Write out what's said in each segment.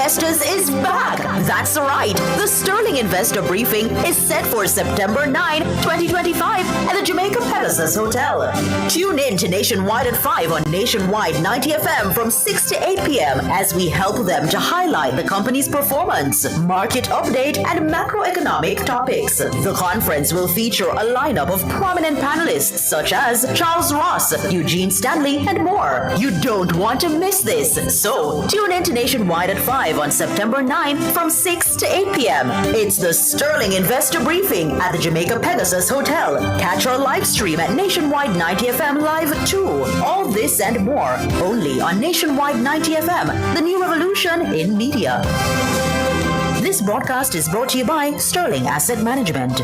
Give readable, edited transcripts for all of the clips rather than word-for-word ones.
Investors is back. That's right. The Sterling Investor Briefing is set for September 9, 2025 at the Jamaica Pegasus Hotel. Tune in to Nationwide at 5 on Nationwide 90 FM from 6 to 8 p.m. as we help them to highlight the company's performance, market update, and macroeconomic topics. The conference will feature a lineup of prominent panelists such as Charles Ross, Eugene Stanley, and more. You don't want to miss this. So tune in to Nationwide at 5 on September 9 from 6 to 8 p.m. It's the Sterling Investor Briefing at the Jamaica Pegasus Hotel. Catch our live stream at Nationwide 90 FM Live too. All this and more only on Nationwide 90 FM, the new revolution in media. This broadcast is brought to you by Sterling Asset Management.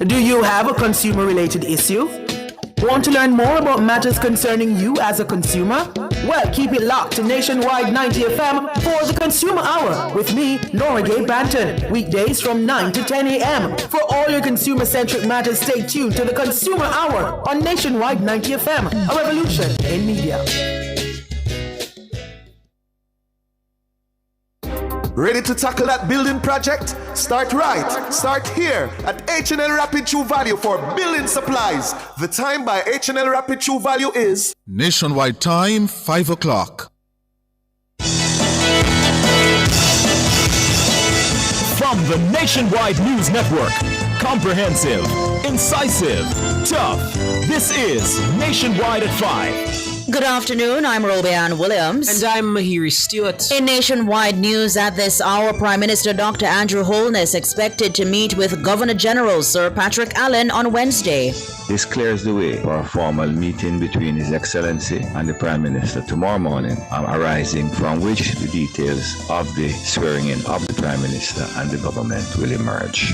Do you have a consumer-related issue? Want to learn more about matters concerning you as a consumer? Well, keep it locked to Nationwide 90 FM for the Consumer Hour with me, Nora Gay Banton. Weekdays from 9 to 10 a.m. For all your consumer-centric matters, stay tuned to the Consumer Hour on Nationwide 90 FM, a revolution in media. Ready to tackle that building project? Start right. Start here at H&L Rapid True Value for building supplies. The time by H&L Rapid True Value is Nationwide time, 5 o'clock. From the Nationwide News Network, comprehensive, incisive, tough. This is Nationwide at 5. Good afternoon, I'm Robianne Williams. And I'm Mahiri Stewart. In Nationwide news at this hour, Prime Minister Dr. Andrew Holness expected to meet with Governor General Sir Patrick Allen on Wednesday. This clears the way for a formal meeting between His Excellency and the Prime Minister tomorrow morning, arising from which the details of the swearing-in of the Prime Minister and the government will emerge.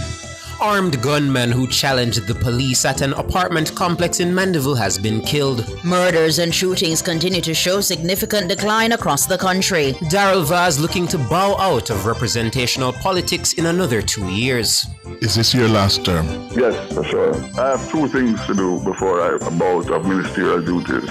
Armed gunman who challenged the police at an apartment complex in Mandeville has been killed. Murders and shootings continue to show significant decline across the country. Darrell Vaz looking to bow out of representational politics in another 2 years. Is this your last term? Yes, for sure. I have two things to do before I bow out of ministerial duties.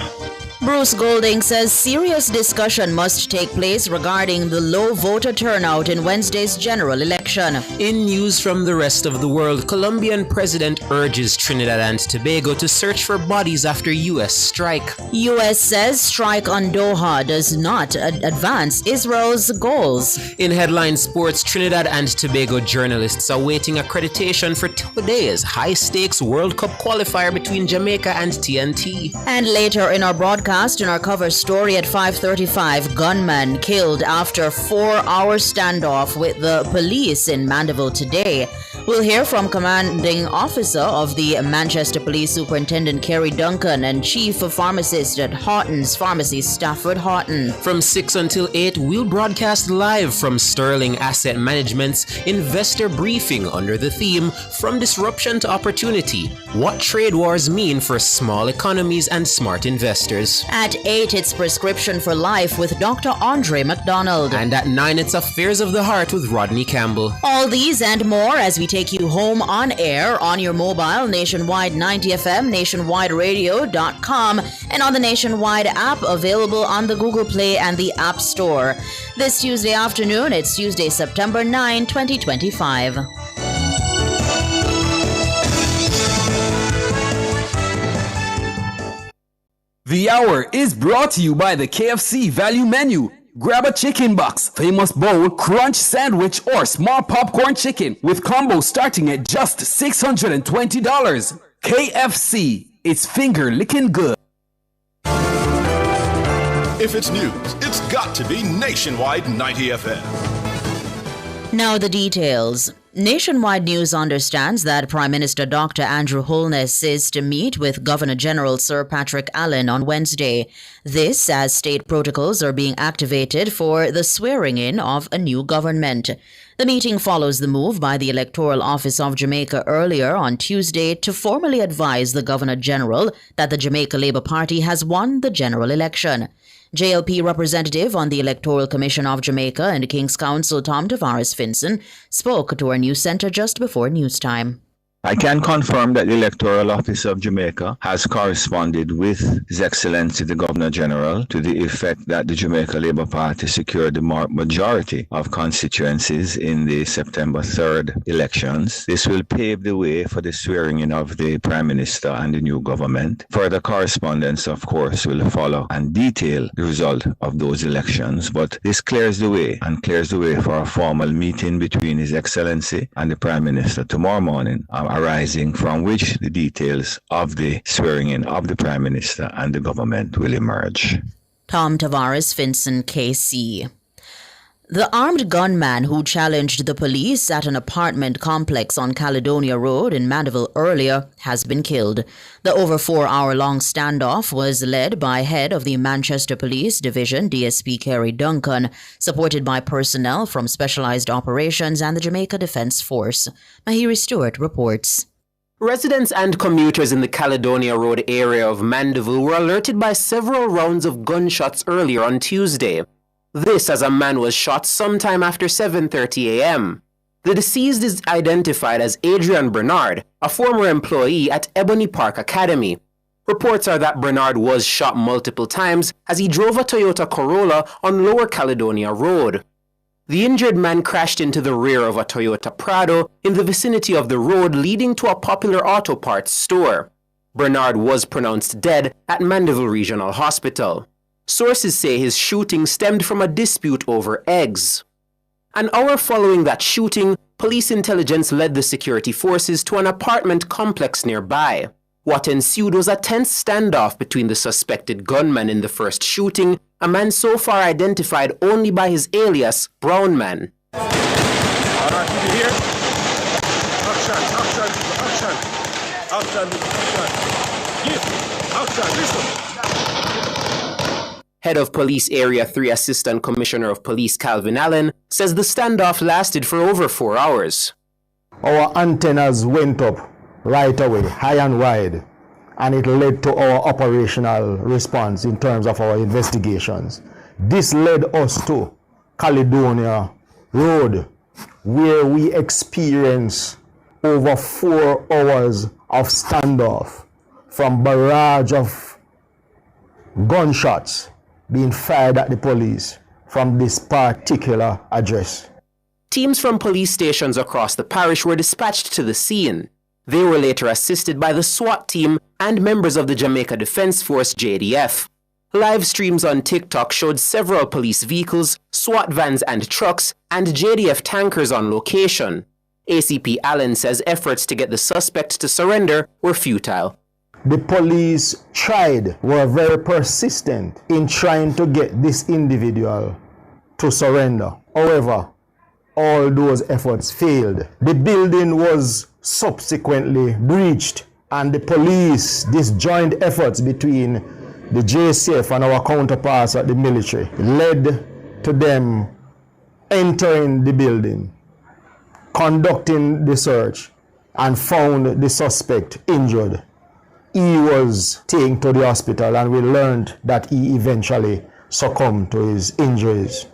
Bruce Golding says serious discussion must take place regarding the low voter turnout in Wednesday's general election. In news from the rest of the world, Colombian president urges Trinidad and Tobago to search for bodies after U.S. strike. U.S. says strike on Doha does not advance Israel's goals. In headline sports, Trinidad and Tobago journalists awaiting accreditation for today's high-stakes World Cup qualifier between Jamaica and TNT. And later in our broadcast, in our cover story at 5:35, gunman killed after 4-hour standoff with the police in Mandeville today. We'll hear from commanding officer of the Manchester Police Superintendent Kerry Duncan and chief of pharmacist at Horton's Pharmacy, Stafford Horton. From 6 until 8, we'll broadcast live from Sterling Asset Management's Investor Briefing under the theme From Disruption to Opportunity: What Trade Wars Mean for Small Economies and Smart Investors. At 8, it's Prescription for Life with Dr. Andre McDonald. And at 9, it's Affairs of the Heart with Rodney Campbell. All these and more as we take you home on air, on your mobile, Nationwide 90 FM, nationwideradio.com, and on the Nationwide app available on the Google Play and the App Store. This Tuesday afternoon, it's Tuesday, September 9, 2025. The hour is brought to you by the KFC Value Menu. Grab a chicken box, famous bowl, crunch sandwich, or small popcorn chicken with combos starting at just $620. KFC, it's finger licking good. If it's news, it's got to be Nationwide 90 FM. Now the details. Nationwide News understands that Prime Minister Dr. Andrew Holness is to meet with Governor General Sir Patrick Allen on Wednesday. This as state protocols are being activated for the swearing-in of a new government. The meeting follows the move by the Electoral Office of Jamaica earlier on Tuesday to formally advise the Governor General that the Jamaica Labour Party has won the general election. JLP representative on the Electoral Commission of Jamaica and King's Counsel Tom Tavares Finson spoke to our news center just before news time. I can confirm that the Electoral Office of Jamaica has corresponded with His Excellency the Governor General to the effect that the Jamaica Labour Party secured the majority of constituencies in the September 3rd elections. This will pave the way for the swearing in of the Prime Minister and the new government. Further correspondence, of course, will follow and detail the result of those elections, but this clears the way for a formal meeting between His Excellency and the Prime Minister tomorrow morning, arising from which the details of the swearing in of the Prime Minister and the government will emerge. Tom Tavares, Finson, KC. The armed gunman who challenged the police at an apartment complex on Caledonia Road in Mandeville earlier has been killed. The over 4-hour-long standoff was led by head of the Manchester Police Division, DSP Kerry Duncan, supported by personnel from Specialized Operations and the Jamaica Defence Force. Mahiri Stewart reports. Residents and commuters in the Caledonia Road area of Mandeville were alerted by several rounds of gunshots earlier on Tuesday. This as a man was shot sometime after 7:30 a.m. The deceased is identified as Adrian Bernard, a former employee at Ebony Park Academy. Reports are that Bernard was shot multiple times as he drove a Toyota Corolla on Lower Caledonia Road. The injured man crashed into the rear of a Toyota Prado in the vicinity of the road leading to a popular auto parts store. Bernard was pronounced dead at Mandeville Regional Hospital. Sources say his shooting stemmed from a dispute over eggs. An hour following that shooting, police intelligence led the security forces to an apartment complex nearby. What ensued was a tense standoff between the suspected gunman in the first shooting, a man so far identified only by his alias, Brown Man. Alright, did you hear? Action, listen. Head of Police Area 3 Assistant Commissioner of Police Calvin Allen says the standoff lasted for over 4 hours. Our antennas went up right away, high and wide, and it led to our operational response in terms of our investigations. This led us to Caledonia Road, where we experienced over 4 hours of standoff from barrage of gunshots being fired at the police from this particular address. Teams from police stations across the parish were dispatched to the scene. They were later assisted by the SWAT team and members of the Jamaica Defence Force, JDF. Live streams on TikTok showed several police vehicles, SWAT vans and trucks, and JDF tankers on location. ACP Allen says efforts to get the suspect to surrender were futile. The police were very persistent in trying to get this individual to surrender. However, all those efforts failed. The building was subsequently breached, and the police, disjoint efforts between the JCF and our counterparts at the military, led to them entering the building, conducting the search, and found the suspect injured. He was taken to the hospital, and we learned that he eventually succumbed to his injuries.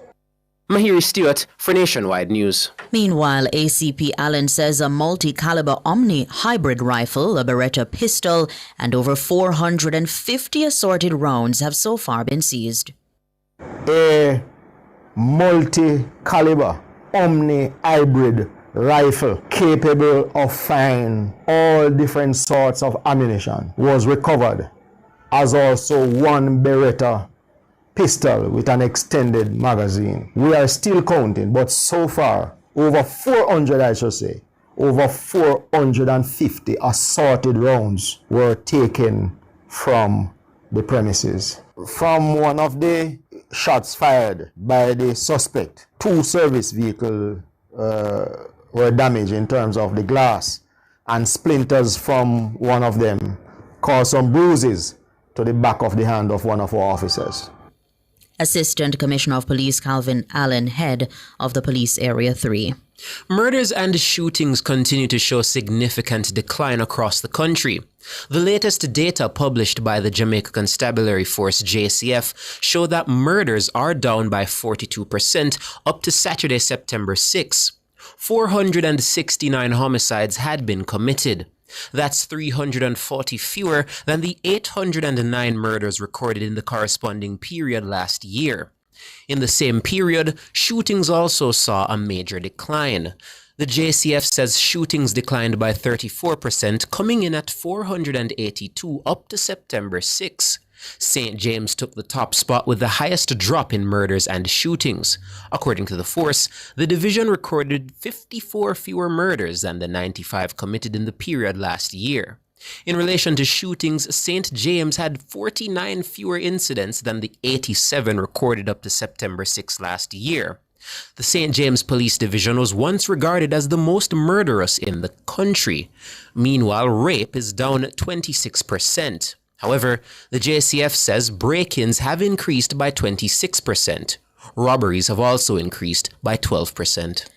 Mahiri Stewart for Nationwide News. Meanwhile, ACP Allen says a multi-caliber Omni hybrid rifle, a Beretta pistol, and over 450 assorted rounds have so far been seized. A multi-caliber Omni hybrid rifle capable of firing all different sorts of ammunition was recovered, as also one Beretta pistol with an extended magazine. We are still counting, but so far over 400, over 450 assorted rounds were taken from the premises. From one of the shots fired by the suspect, 2 service vehicles were damaged in terms of the glass, and splinters from one of them caused some bruises to the back of the hand of one of our officers. Assistant Commissioner of Police Calvin Allen, head of the Police Area 3. Murders and shootings continue to show significant decline across the country. The latest data published by the Jamaica Constabulary Force, JCF, show that murders are down by 42% up to Saturday, September 6. 469 homicides had been committed. That's 340 fewer than the 809 murders recorded in the corresponding period last year. In the same period, shootings also saw a major decline. The JCF says shootings declined by 34%, coming in at 482 up to September 6. St. James took the top spot with the highest drop in murders and shootings. According to the force, the division recorded 54 fewer murders than the 95 committed in the period last year. In relation to shootings, St. James had 49 fewer incidents than the 87 recorded up to September 6 last year. The St. James Police Division was once regarded as the most murderous in the country. Meanwhile, rape is down 26%. However, the JCF says break-ins have increased by 26%. Robberies have also increased by 12%.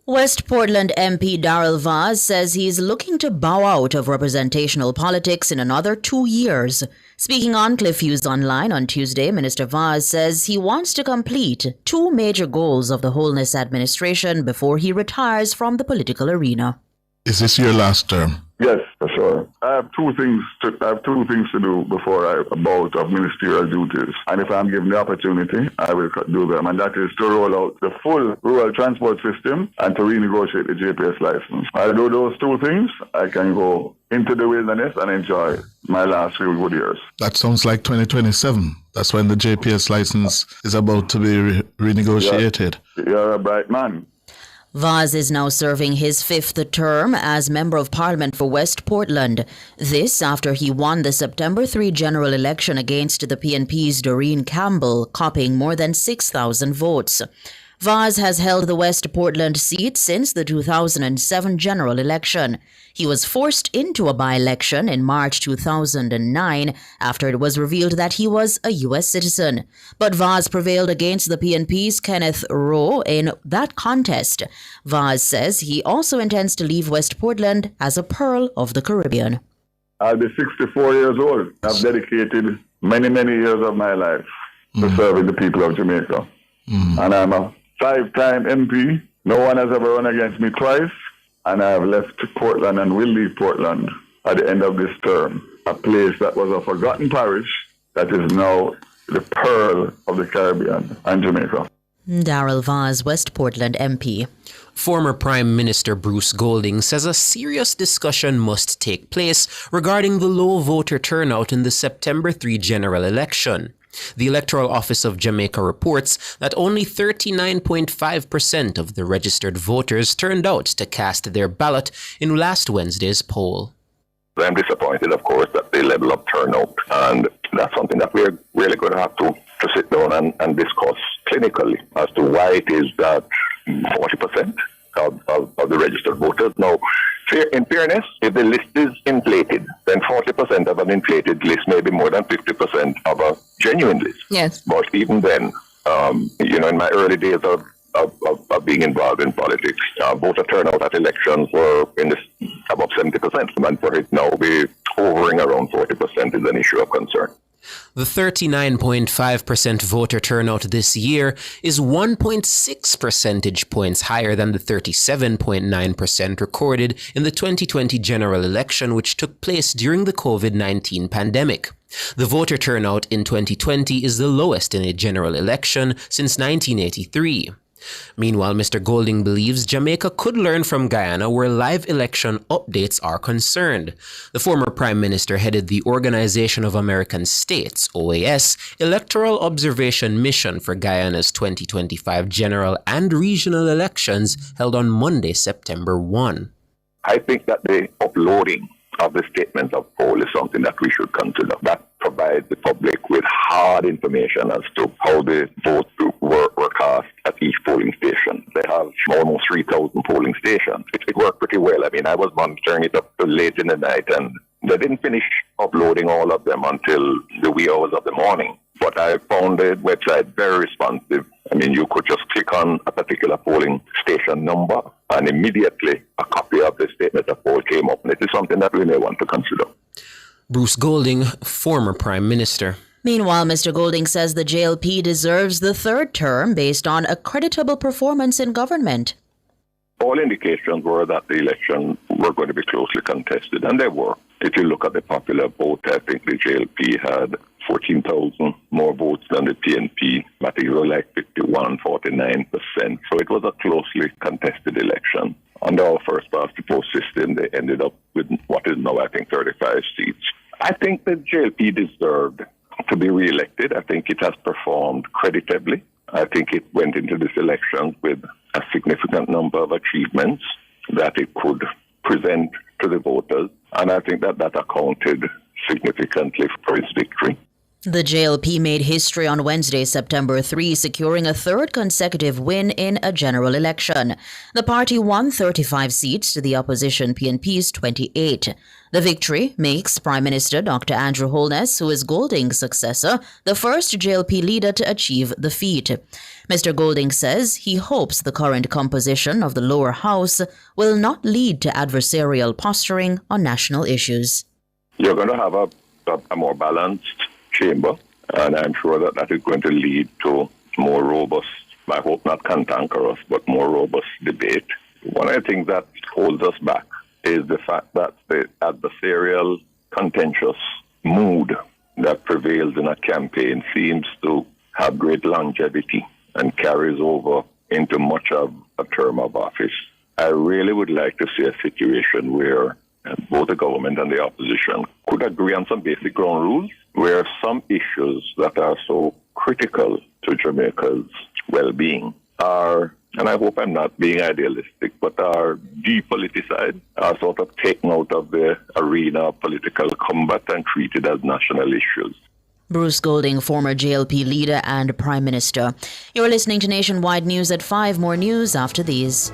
West Portland MP Darrell Vaz says he's looking to bow out of representational politics in another 2 years. Speaking on Cliff Hughes Online on Tuesday, Minister Vaz says he wants to complete 2 major goals of the Holness administration before he retires from the political arena. Is this your last term? Yes, for sure. I have two things to do before I bow out of ministerial duties. And if I'm given the opportunity, I will do them. And that is to roll out the full rural transport system and to renegotiate the JPS license. I do those 2 things, I can go into the wilderness and enjoy my last few good years. That sounds like 2027. That's when the JPS license is about to be renegotiated. You're a bright man. Vaz is now serving his 5th term as Member of Parliament for West Portland. This after he won the September 3 general election against the PNP's Doreen Campbell, copying more than 6,000 votes. Vaz has held the West Portland seat since the 2007 general election. He was forced into a by-election in March 2009 after it was revealed that he was a U.S. citizen. But Vaz prevailed against the PNP's Kenneth Rowe in that contest. Vaz says he also intends to leave West Portland as a pearl of the Caribbean. I'll be 64 years old. I've dedicated many, many years of my life to serving the people of Jamaica. And I'm a 5-time MP. No one has ever run against me twice. And I have left Portland and will leave Portland at the end of this term. A place that was a forgotten parish that is now the pearl of the Caribbean and Jamaica. Darrell Vaz, West Portland MP. Former Prime Minister Bruce Golding says a serious discussion must take place regarding the low voter turnout in the September 3 general election. The Electoral Office of Jamaica reports that only 39.5% of the registered voters turned out to cast their ballot in last Wednesday's poll. I'm disappointed, of course, that the level of turnout, and that's something that we're really going to have to sit down and discuss clinically as to why it is that 40% of the registered voters. Now, in fairness, if the list is inflated, then 40% of an inflated list may be more than 50% of a genuine list. Yes. But even then, in my early days of being involved in politics, voter turnout at elections were above 70%. And for it now be hovering around 40% is an issue of concern. The 39.5% voter turnout this year is 1.6 percentage points higher than the 37.9% recorded in the 2020 general election, which took place during the COVID-19 pandemic. The voter turnout in 2020 is the lowest in a general election since 1983. Meanwhile, Mr. Golding believes Jamaica could learn from Guyana where live election updates are concerned. The former Prime Minister headed the Organization of American States, OAS, Electoral Observation Mission for Guyana's 2025 general and regional elections held on Monday, September 1. I think that the uploading of the statements of poll is something that we should consider. That provides the public with hard information as to how the votes were cast at each polling station. They have almost 3,000 polling stations. It worked pretty well. I mean, I was monitoring it up to late in the night, and they didn't finish uploading all of them until the wee hours of the morning. But I found the website very responsive. I mean, you could just click on a particular polling station number, and immediately a copy of the statement of poll came up. And it is something that we may want to consider. Bruce Golding, former Prime Minister. Meanwhile, Mr. Golding says the JLP deserves the 3rd term based on a creditable performance in government. all indications were that the election were going to be closely contested, and they were. If you look at the popular vote, I think the JLP had 14,000 more votes than the PNP. I think it was like 51-49%. So it was a closely contested election. Under our first past the post system, they ended up with what is now, I think, 35 seats. I think the JLP deserved to be re-elected. I think it has performed creditably. I think it went into this election with a significant number of achievements that it could present to the voters. And I think that accounted significantly for its victory. The JLP made history on Wednesday, September 3, securing a third consecutive win in a general election. The party won 35 seats to the opposition PNP's 28. The victory makes Prime Minister Dr. Andrew Holness, who is Golding's successor, the first JLP leader to achieve the feat. Mr. Golding says he hopes the current composition of the lower house will not lead to adversarial posturing on national issues. You're going to have a more balanced chamber, and I'm sure that is going to lead to more robust, I hope not cantankerous, but more robust debate. One of the things that holds us back is the fact that the adversarial, contentious mood that prevails in a campaign seems to have great longevity and carries over into much of a term of office. I really would like to see a situation where both the government and the opposition could agree on some basic ground rules, where some issues that are so critical to Jamaica's well-being are, and I hope I'm not being idealistic, but are depoliticized, are sort of taken out of the arena of political combat and treated as national issues. Bruce Golding, former JLP leader and Prime Minister. You're listening to Nationwide News at 5. More news after these.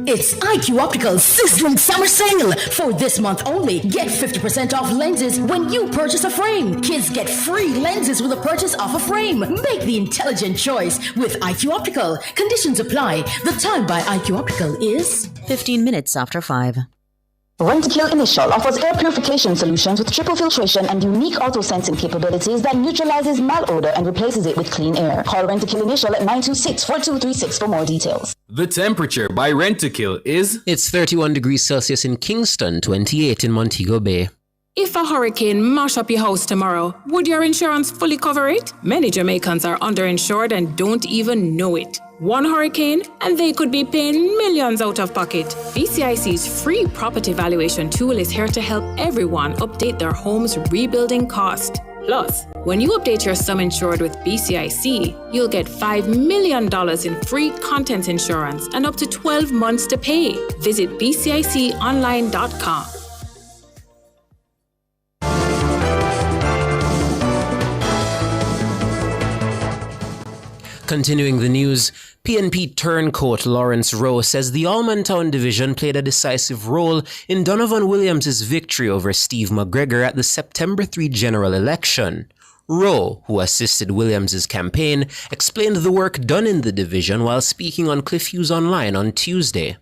It's IQ Optical's sizzling summer sale. For this month only, get 50% off lenses when you purchase a frame. Kids get free lenses with a purchase of a frame. Make the intelligent choice with IQ Optical. Conditions apply. The time by IQ Optical is 15 minutes after 5. Rentokil Initial offers air purification solutions with triple filtration and unique auto-sensing capabilities that neutralizes malodor and replaces it with clean air. Call Rentokil Initial at 926-4236 for more details. The temperature by Rentokil is... It's 31 degrees Celsius in Kingston, 28 in Montego Bay. If a hurricane mash up your house tomorrow, would your insurance fully cover it? Many Jamaicans are underinsured and don't even know it. One hurricane and they could be paying millions out of pocket. BCIC's free property valuation tool is here to help everyone update their home's rebuilding cost. Plus, when you update your sum insured with BCIC, you'll get $5 million in free contents insurance and up to 12 months to pay. Visit bciconline.com. Continuing the news, PNP turncoat Lawrence Rowe says the Almontown division played a decisive role in Donovan Williams' victory over Steve McGregor at the September 3 general election. Rowe, who assisted Williams' campaign, explained the work done in the division while speaking on Cliff Hughes Online on Tuesday.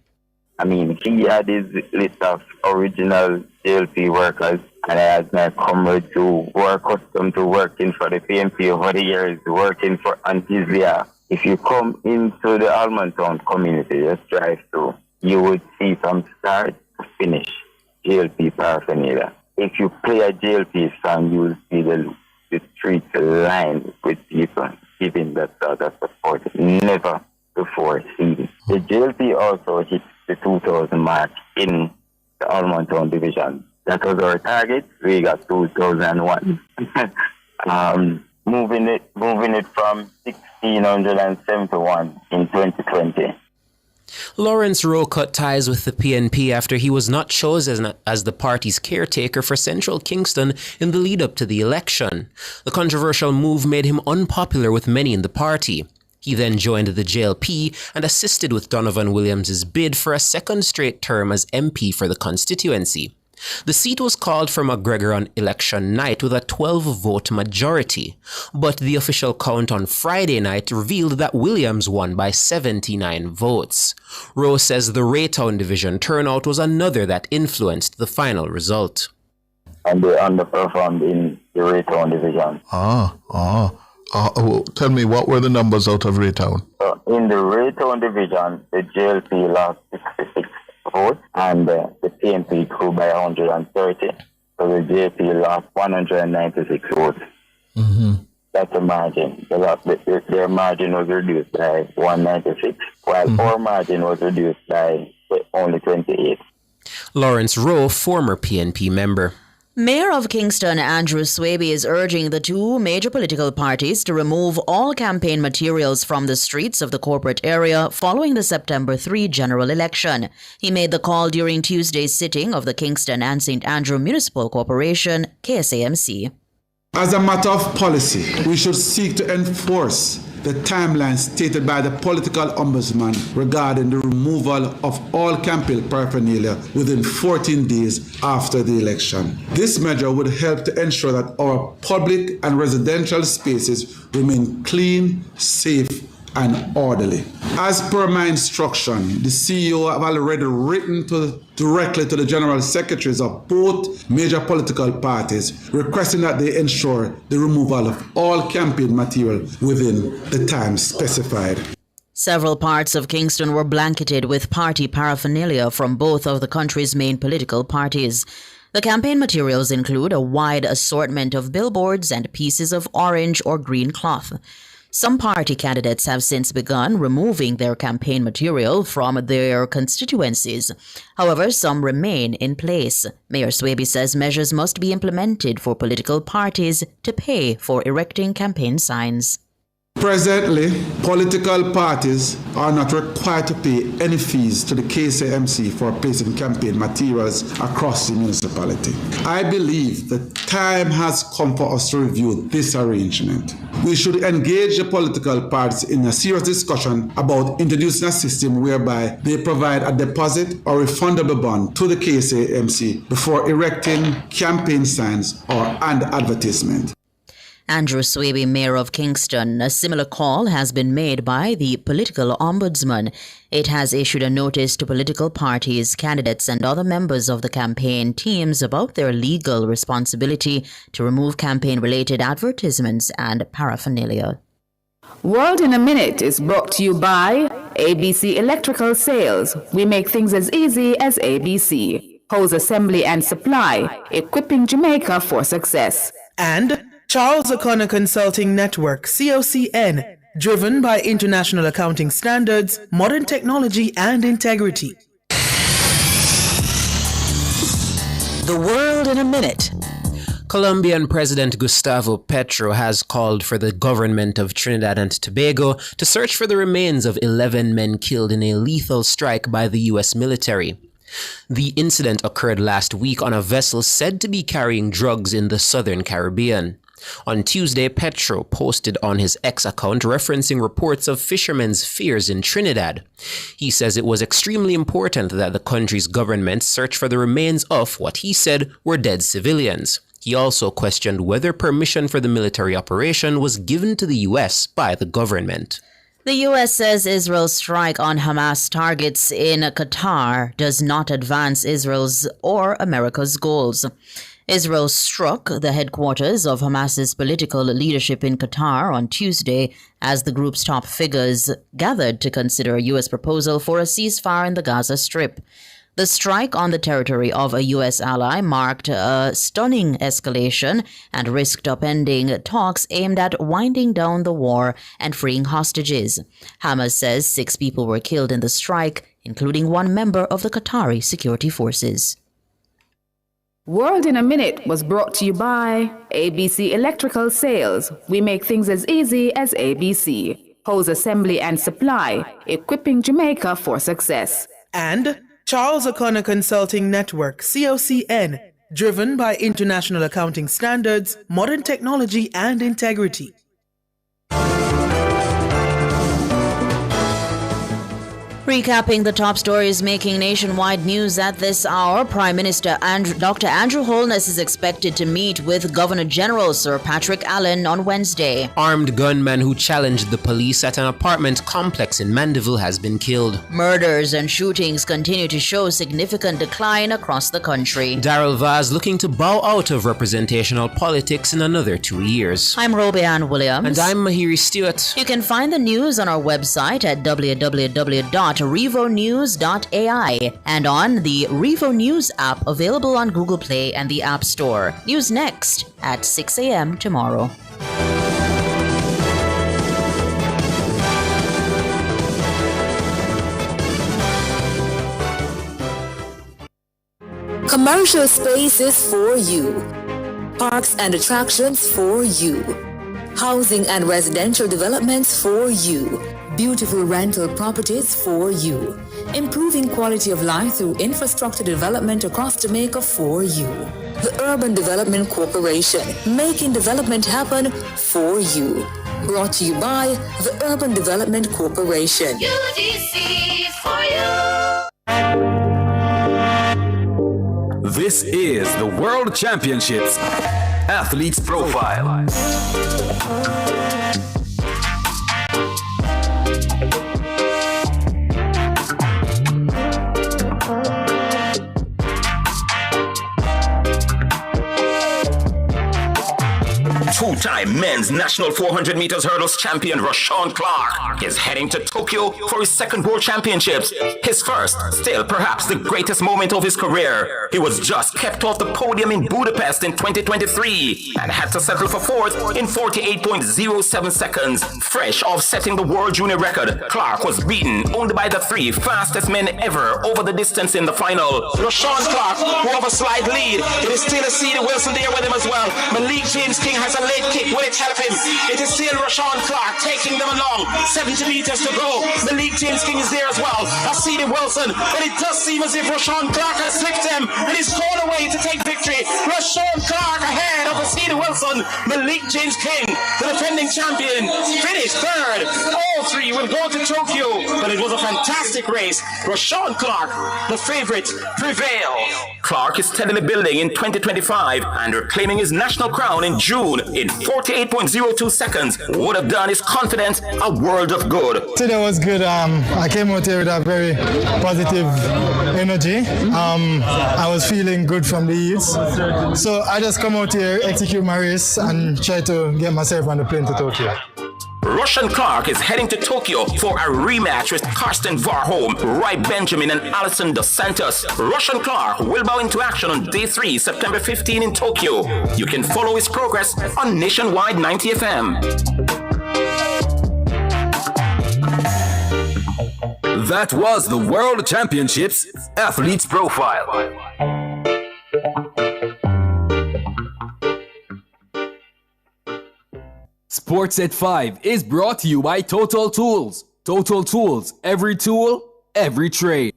I mean, he had his list of original JLP workers, and I asked my comrades who were accustomed to working for the PNP over the years, working for Antizia. If you come into the Almontown community, just drive through, you would see from start to finish JLP paraphernalia. If you play a JLP song, you will see the streets lined with people giving that sort of support. Never before seen. The JLP also hit the 2,000 mark in the Almontown division. That was our target. We got 2001. Moving it from 1,671 in 2020. Lawrence Rowe cut ties with the PNP after he was not chosen as the party's caretaker for Central Kingston in the lead-up to the election. The controversial move made him unpopular with many in the party. He then joined the JLP and assisted with Donovan Williams' bid for a second straight term as MP for the constituency. The seat was called for McGregor on election night with a 12-vote majority, but the official count on Friday night revealed that Williams won by 79 votes. Rowe says the Raytown division turnout was another that influenced the final result. And they underperformed in the Raytown division. Tell me, what were the numbers out of Raytown? In the Raytown division, the JLP lost 66 votes and the PNP grew by 130. So the JLP lost 196 votes. Mm-hmm. That's the margin. Their margin was reduced by 196, while our margin was reduced by only 28. Lawrence Rowe, former PNP member. Mayor of Kingston, Andrew Swaby, is urging the two major political parties to remove all campaign materials from the streets of the corporate area following the September 3 general election. He made the call during Tuesday's sitting of the Kingston and St. Andrew Municipal Corporation, KSAMC. As a matter of policy, we should seek to enforce the timeline stated by the political ombudsman regarding the removal of all campaign paraphernalia within 14 days after the election. This measure would help to ensure that our public and residential spaces remain clean, safe, and orderly. As per my instruction, the CEO have already written directly to the general secretaries of both major political parties, requesting that they ensure the removal of all campaign material within the time specified. Several parts of Kingston were blanketed with party paraphernalia from both of the country's main political parties. The campaign materials include a wide assortment of billboards and pieces of orange or green cloth. Some party candidates have since begun removing their campaign material from their constituencies. However, some remain in place. Mayor Swaby says measures must be implemented for political parties to pay for erecting campaign signs. Presently, political parties are not required to pay any fees to the KSAMC for placing campaign materials across the municipality. I believe the time has come for us to review this arrangement. We should engage the political parties in a serious discussion about introducing a system whereby they provide a deposit or refundable bond to the KSAMC before erecting campaign signs and advertisement. Andrew Swaby, Mayor of Kingston. A similar call has been made by the political ombudsman. It has issued a notice to political parties, candidates, and other members of the campaign teams about their legal responsibility to remove campaign-related advertisements and paraphernalia. World in a Minute is brought to you by ABC Electrical Sales. We make things as easy as ABC. Hose assembly and supply, equipping Jamaica for success. And Charles O'Connor Consulting Network, COCN, driven by international accounting standards, modern technology, and integrity. The World in a Minute. Colombian President Gustavo Petro has called for the government of Trinidad and Tobago to search for the remains of 11 men killed in a lethal strike by the U.S. military. The incident occurred last week on a vessel said to be carrying drugs in the southern Caribbean. On Tuesday, Petro posted on his X account referencing reports of fishermen's fears in Trinidad. He says it was extremely important that the country's government search for the remains of what he said were dead civilians. He also questioned whether permission for the military operation was given to the U.S. by the government. The U.S. says Israel's strike on Hamas targets in Qatar does not advance Israel's or America's goals. Israel struck the headquarters of Hamas's political leadership in Qatar on Tuesday as the group's top figures gathered to consider a U.S. proposal for a ceasefire in the Gaza Strip. The strike on the territory of a U.S. ally marked a stunning escalation and risked upending talks aimed at winding down the war and freeing hostages. Hamas says 6 people were killed in the strike, including 1 member of the Qatari security forces. World in a Minute was brought to you by ABC Electrical Sales. We make things as easy as ABC. Hose assembly and supply, equipping Jamaica for success. And Charles O'Connor Consulting Network, COCN, driven by international accounting standards, modern technology, and integrity. Recapping the top stories making nationwide news at this hour, Prime Minister Dr. Andrew Holness is expected to meet with Governor General Sir Patrick Allen on Wednesday. Armed gunman who challenged the police at an apartment complex in Mandeville has been killed. Murders and shootings continue to show significant decline across the country. Darrell Vaz looking to bow out of representational politics in another 2 years. I'm Roby Ann Williams. And I'm Mahiri Stewart. You can find the news on our website at www.revonews.ai and on the Revo News app available on Google Play and the App Store. News next at 6 a.m. tomorrow. Commercial spaces for you. Parks and attractions for you. Housing and residential developments for you. Beautiful rental properties for you. Improving quality of life through infrastructure development across Jamaica for you. The Urban Development Corporation, making development happen for you. Brought to you by the Urban Development Corporation. UDC for you. This is the World Championships Athletes Profile. Two-time men's national 400 meters hurdles champion Rashawn Clark is heading to Tokyo for his second World Championships. His first, still perhaps the greatest moment of his career. He was just kept off the podium in Budapest in 2023 and had to settle for fourth in 48.07 seconds. Fresh off setting the world junior record, Clark was beaten only by the three fastest men ever over the distance in the final. Rashawn Clark, who have a slight lead. It is still a Cedar Wilson there with him as well. Malik James King has a late kick. Will it help him? It is still Rashawn Clark taking them along. 70 meters to go. Malik James King is there as well. That's Cedar Wilson. But it does seem as if Rashawn Clark has slipped him and he's gone away to take victory. Rashawn Clark ahead of Cedar Wilson. Malik James King, the defending champion, finished third. All three will go to Tokyo. But it was a fantastic race. Rashawn Clark, the favorite, prevail. Clark is steadily building in 2025 and reclaiming his national crown in June in 48.02 seconds would have done his confidence a world of good. Today was good. I came out here with a very positive energy. I was feeling good from the heats. So I just come out here, execute my race and try to get myself on the plane to Tokyo. Rashawn Clark is heading to Tokyo for a rematch with Karsten Warholm, Roy Benjamin and Alison Dos Santos. Rashawn Clark will bow into action on day 3, September 15 in Tokyo. You can follow his progress on Nationwide 90 FM. That was the World Championships Athletes Profile. Sports at 5 is brought to you by Total Tools. Total Tools, every tool, every trade.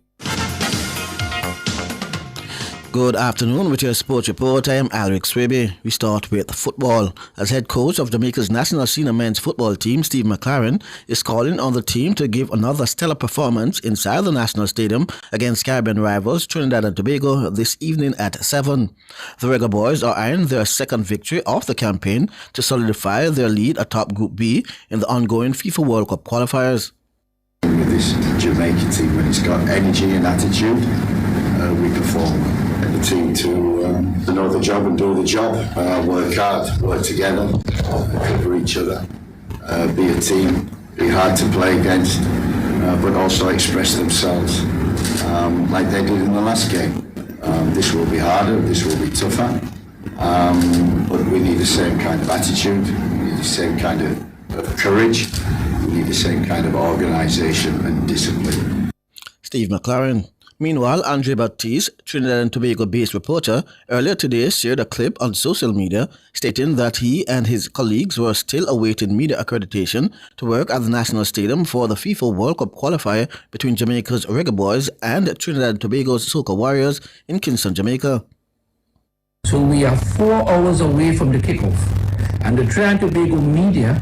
Good afternoon with your sports report. I am Alric Swaby. We start with football. As head coach of Jamaica's national senior men's football team, Steve McLaren, is calling on the team to give another stellar performance inside the National Stadium against Caribbean rivals Trinidad and Tobago this evening at 7. The Reggae Boys are eyeing their second victory of the campaign to solidify their lead atop Group B in the ongoing FIFA World Cup qualifiers. With this Jamaican team, when it's got energy and attitude, we perform. The team to know the job and do the job, work hard, work together, cover each other, be a team, be hard to play against, but also express themselves like they did in the last game. This will be harder, this will be tougher, but we need the same kind of attitude, we need the same kind of courage, we need the same kind of organisation and discipline. Steve McLaren. Meanwhile, Andre Baptiste, Trinidad and Tobago-based reporter, earlier today shared a clip on social media stating that he and his colleagues were still awaiting media accreditation to work at the National Stadium for the FIFA World Cup qualifier between Jamaica's Reggae Boys and Trinidad and Tobago's Soca Warriors in Kingston, Jamaica. So we are 4 hours away from the kickoff, and the Trinidad and Tobago media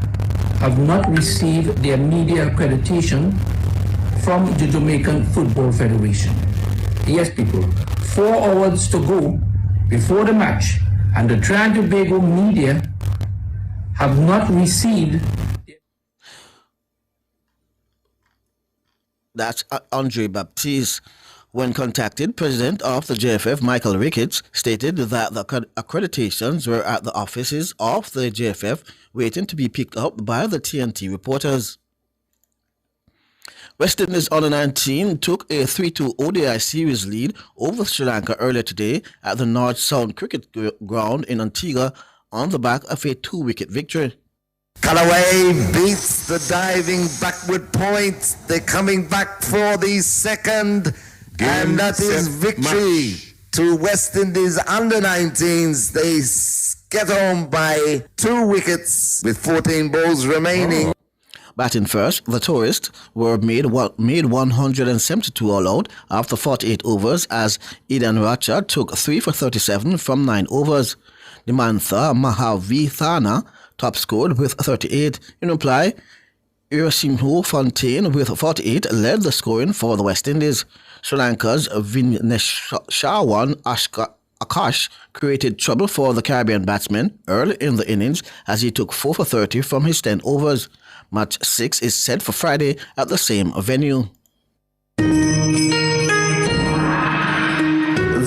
have not received their media accreditation from the Jamaican Football Federation. Yes, people, 4 hours to go before the match, and the Trinidad and Tobago media have not received. That's Andre Baptiste. When contacted, President of the JFF, Michael Ricketts, stated that the accreditations were at the offices of the JFF waiting to be picked up by the TNT reporters. West Indies Under-19 took a 3-2 ODI series lead over Sri Lanka earlier today at the North Sound Cricket Ground in Antigua on the back of a 2-wicket victory. Callaway beats the diving backward point. They're coming back for the second. And that is victory to West Indies Under-19s. They get home by 2 wickets with 14 balls remaining. Batting first, the tourists were made 172 all out after 48 overs as Eden Racha took 3 for 37 from 9 overs. Dimantha Mahavithana top scored with 38. In reply, Irasimho Fontaine with 48 led the scoring for the West Indies. Sri Lanka's Vineshwaran Akash created trouble for the Caribbean batsman early in the innings as he took 4 for 30 from his 10 overs. Match 6 is set for Friday at the same venue.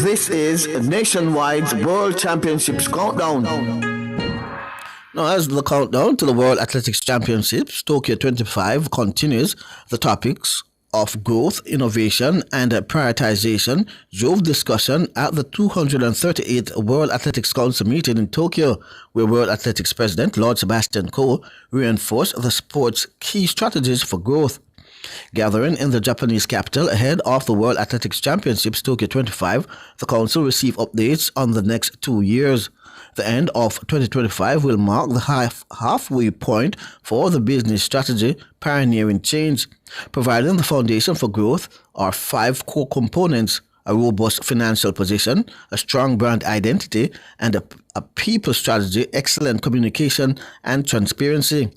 This is Nationwide's World Championships Countdown. Now, as the countdown to the World Athletics Championships Tokyo 25 continues, the topics of growth, innovation, and prioritization drove discussion at the 238th World Athletics Council meeting in Tokyo, where World Athletics President Lord Sebastian Coe reinforced the sport's key strategies for growth. Gathering in the Japanese capital ahead of the World Athletics Championships Tokyo 25, the council received updates on the next 2 years. The end of 2025 will mark the halfway point for the business strategy Pioneering Change. Providing the foundation for growth are 5 core components: a robust financial position, a strong brand identity, and a people strategy, excellent communication, and transparency.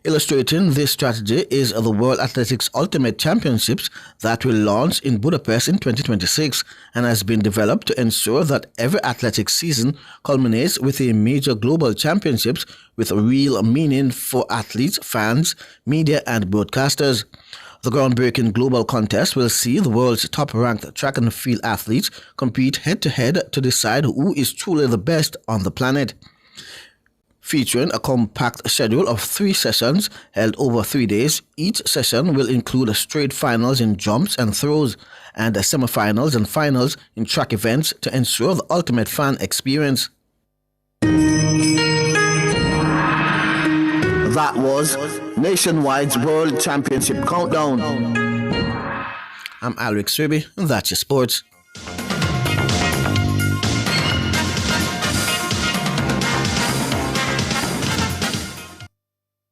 Illustrating this strategy is the World Athletics Ultimate Championships that will launch in Budapest in 2026 and has been developed to ensure that every athletics season culminates with a major global championships with real meaning for athletes, fans, media, and broadcasters. The groundbreaking global contest will see the world's top-ranked track and field athletes compete head-to-head to decide who is truly the best on the planet. Featuring a compact schedule of 3 sessions held over 3 days, each session will include straight finals in jumps and throws and semifinals and finals in track events to ensure the ultimate fan experience. That was Nationwide's World Championship Countdown. I'm Alric Swiby, and that's your sports.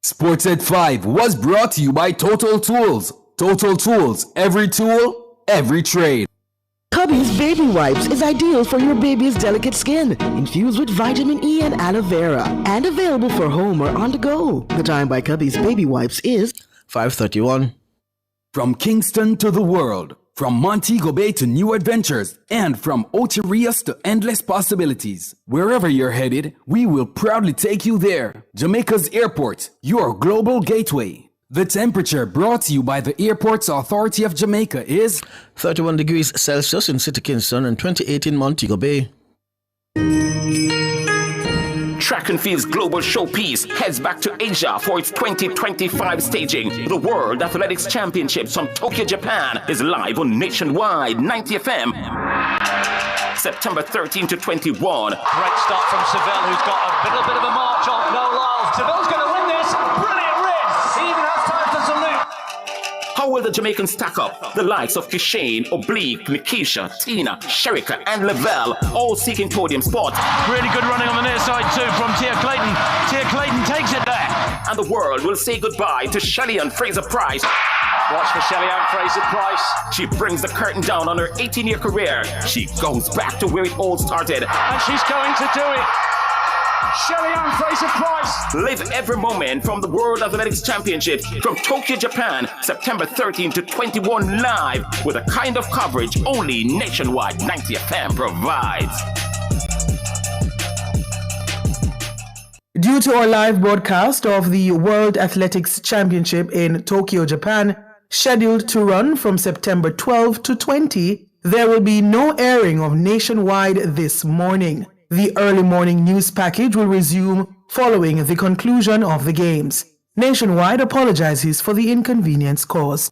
Sports at 5 was brought to you by Total Tools. Total Tools, every tool, every trade. Cubby's Baby Wipes is ideal for your baby's delicate skin, infused with vitamin E and aloe vera, and available for home or on the go. The time by Cubby's Baby Wipes is 5:31. From Kingston to the world, from Montego Bay to new adventures, and from Ocho Rios to endless possibilities. Wherever you're headed, we will proudly take you there. Jamaica's Airport, your global gateway. The temperature brought to you by the Airports Authority of Jamaica is 31 degrees Celsius in City Kingston and 28 in Montego Bay. Track and Field's global showpiece heads back to Asia for its 2025 staging. The World Athletics Championships from Tokyo, Japan is live on Nationwide 90 FM. September 13 to 21. Great start from Seville, who's got a little bit of a march on Noel Lyles. Seville's going to win this. Brilliant rid. He even has time to salute. How will the Jamaicans stack up? The likes of Kishane, Oblique, Nikisha, Tina, Sherika, and Lavelle, all seeking podium spots. Really good running on the near side too from Tia Clayton. Tia Clayton takes it there. And the world will say goodbye to Shelly-Ann Fraser-Pryce. Watch for Shelly-Ann Fraser-Pryce. She brings the curtain down on her 18-year career. She goes back to where it all started. And she's going to do it. Shelley-Ann Fraser-Price. Live every moment from the World Athletics Championships from Tokyo, Japan, September 13 to 21 live with a kind of coverage only Nationwide 90 FM provides. Due to our live broadcast of the World Athletics Championship in Tokyo, Japan, scheduled to run from September 12 to 20, there will be no airing of Nationwide this morning. The early morning news package will resume following the conclusion of the games. Nationwide apologizes for the inconvenience caused.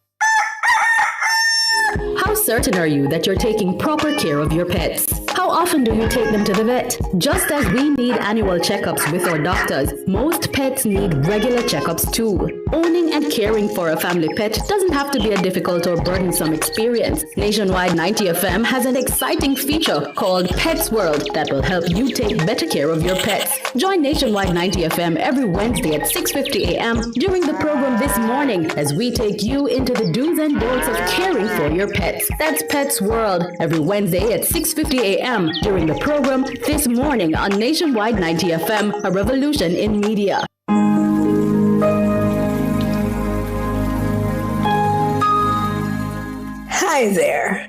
How certain are you that you're taking proper care of your pets? How often do you take them to the vet? Just as we need annual checkups with our doctors, most pets need regular checkups too. Owning and caring for a family pet doesn't have to be a difficult or burdensome experience. Nationwide 90 FM has an exciting feature called Pets World that will help you take better care of your pets. Join Nationwide 90 FM every Wednesday at 6:50 a.m. during the program This Morning as we take you into the do's and don'ts of caring for your pets. That's Pets World every Wednesday at 6:50 a.m. during the program This Morning on Nationwide 90 FM, a revolution in media. Hi there.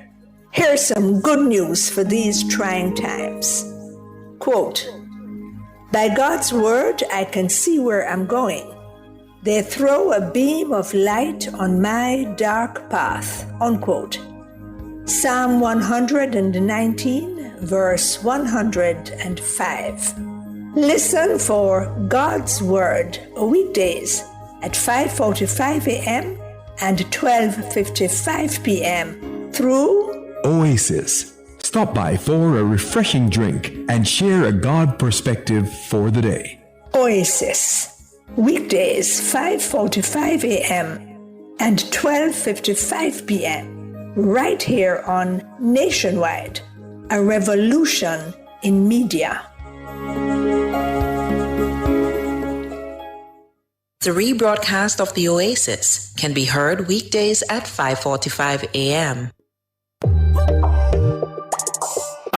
Here's some good news for these trying times. Quote, "By God's word, I can see where I'm going. They throw a beam of light on my dark path." Unquote. Psalm 119, verse 105. Listen for God's Word weekdays at 5:45 a.m. and 12:55 p.m. through Oasis. Stop by for a refreshing drink and share a God perspective for the day. Oasis. Weekdays 5:45 a.m. and 12:55 p.m. right here on Nationwide, a revolution in media. The rebroadcast of the Oasis can be heard weekdays at 5:45 a.m.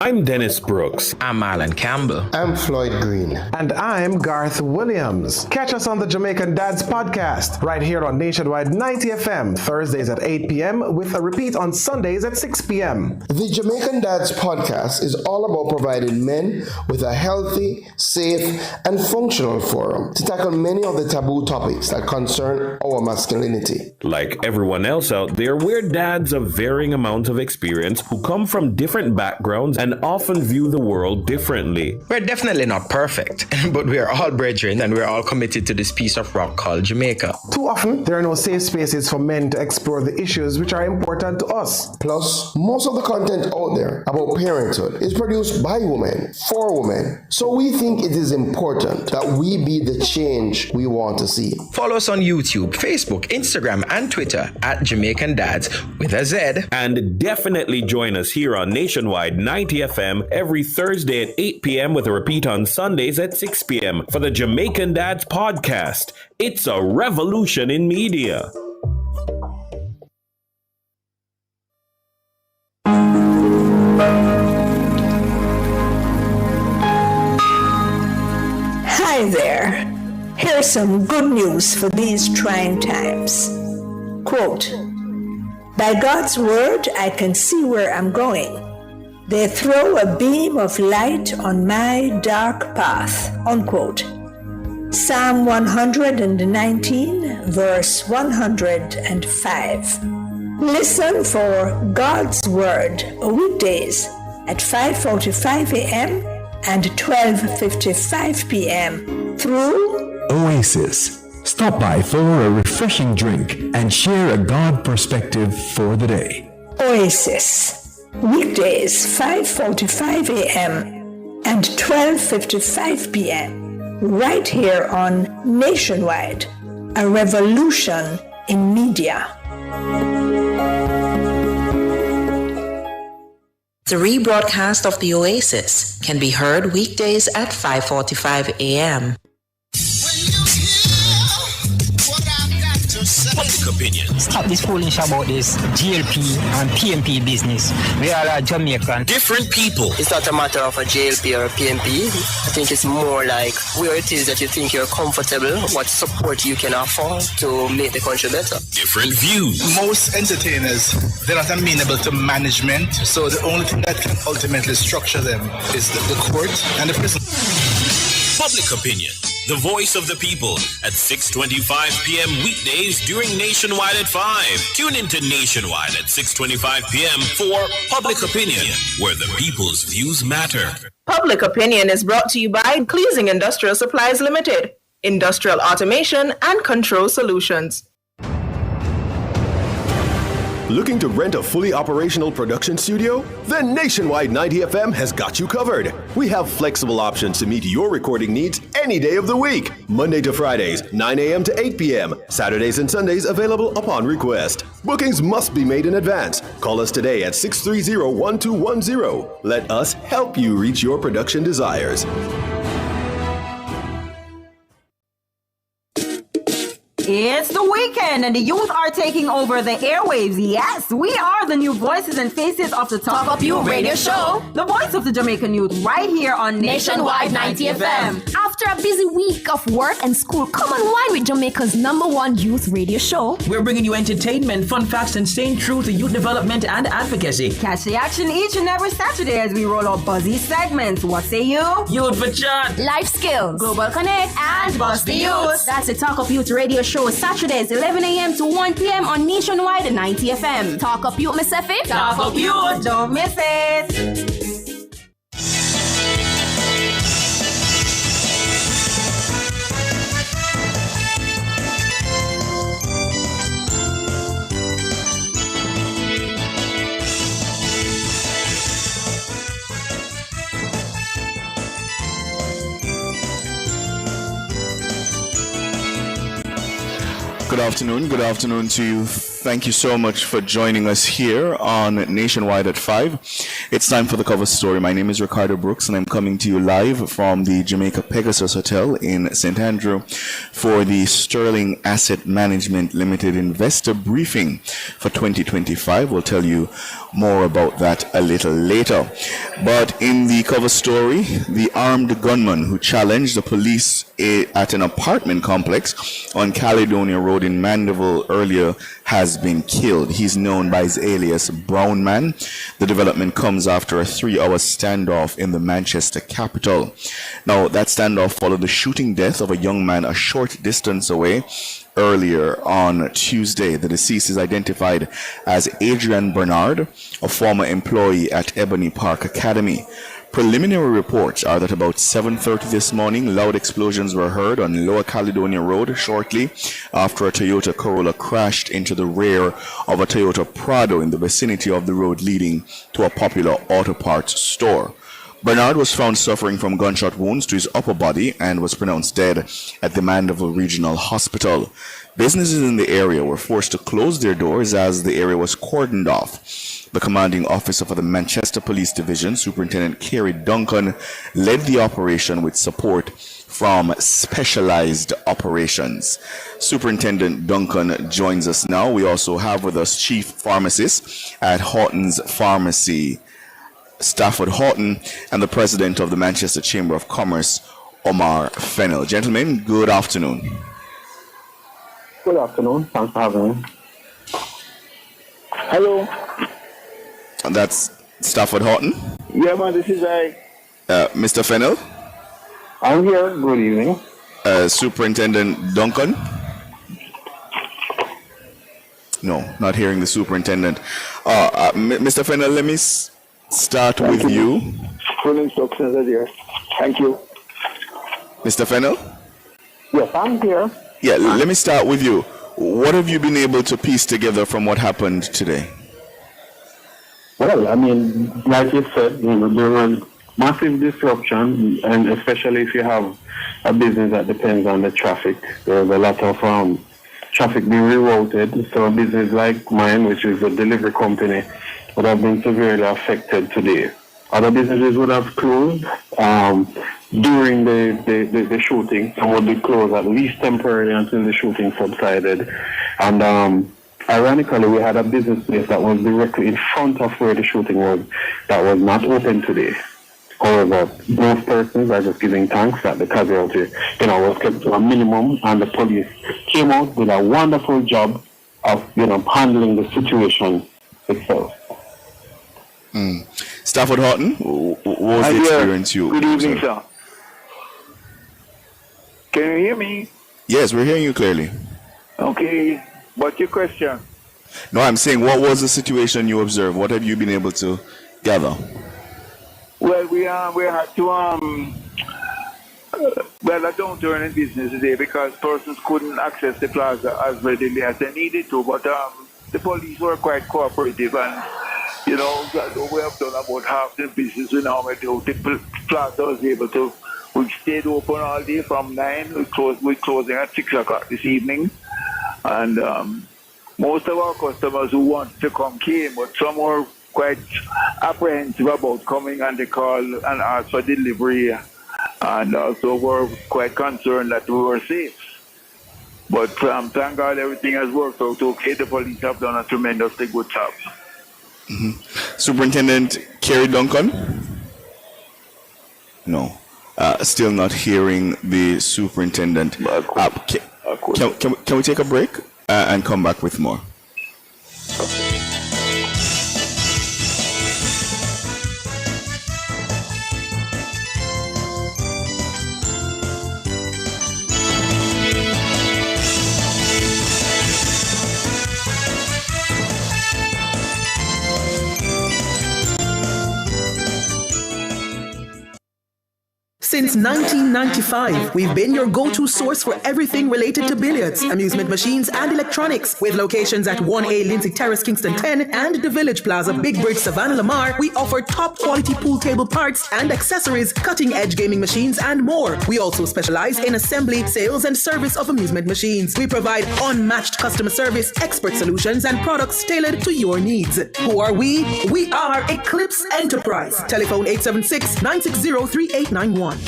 I'm Dennis Brooks. I'm Alan Campbell. I'm Floyd Green. And I'm Garth Williams. Catch us on the Jamaican Dads podcast right here on Nationwide 90 FM, Thursdays at 8 p.m. with a repeat on Sundays at 6 p.m. The Jamaican Dads podcast is all about providing men with a healthy, safe, and functional forum to tackle many of the taboo topics that concern our masculinity. Like everyone else out there, we're dads of varying amounts of experience who come from different backgrounds and often view the world differently. We're definitely not perfect, but we are all brethren and we're all committed to this piece of rock called Jamaica. Too often, there are no safe spaces for men to explore the issues which are important to us. Plus, most of the content out there about parenthood is produced by women, for women. So we think it is important that we be the change we want to see. Follow us on YouTube, Facebook, Instagram, and Twitter at Jamaican Dads with a Z. And definitely join us here on Nationwide 90 FM every Thursday at 8 p.m. with a repeat on Sundays at 6 p.m. for the Jamaican Dads podcast. It's a revolution in media. Hi there. Here's some good news for these trying times. Quote, "By God's word, I can see where I'm going. They throw a beam of light on my dark path." Unquote. Psalm 119, verse 105. Listen for God's Word weekdays at 5:45 a.m. and 12:55 p.m. through Oasis. Stop by for a refreshing drink and share a God perspective for the day. Oasis. Weekdays 5:45 a.m. and 12:55 p.m. right here on Nationwide, a revolution in media. The rebroadcast of the Oasis can be heard weekdays at 5:45 a.m. Public opinion. Stop this foolish about this GLP and PMP business. We are a Jamaican. Different people. It's not a matter of a JLP or a PMP. I think it's more like where it is that you think you're comfortable, what support you can offer to make the country better. Different views. Most entertainers, they're not amenable to management, so the only thing that can ultimately structure them is the court and the prison. Public opinion. The voice of the people at 6:25 p.m. weekdays during Nationwide at 5. Tune into Nationwide at 6:25 p.m. for Public Opinion, where the people's views matter. Public Opinion is brought to you by Cleasing Industrial Supplies Limited, Industrial Automation and Control Solutions. Looking to rent a fully operational production studio? Then Nationwide 90 FM has got you covered. We have flexible options to meet your recording needs any day of the week. Monday to Fridays, 9 a.m. to 8 p.m. Saturdays and Sundays available upon request. Bookings must be made in advance. Call us today at 630-1210. Let us help you reach your production desires. It's the weekend and the youth are taking over the airwaves. Yes, we are the new voices and faces of the Talk Up You radio show. The voice of the Jamaican youth right here on Nationwide 90 FM. After a busy week of work and school, come unwind with Jamaica's #1 youth radio show. We're bringing you entertainment, fun facts, and staying true to youth development and advocacy. Catch the action each and every Saturday as we roll out buzzy segments. What say you? Youth for chat. Life skills. Global Connect. And Bust the Youth. That's the Talk Up Youth radio show. Saturdays, 11 a.m. to 1 p.m. on Nationwide 90 FM. Talk Up Youth, Miss Effie. Talk Up Youth. Don't miss it. Good afternoon to you. Thank you so much for joining us here on Nationwide at 5. It's time for the cover story. My name is Ricardo Brooks and I'm coming to you live from the Jamaica Pegasus Hotel in St. Andrew for the Sterling Asset Management Limited Investor Briefing for 2025. We'll tell you more about that a little later. But in the cover story, the armed gunman who challenged the police at an apartment complex on Caledonia Road in Mandeville earlier has been killed. He's known by his alias Brown Man. The development comes after a 3-hour standoff in the Manchester capital. Now, that standoff followed the shooting death of a young man a short distance away earlier on Tuesday. The deceased is identified as Adrian Bernard, a former employee at Ebony Park Academy. Preliminary reports are that about 7:30 this morning, loud explosions were heard on Lower Caledonia Road shortly after a Toyota Corolla crashed into the rear of a Toyota Prado in the vicinity of the road leading to a popular auto parts store. Bernard was found suffering from gunshot wounds to his upper body and was pronounced dead at the Mandeville Regional Hospital. Businesses in the area were forced to close their doors as the area was cordoned off. The commanding officer for the Manchester Police Division, Superintendent Kerry Duncan, led the operation with support from Specialized Operations. Superintendent Duncan joins us now. We also have with us Chief Pharmacist at Horton's Pharmacy, Stafford Horton, and the President of the Manchester Chamber of Commerce, Omar Fennell. Gentlemen, good afternoon. Good afternoon. Thanks for having me. Hello. And that's Stafford Horton. Yeah, man, this is Mr. Fennell. I'm here. Good evening. Superintendent Duncan. No, not hearing the superintendent. Mr. Fennell, let me start with you. Full instructions are there. Thank you. Mr. Fennell? Yes, I'm here. Yeah, let me start with you. What have you been able to piece together from what happened today? Well, I mean, like you said, there was massive disruption, and especially if you have a business that depends on the traffic. There's a lot of traffic being rerouted, so a business like mine, which is a delivery company, would have been severely affected today. Other businesses would have closed during the shooting and would be closed at least temporarily until the shooting subsided. And ironically, we had a business place that was directly in front of where the shooting was that was not open today. However, both persons are just giving thanks that the casualty, was kept to a minimum, and the police came out, did a wonderful job of, handling the situation itself. Stafford Horton, what was the experience you? Good evening, sir. Can you hear me? Yes, we're hearing you clearly. Okay. What's your question? No, I'm saying, what was the situation you observed? What have you been able to gather? Well, we had to a downturn in business today because persons couldn't access the plaza as readily as they needed to. But the police were quite cooperative, and we have done about half the business we normally do. The plaza was able to. We stayed open all day from 9. We're closing at 6 o'clock this evening. And most of our customers who wanted to come came, but some were quite apprehensive about coming, and they call and ask for delivery. And also were quite concerned that we were safe. But thank God everything has worked out okay. The police have done a tremendously good job. Mm-hmm. Superintendent Kerry Duncan? No. Still not hearing the superintendent. Can we take a break and come back with more? Since 1995, we've been your go-to source for everything related to billiards, amusement machines, and electronics. With locations at 1A Lindsay Terrace, Kingston 10, and the Village Plaza, Big Bridge, Savannah Lamar, we offer top-quality pool table parts and accessories, cutting-edge gaming machines, and more. We also specialize in assembly, sales, and service of amusement machines. We provide unmatched customer service, expert solutions, and products tailored to your needs. Who are we? We are Eclipse Enterprise. Telephone 876-960-3891.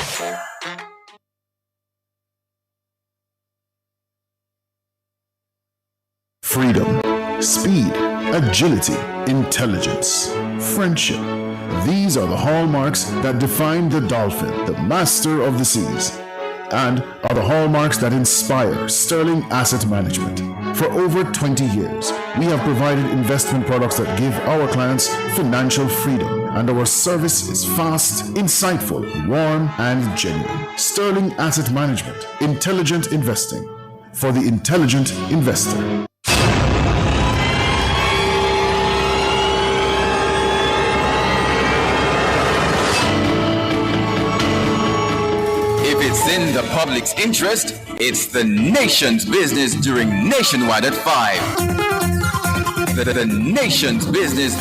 Freedom, speed, agility, intelligence, friendship. These are the hallmarks that define the dolphin, the master of the seas, and are the hallmarks that inspire Sterling Asset Management. For over 20 years, we have provided investment products that give our clients financial freedom, and our service is fast, insightful, warm, and genuine. Sterling Asset Management, intelligent investing for the intelligent investor. It's in the public's interest. It's the nation's business during Nationwide at 5. The nation's business.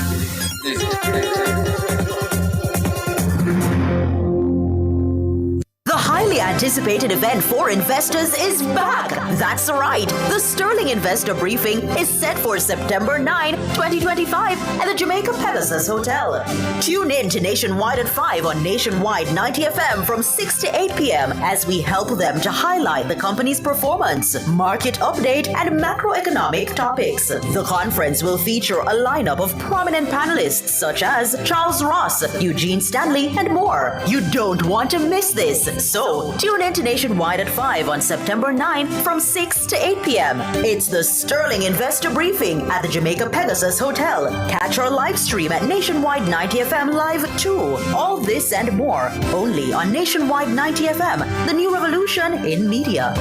The highly anticipated event for investors is back. That's right. The Sterling Investor Briefing is set for September 9, 2025 at the Jamaica Pegasus Hotel. Tune in to Nationwide at 5 on Nationwide 90 FM from 6 to 8 p.m. as we help them to highlight the company's performance, market update, and macroeconomic topics. The conference will feature a lineup of prominent panelists such as Charles Ross, Eugene Stanley, and more. You don't want to miss this. So, tune in to Nationwide at 5 on September 9 from 6 to 8 p.m. It's the Sterling Investor Briefing at the Jamaica Pegasus Hotel. Catch our live stream at Nationwide 90 FM Live 2. All this and more, only on Nationwide 90 FM, the new revolution in media.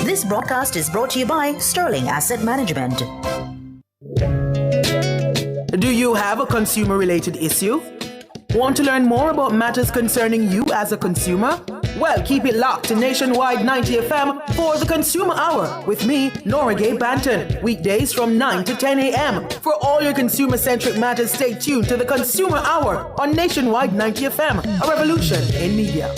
This broadcast is brought to you by Sterling Asset Management. Do you have a consumer-related issue? Want to learn more about matters concerning you as a consumer? Well, keep it locked to Nationwide 90 FM for the Consumer Hour with me, Nora Gay Banton. Weekdays from 9 to 10 a.m. For all your consumer-centric matters, stay tuned to the Consumer Hour on Nationwide 90 FM, a revolution in media.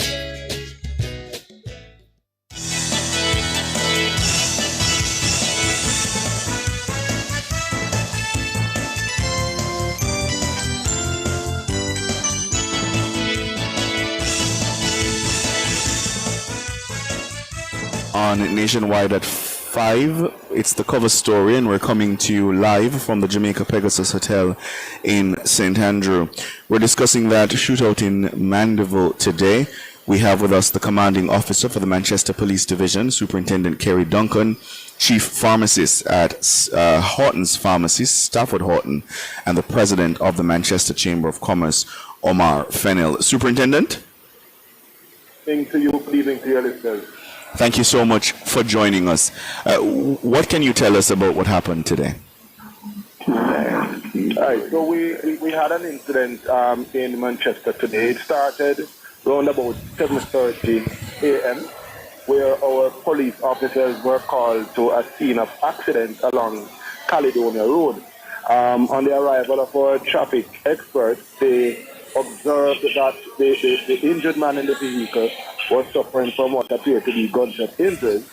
on Nationwide at 5. It's the cover story, and we're coming to you live from the Jamaica Pegasus Hotel in St. Andrew. We're discussing that shootout in Mandeville today. We have with us the commanding officer for the Manchester Police Division, Superintendent Kerry Duncan, Chief Pharmacist at Horton's Pharmacy, Stafford Horton, and the President of the Manchester Chamber of Commerce, Omar Fennell. Superintendent? Thank you. Good evening to your listeners. Thank you so much for joining us. What can you tell us about what happened today? All right, so we had an incident in Manchester today. It started around about 7:30 a.m. where our police officers were called to a scene of accident along Caledonia Road. On the arrival of our traffic experts, they observed that the injured man in the vehicle was suffering from what appeared to be gunshot injuries.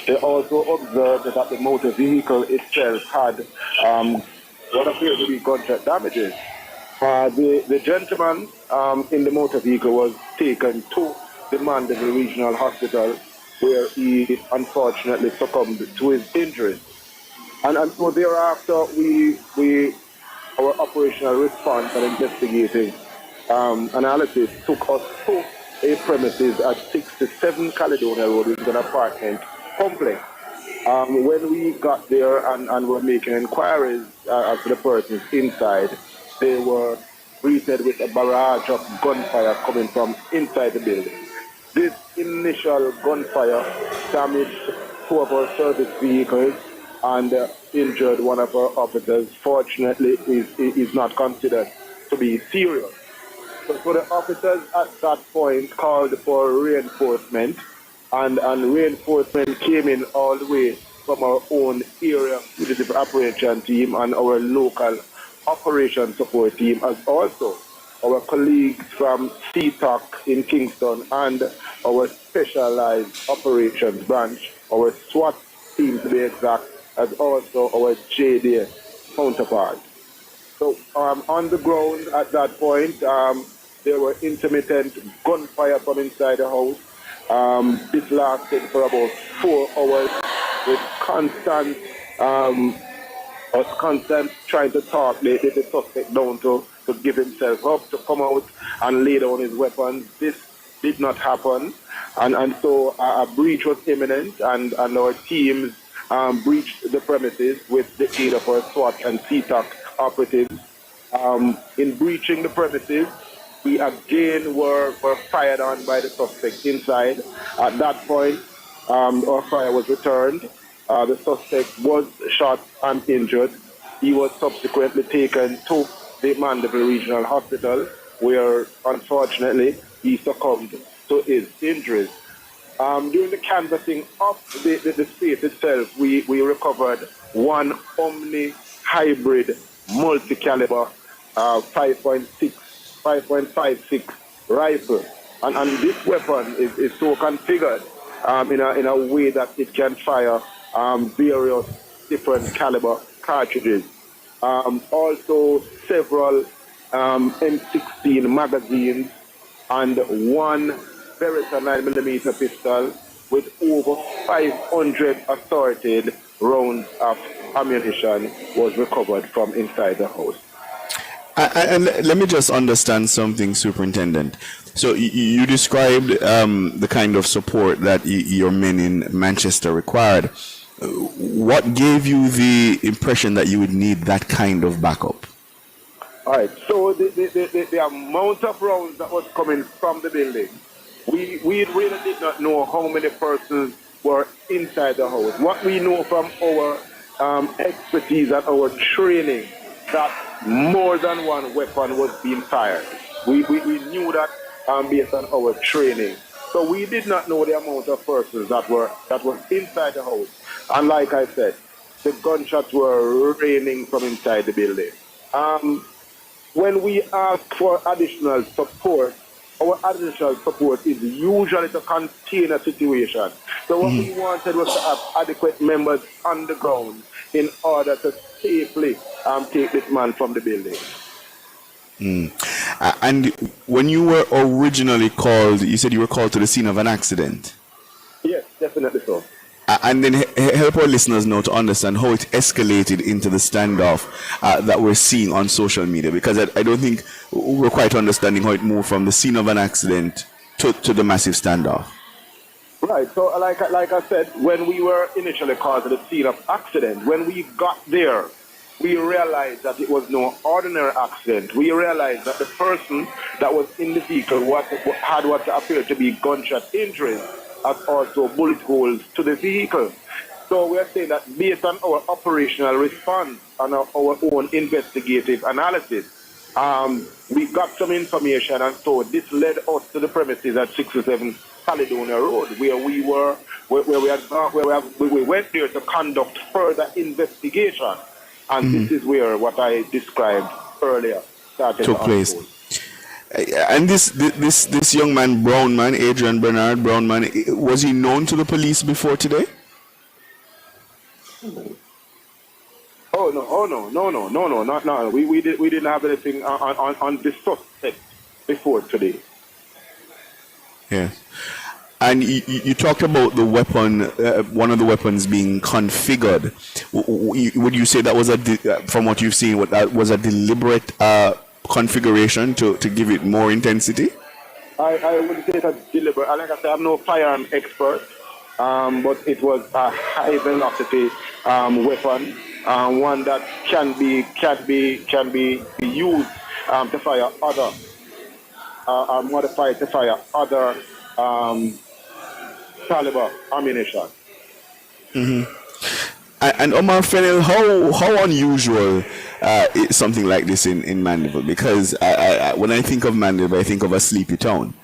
They also observed that the motor vehicle itself had what appeared to be gunshot damages. The gentleman in the motor vehicle was taken to the Mandeville Regional Hospital, where he unfortunately succumbed to his injuries. And so thereafter, our operational response and investigative analysis took us to a premises at 67 Caledonia Road, which is an apartment complex. When we got there and were making inquiries as to the persons inside, they were greeted with a barrage of gunfire coming from inside the building. This initial gunfire damaged 2 of our service vehicles and injured 1 of our officers. Fortunately, is not considered to be serious. So the officers at that point called for reinforcement, and reinforcement came in all the way from our own area fugitive operation team and our local operation support team, as also our colleagues from CTOC in Kingston and our specialized operations branch, our SWAT team to be exact, as also our JDA counterpart. So on the ground at that point, there were intermittent gunfire from inside the house. This lasted for about 4 hours with constant trying to talk the suspect down to give himself up, to come out and lay down his weapons. This did not happen, and so a breach was imminent, and our teams breached the premises with the aid of our SWAT and CTOC operatives. In breaching the premises, we again were fired on by the suspect inside. At that point, our fire was returned. The suspect was shot and injured. He was subsequently taken to the Mandeville Regional Hospital, where unfortunately he succumbed to his injuries. During the canvassing of the space itself, we recovered 1 Omni hybrid multi-caliber 5.56 rifle, and this weapon is so configured in a way that it can fire various different caliber cartridges. Also several M16 magazines and 1 Beretta 9mm pistol with over 500 assorted rounds of ammunition was recovered from inside the house. And let me just understand something, Superintendent. So you described the kind of support that your men in Manchester required. What gave you the impression that you would need that kind of backup? All right, so the amount of rounds that was coming from the building, we really did not know how many persons were inside the house. What we know from our expertise and our training, that more than 1 weapon was being fired. We knew that based on our training. So we did not know the amount of persons that were inside the house. And like I said, the gunshots were raining from inside the building. When we ask for additional support, our additional support is usually to contain a situation. So what we wanted was to have adequate members on the ground in order to safely take this man from the building. And when you were originally called, you said you were called to the scene of an accident. Yes, definitely so. And then help our listeners know to understand how it escalated into the standoff that we're seeing on social media, because I don't think we're quite understanding how it moved from the scene of an accident to the massive standoff. Right. So, like I said, when we were initially called to the scene of accident, when we got there, we realized that it was no ordinary accident. We realized that the person that was in the vehicle had what appeared to be gunshot injuries, as also bullet holes to the vehicle. So we are saying that based on our operational response and our own investigative analysis, we got some information, and so this led us to the premises at 67 Caledonia Road, where we went there to conduct further investigation, and this is where what I described earlier started took place. And this young man, Brown man, Adrian Bernard Brown man, was he known to the police before today? Oh no. We didn't have anything on this suspect before today. Yeah. And you talked about the weapon, one of the weapons being configured. Would you say that was from what you've seen, that was a deliberate configuration to give it more intensity? I would say it's deliberate. Like I said, I'm no firearm expert, but it was a high velocity weapon, one that can be used to fire other, modified to fire other caliber ammunition. Mm-hmm. And Omar Fennell, how unusual is something like this in Mandeville? Because when I think of Mandeville, I think of a sleepy town.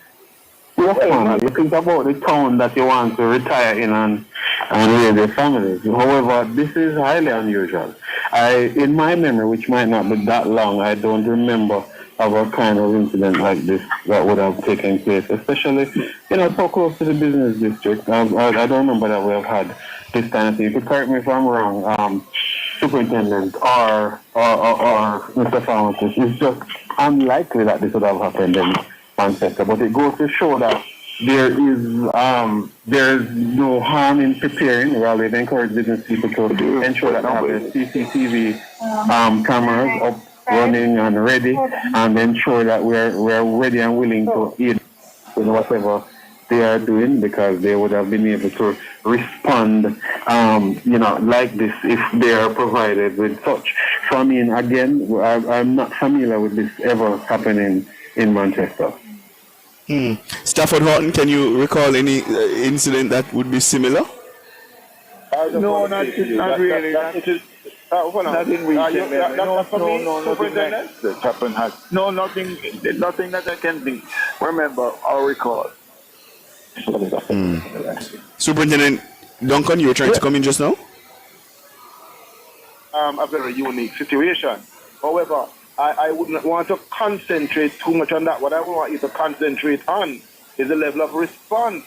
Yes, man. You think about the town that you want to retire in and raise your families. However, this is highly unusual. In my memory, which might not be that long, I don't remember of a kind of incident like this that would have taken place, especially, so close to the business district. I don't remember that we have had this kind of thing. You could correct me if I'm wrong, Superintendent or Mr. Pharmacist. It's just unlikely that this would have happened in Manchester, but it goes to show that there is no harm in preparing. Rather, they encourage business people to ensure that they have their CCTV cameras up, running and ready, and ensure that we're ready and willing to aid in whatever they are doing, because they would have been able to respond, like this if they are provided with such. So, I mean, again, I'm not familiar with this ever happening in Manchester. Stafford Horton, can you recall any incident that would be similar? No, not really. Nothing recent. Nothing that happened has. No, nothing that I can think. Remember or recall. Superintendent Duncan, you were trying to come in just now? A very unique situation. However, I wouldn't want to concentrate too much on that. What I want you to concentrate on is the level of response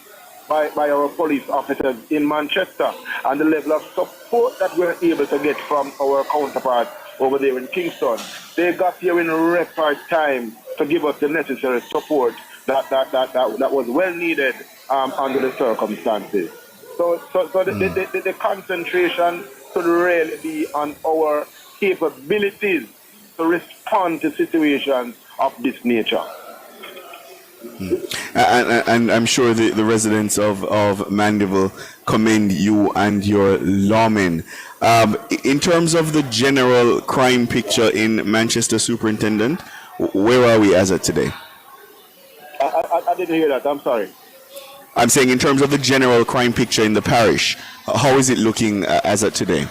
by our police officers in Manchester and the level of support that we're able to get from our counterparts over there in Kingston. They got here in record time to give us the necessary support that was well needed under the circumstances. So the concentration should really be on our capabilities to respond to situations of this nature. And I'm sure the residents of Mandeville commend you and your lawmen. In terms of the general crime picture in Manchester, Superintendent, where are we as of today? I didn't hear that. I'm sorry. I'm saying in terms of the general crime picture in the parish, how is it looking as of today?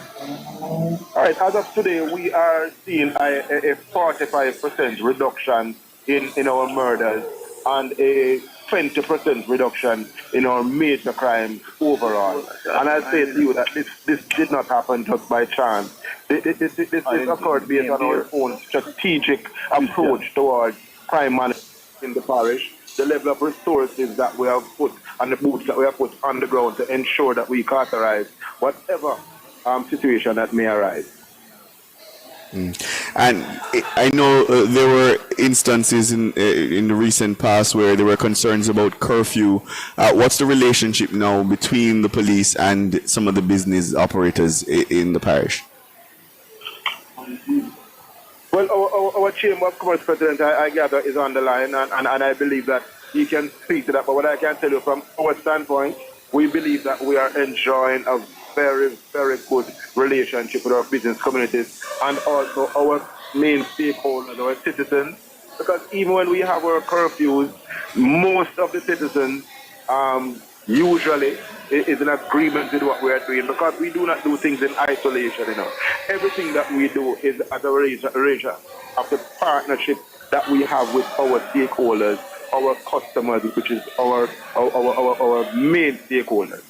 All right, as of today, we are seeing a 45% reduction in our murders and a 20% reduction in our major crimes overall. And I say to you that this did not happen just by chance. This occurred based on our own strategic approach towards crime management in the parish, the level of resources that we have put and the boots that we have put on the ground to ensure that we cauterize whatever situation that may arise. And I know there were instances in the recent past where there were concerns about curfew. What's the relationship now between the police and some of the business operators in the parish? Well, our Chamber of Commerce President, I gather, is on the line, and I believe that he can speak to that. But what I can tell you from our standpoint, we believe that we are enjoying a very, very good relationship with our business communities and also our main stakeholders, our citizens. Because even when we have our curfews, most of the citizens usually is in agreement with what we are doing, because we do not do things in isolation. Everything that we do is as a result of the partnership that we have with our stakeholders, our customers, which is our main stakeholders.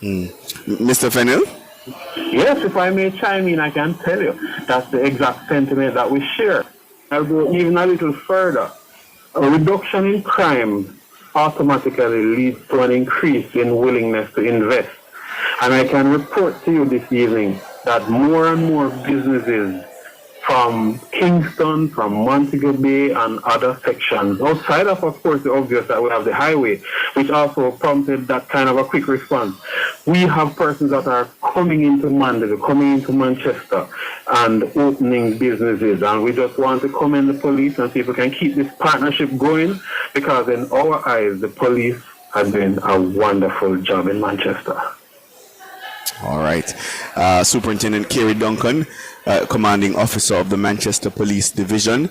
Mr. Fennell? Yes, if I may chime in, I can tell you that's the exact sentiment that we share. I'll go even a little further. A reduction in crime automatically leads to an increase in willingness to invest. And I can report to you this evening that more and more businesses from Kingston, from Montego Bay and other sections, outside of course, the obvious that we have the highway, which also prompted that kind of a quick response. We have persons that are coming into Mandeville, coming into Manchester and opening businesses. And we just want to commend the police and see if we can keep this partnership going, because in our eyes, the police are doing a wonderful job in Manchester. All right. Superintendent Kerry Duncan, commanding officer of the Manchester Police Division,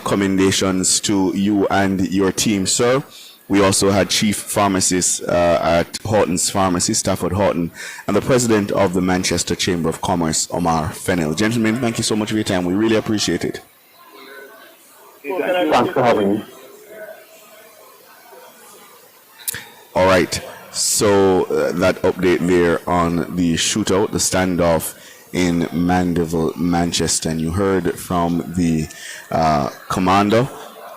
commendations to you and your team, sir. We also had chief pharmacist at Horton's Pharmacy, Stafford Horton, and the president of the Manchester Chamber of Commerce, Omar Fennell. Gentlemen, thank you so much for your time. We really appreciate it. Thanks for having me. All right. So that update there on the shootout, the standoff in Mandeville, Manchester, and you heard from the commander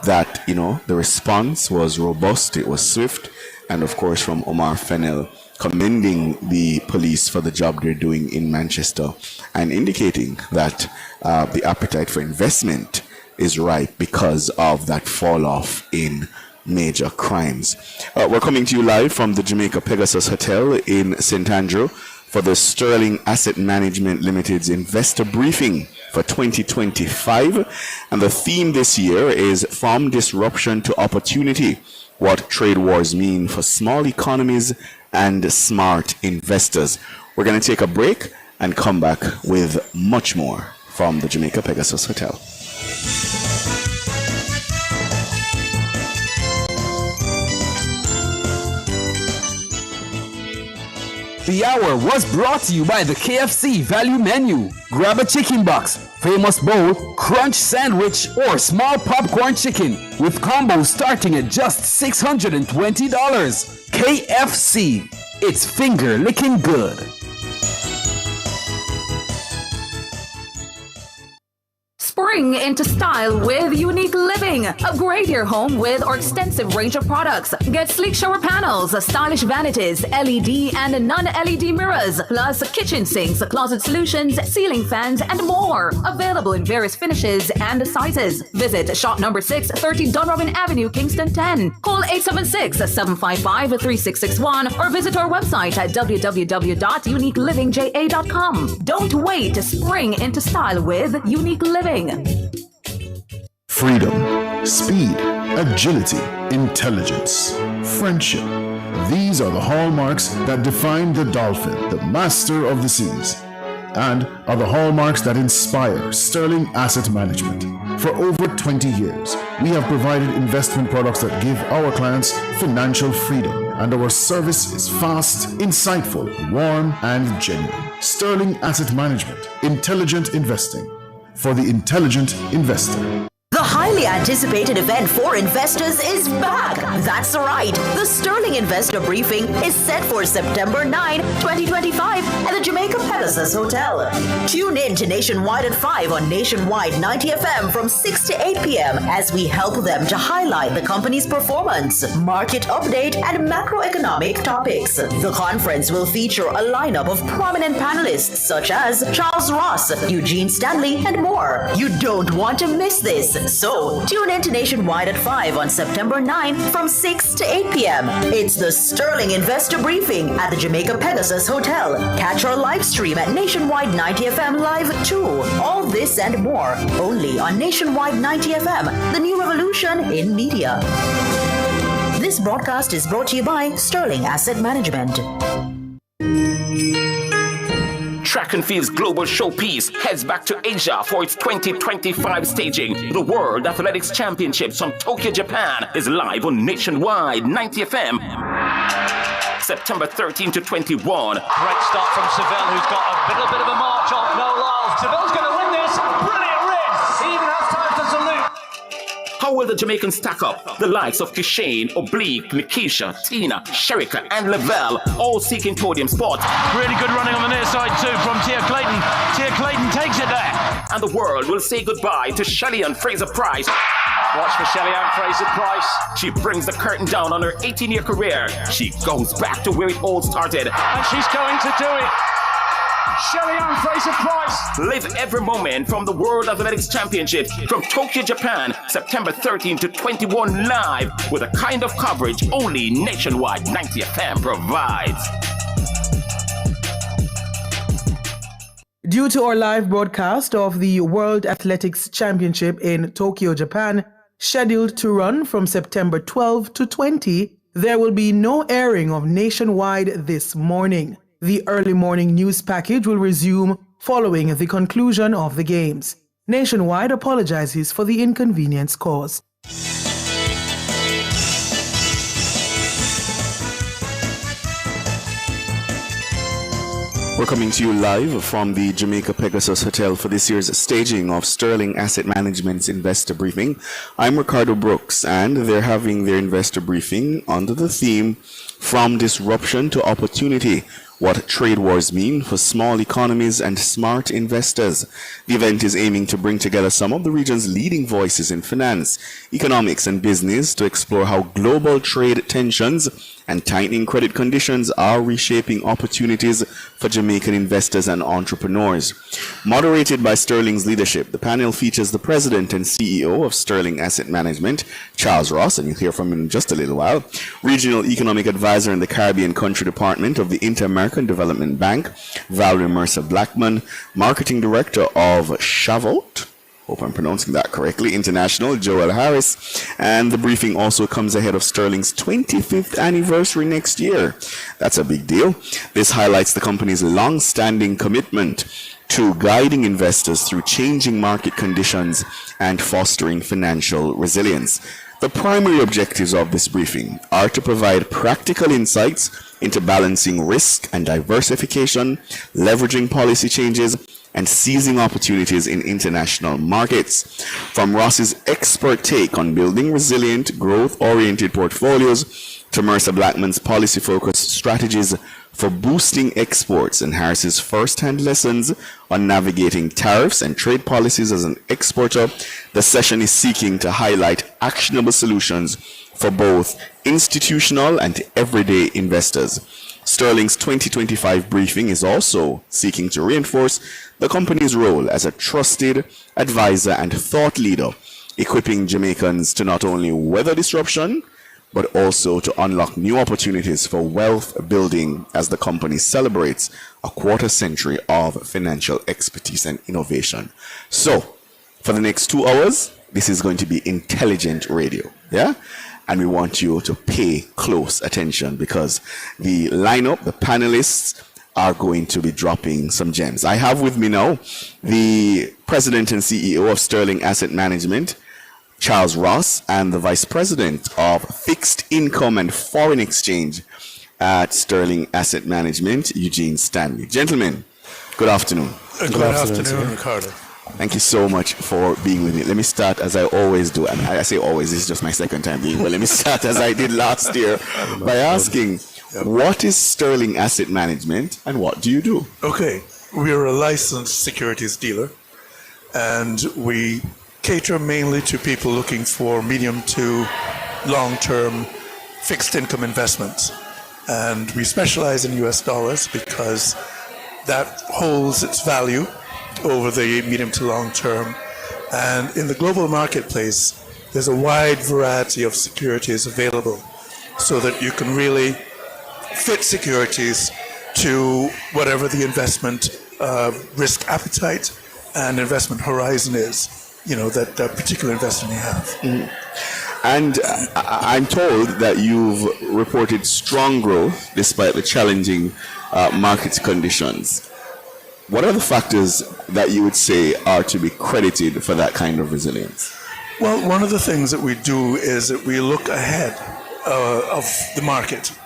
that, the response was robust, it was swift, and of course from Omar Fennell commending the police for the job they're doing in Manchester and indicating that the appetite for investment is ripe because of that fall off in major crimes. We're coming to you live from the Jamaica Pegasus Hotel in St. Andrew for the Sterling Asset Management Limited's investor briefing for 2025. And the theme this year is From Disruption to Opportunity: What Trade Wars Mean for Small Economies and Smart Investors. We're going to take a break and come back with much more from the Jamaica Pegasus Hotel. The hour was brought to you by the KFC Value Menu. Grab a chicken box, famous bowl, crunch sandwich, or small popcorn chicken with combos starting at just $620. KFC, it's finger licking good. Spring into style with Unique Living. Upgrade your home with our extensive range of products. Get sleek shower panels, stylish vanities, LED and non-LED mirrors, plus kitchen sinks, closet solutions, ceiling fans, and more. Available in various finishes and sizes. Visit shop number 6, 30 Dunrobin Avenue, Kingston 10. Call 876-755-3661 or visit our website at www.uniquelivingja.com. Don't wait to spring into style with Unique Living. Freedom, speed, agility, intelligence, friendship. These are the hallmarks that define the dolphin, the master of the seas, and are the hallmarks that inspire Sterling Asset Management. For over 20 years, we have provided investment products that give our clients financial freedom, and our service is fast, insightful, warm, and genuine. Sterling Asset Management, intelligent investing for the intelligent investor. The highly anticipated event for investors is back. That's right. The Sterling Investor Briefing is set for September 9, 2025 at the Jamaica Pegasus Hotel. Tune in to Nationwide at 5 on Nationwide 90 FM from 6 to 8 p.m. as we help them to highlight the company's performance, market update, and macroeconomic topics. The conference will feature a lineup of prominent panelists such as Charles Ross, Eugene Stanley, and more. You don't want to miss this, so tune in to Nationwide at 5 on September 9 from 6 to 8 p.m. It's the Sterling Investor Briefing at the Jamaica Pegasus Hotel. Catch our live stream at Nationwide 90 FM Live 2. All this and more only on Nationwide 90 FM, the new revolution in media. This broadcast is brought to you by Sterling Asset Management. Track and Field's global showpiece heads back to Asia for its 2025 staging. The World Athletics Championships from Tokyo, Japan is live on Nationwide 90 FM. September 13 to 21. Great start from Seville, who's got a little bit of a march on Noel Lyles. Seville's going to win this. Brilliant race. He even has time to salute. How will the Jamaicans stack up? The likes of Kishane, Oblique, Nikisha, Tina, Sherika, and Lavelle all seeking podium spots. Really good running on the near side too from Tia Clayton. Tia Clayton takes it there. And the world will say goodbye to Shelly-Ann Fraser-Pryce. Watch for Shelly-Ann Fraser-Pryce. She brings the curtain down on her 18-year career. She goes back to where it all started. And she's going to do it. Shelly-Ann Fraser-Pryce. Live every moment from the World Athletics Championships from Tokyo, Japan, September 13 to 21 live with a kind of coverage only Nationwide 90 FM provides. Due to our live broadcast of the World Athletics Championship in Tokyo, Japan, scheduled to run from September 12 to 20, there will be no airing of Nationwide this morning. The early morning news package will resume following the conclusion of the games. Nationwide apologizes for the inconvenience caused. We're coming to you live from the Jamaica Pegasus Hotel for this year's staging of Sterling Asset Management's Investor Briefing. I'm Ricardo Brooks, and they're having their investor briefing under the theme From Disruption to Opportunity: What Trade Wars Mean for Small Economies and Smart Investors. The event is aiming to bring together some of the region's leading voices in finance, economics, and business to explore how global trade tensions and tightening credit conditions are reshaping opportunities for Jamaican investors and entrepreneurs. Moderated by Sterling's leadership, the panel features the president and CEO of Sterling Asset Management, Charles Ross, and you'll hear from him in just a little while, regional economic advisor in the Caribbean Country Department of the Inter-American Development Bank, Valerie Mercer-Blackman, marketing director of Chavot, hope I'm pronouncing that correctly, International, Joel Harris, and the briefing also comes ahead of Sterling's 25th anniversary next year. That's a big deal. This highlights the company's long-standing commitment to guiding investors through changing market conditions and fostering financial resilience. The primary objectives of this briefing are to provide practical insights into balancing risk and diversification, leveraging policy changes, and seizing opportunities in international markets. From Ross's expert take on building resilient, growth-oriented portfolios to Mercer-Blackman's policy-focused strategies for boosting exports and Harris's first-hand lessons on navigating tariffs and trade policies as an exporter, the session is seeking to highlight actionable solutions for both institutional and everyday investors. Sterling's 2025 briefing is also seeking to reinforce the company's role as a trusted advisor and thought leader, equipping Jamaicans to not only weather disruption, but also to unlock new opportunities for wealth building as the company celebrates a quarter century of financial expertise and innovation. So, for the next 2 hours, this is going to be intelligent radio, yeah? And we want you to pay close attention because the lineup, the panelists, are going to be dropping some gems. I have with me now the president and CEO of Sterling Asset Management, Charles Ross, and the vice president of Fixed Income and Foreign Exchange at Sterling Asset Management, Eugene Stanley. Gentlemen, good afternoon. Good afternoon, Ricardo. Thank you so much for being with me. Let me start as I always do. And I say always, this is just my second time being, but let me start as I did last year by asking, what is Sterling Asset Management and what do you do? Okay, we are a licensed securities dealer and we cater mainly to people looking for medium to long-term fixed income investments. And we specialize in US dollars because that holds its value over the medium to long term. And in the global marketplace, there's a wide variety of securities available so that you can really fit securities to whatever the investment risk appetite and investment horizon is, that particular investor may have. Mm. And I'm told that you've reported strong growth despite the challenging market conditions. What are the factors that you would say are to be credited for that kind of resilience? Well, one of the things that we do is that we look ahead of the market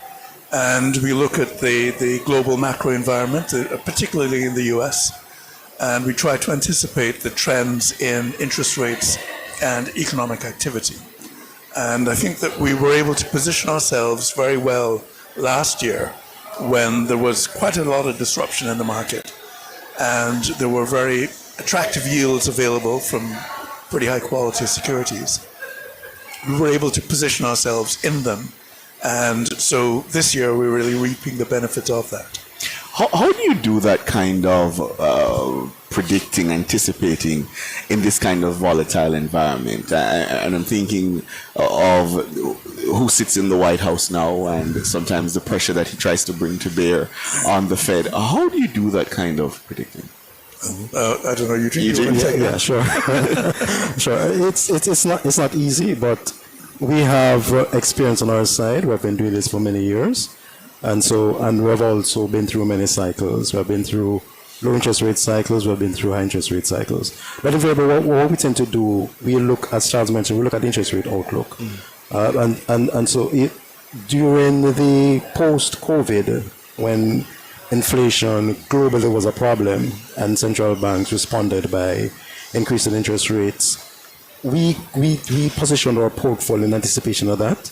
and we look at the global macro environment, particularly in the US, and we try to anticipate the trends in interest rates and economic activity. And I think that we were able to position ourselves very well last year when there was quite a lot of disruption in the market. And there were very attractive yields available from pretty high quality securities. We were able to position ourselves in them. And so this year we're really reaping the benefits of that. How do you do that kind of predicting, anticipating in this kind of volatile environment? And I'm thinking of who sits in the White House now and sometimes the pressure that he tries to bring to bear on the Fed. How do you do that kind of predicting? I don't know, Eugene. Yeah, sure. Sure. It's not easy, but we have experience on our side. We've been doing this for many years. And we've also been through many cycles. We've been through low interest rate cycles. We've been through high interest rate cycles. But invariably, what we tend to do, we look, as Charles mentioned, we look at the interest rate outlook. So during the post-COVID, when inflation globally was a problem and central banks responded by increasing interest rates, we positioned our portfolio in anticipation of that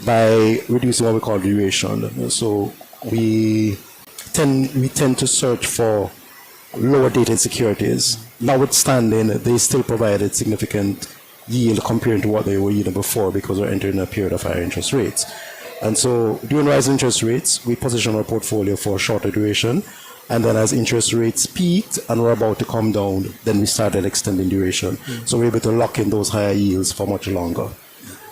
by reducing what we call duration. So we tend to search for lower dated securities. Notwithstanding, they still provided significant yield compared to what they were yielding before because we're entering a period of higher interest rates. And so during rising interest rates, we position our portfolio for shorter duration. And then as interest rates peaked and were about to come down, then we started extending duration. So we're able to lock in those higher yields for much longer.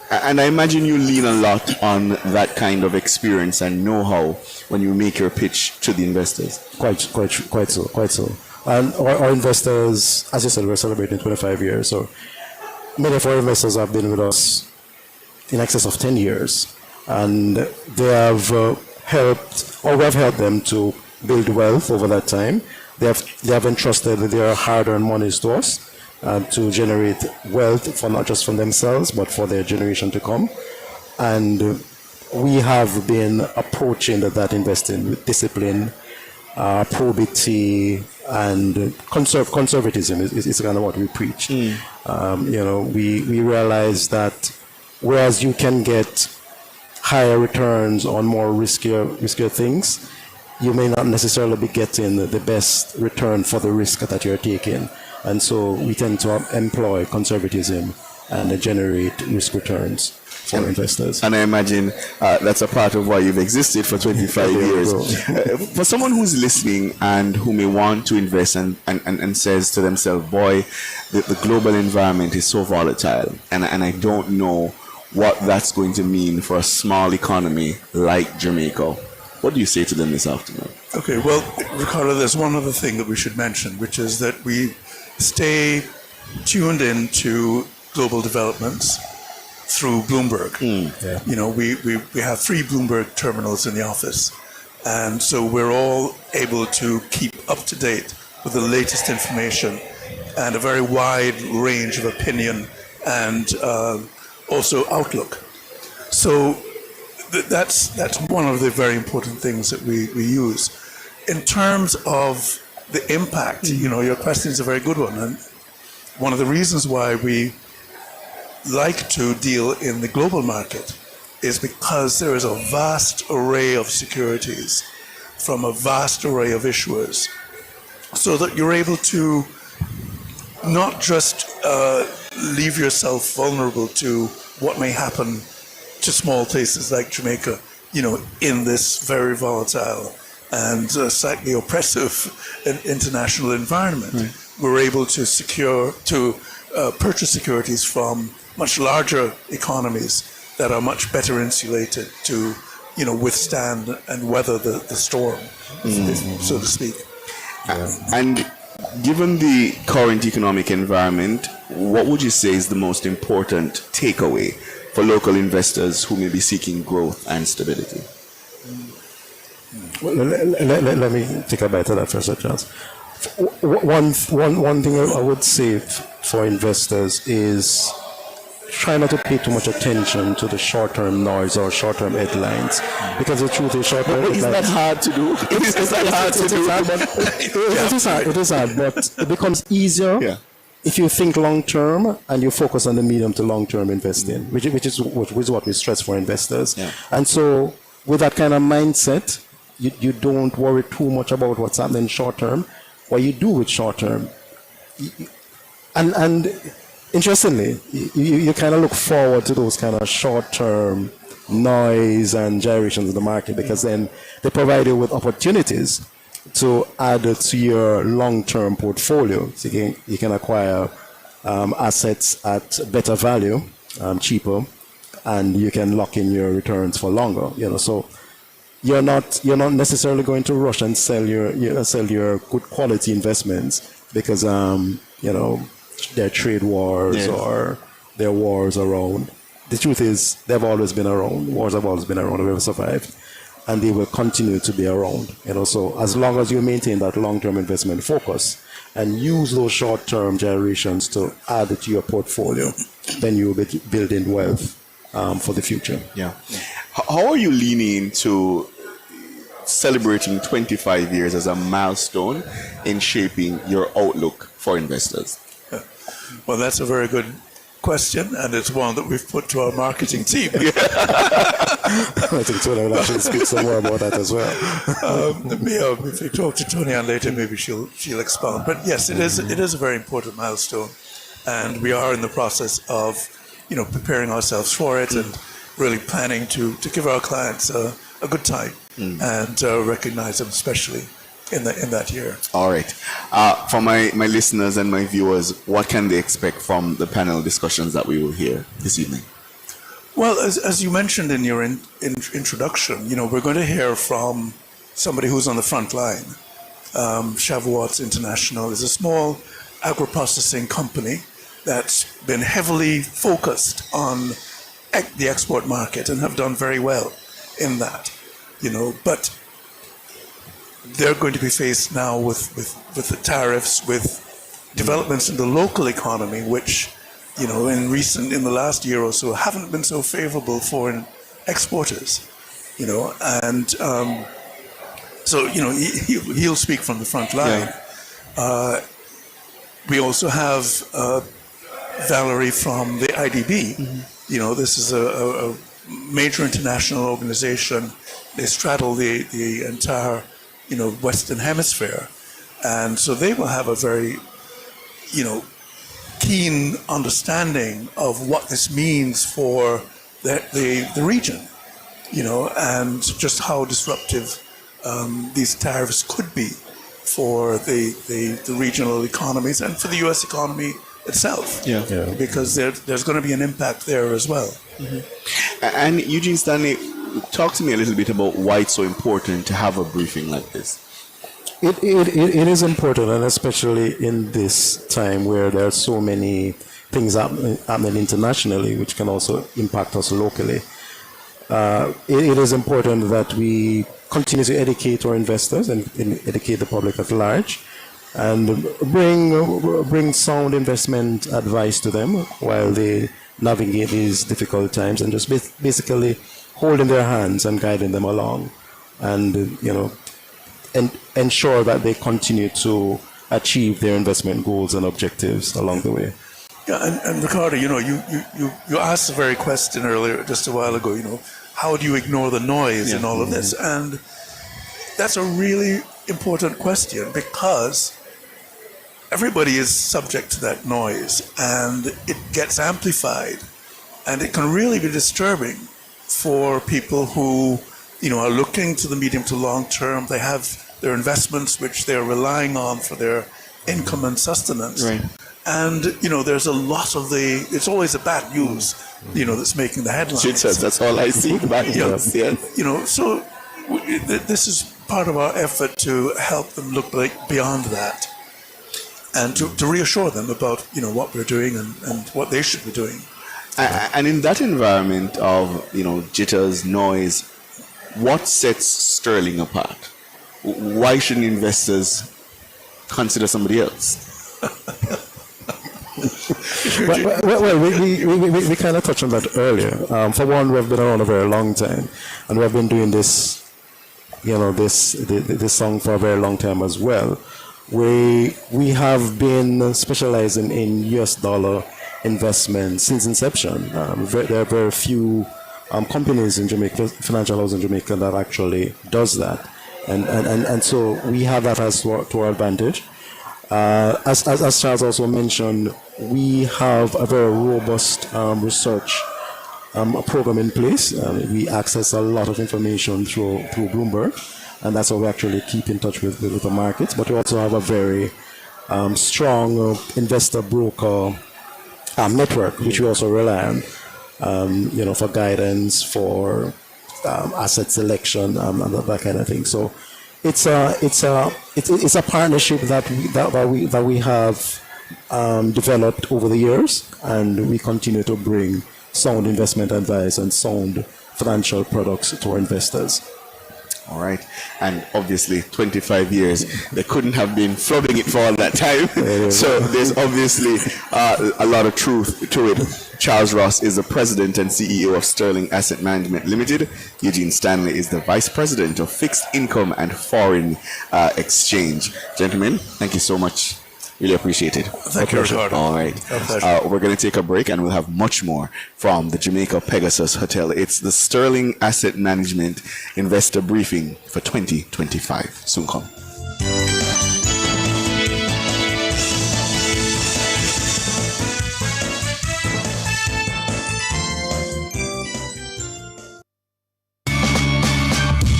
And I imagine you lean a lot on that kind of experience and know-how when you make your pitch to the investors. Quite so. And our investors, as you said, we're celebrating 25 years. So many of our investors have been with us in excess of 10 years. And they have we have helped them to build wealth over that time. They have entrusted their hard-earned monies to us. To generate wealth for not just from themselves, but for their generation to come. And we have been approaching that investing with discipline, probity, and conservatism is kind of what we preach. We realize that whereas you can get higher returns on more riskier things, you may not necessarily be getting the best return for the risk that you're taking. And so we tend to employ conservatism and generate risk returns for investors. And I imagine that's a part of why you've existed for 25 years. For someone who's listening and who may want to invest and says to themselves, boy, the global environment is so volatile and I don't know what that's going to mean for a small economy like Jamaica. What do you say to them this afternoon? Okay, well, Ricardo, there's one other thing that we should mention, which is that we stay tuned into global developments through Bloomberg. We have 3 Bloomberg terminals in the office, and so we're all able to keep up to date with the latest information and a very wide range of opinion and also outlook. So that's one of the very important things that we use. In terms of the impact, your question is a very good one, and one of the reasons why we like to deal in the global market is because there is a vast array of securities from a vast array of issuers, so that you're able to not just leave yourself vulnerable to what may happen to small places like Jamaica, in this very volatile and slightly oppressive international environment. We're able to purchase securities from much larger economies that are much better insulated to, withstand and weather the storm, so to speak. And given the current economic environment, what would you say is the most important takeaway for local investors who may be seeking growth and stability? Well, let me take a bite of that first, Charles. One thing I would say for investors is try not to pay too much attention to the short-term noise or short-term headlines, because the truth is short-term headlines... Isn't that hard to do? It is hard, but it becomes easier if you think long-term and you focus on the medium to long-term investing, which is what we stress for investors. And so with that kind of mindset, you don't worry too much about what's happening short-term. What you do with short-term, and interestingly, you kind of look forward to those kind of short-term noise and gyrations in the market, because then they provide you with opportunities to add to your long-term portfolio. So you can acquire assets at better value, cheaper, and you can lock in your returns for longer. So you're not necessarily going to rush and sell your good quality investments because there are trade wars or there are wars around. The truth is, they've always been around. Wars have always been around. We've survived, and they will continue to be around. So as long as you maintain that long-term investment focus and use those short-term gyrations to add to your portfolio, then you will be building wealth for the future. Yeah. How are you leaning into celebrating 25 years as a milestone in shaping your outlook for investors? Well, that's a very good question, and it's one that we've put to our marketing team. I think Tony will actually speak some more about that as well. If you talk to Tony Ann later, maybe she'll expound. But yes, it is a very important milestone, and we are in the process of preparing ourselves for it and really planning to give our clients a good time and recognize them especially in that year. All right. For my listeners and my viewers, what can they expect from the panel discussions that we will hear this evening? Well, as you mentioned in your introduction, we're going to hear from somebody who's on the front line. Shavuot's International is a small agro-processing company that's been heavily focused on the export market and have done very well in that, but they're going to be faced now with the tariffs, with developments in the local economy, which, in the last year or so haven't been so favorable for exporters, and so, he'll speak from the front line. Yeah. We also have Valerie from the IDB. This is a major international organization. They straddle the entire Western Hemisphere, and so they will have a very keen understanding of what this means for the region, and just how disruptive these tariffs could be for the regional economies and for the U.S. economy itself. Because there's going to be an impact there as well. And Eugene Stanley, talk to me a little bit about why it's so important to have a briefing like this. It is important, and especially in this time where there are so many things happening internationally, which can also impact us locally. It is important that we continue to educate our investors and educate the public at large, and bring sound investment advice to them while they navigate these difficult times, and just basically holding their hands and guiding them along, and ensure that they continue to achieve their investment goals and objectives along the way. Yeah, and Ricardo, you asked the very question earlier, just a while ago, how do you ignore the noise in all of this? And that's a really important question, because everybody is subject to that noise, and it gets amplified, and it can really be disturbing for people who, are looking to the medium to long term. They have their investments which they're relying on for their income and sustenance. Right. And, there's a lot of it's always the bad news, that's making the headlines. That's all I see, bad news. So this is part of our effort to help them look beyond that, and to reassure them about, what we're doing and what they should be doing. And in that environment of, jitters, noise, what sets Sterling apart? Why shouldn't investors consider somebody else? Well, we kind of touched on that earlier. For one, we've been around a very long time, and we've been doing this, this song for a very long time as well. We have been specializing in US dollar investment since inception. There are very few companies in Jamaica, financial house in Jamaica, that actually does that, and so we have that as to our advantage. As Charles also mentioned, we have a very robust research program in place. We access a lot of information through Bloomberg, and that's how we actually keep in touch with the markets. But we also have a very strong investor broker network, which we also rely on, for guidance, for asset selection, and that kind of thing. So it's a partnership that we have developed over the years, and we continue to bring sound investment advice and sound financial products to our investors. All right. And obviously 25 years, they couldn't have been flooding it for all that time. So there's obviously a lot of truth to it. Charles Ross is the president and CEO of Sterling Asset Management Limited. Eugene Stanley is the vice president of Fixed Income and Foreign Exchange. Gentlemen, thank you so much. Really appreciate it. Thank you, Ricardo. All right. We're going to take a break, and we'll have much more from the Jamaica Pegasus Hotel. It's the Sterling Asset Management Investor Briefing for 2025. Soon come.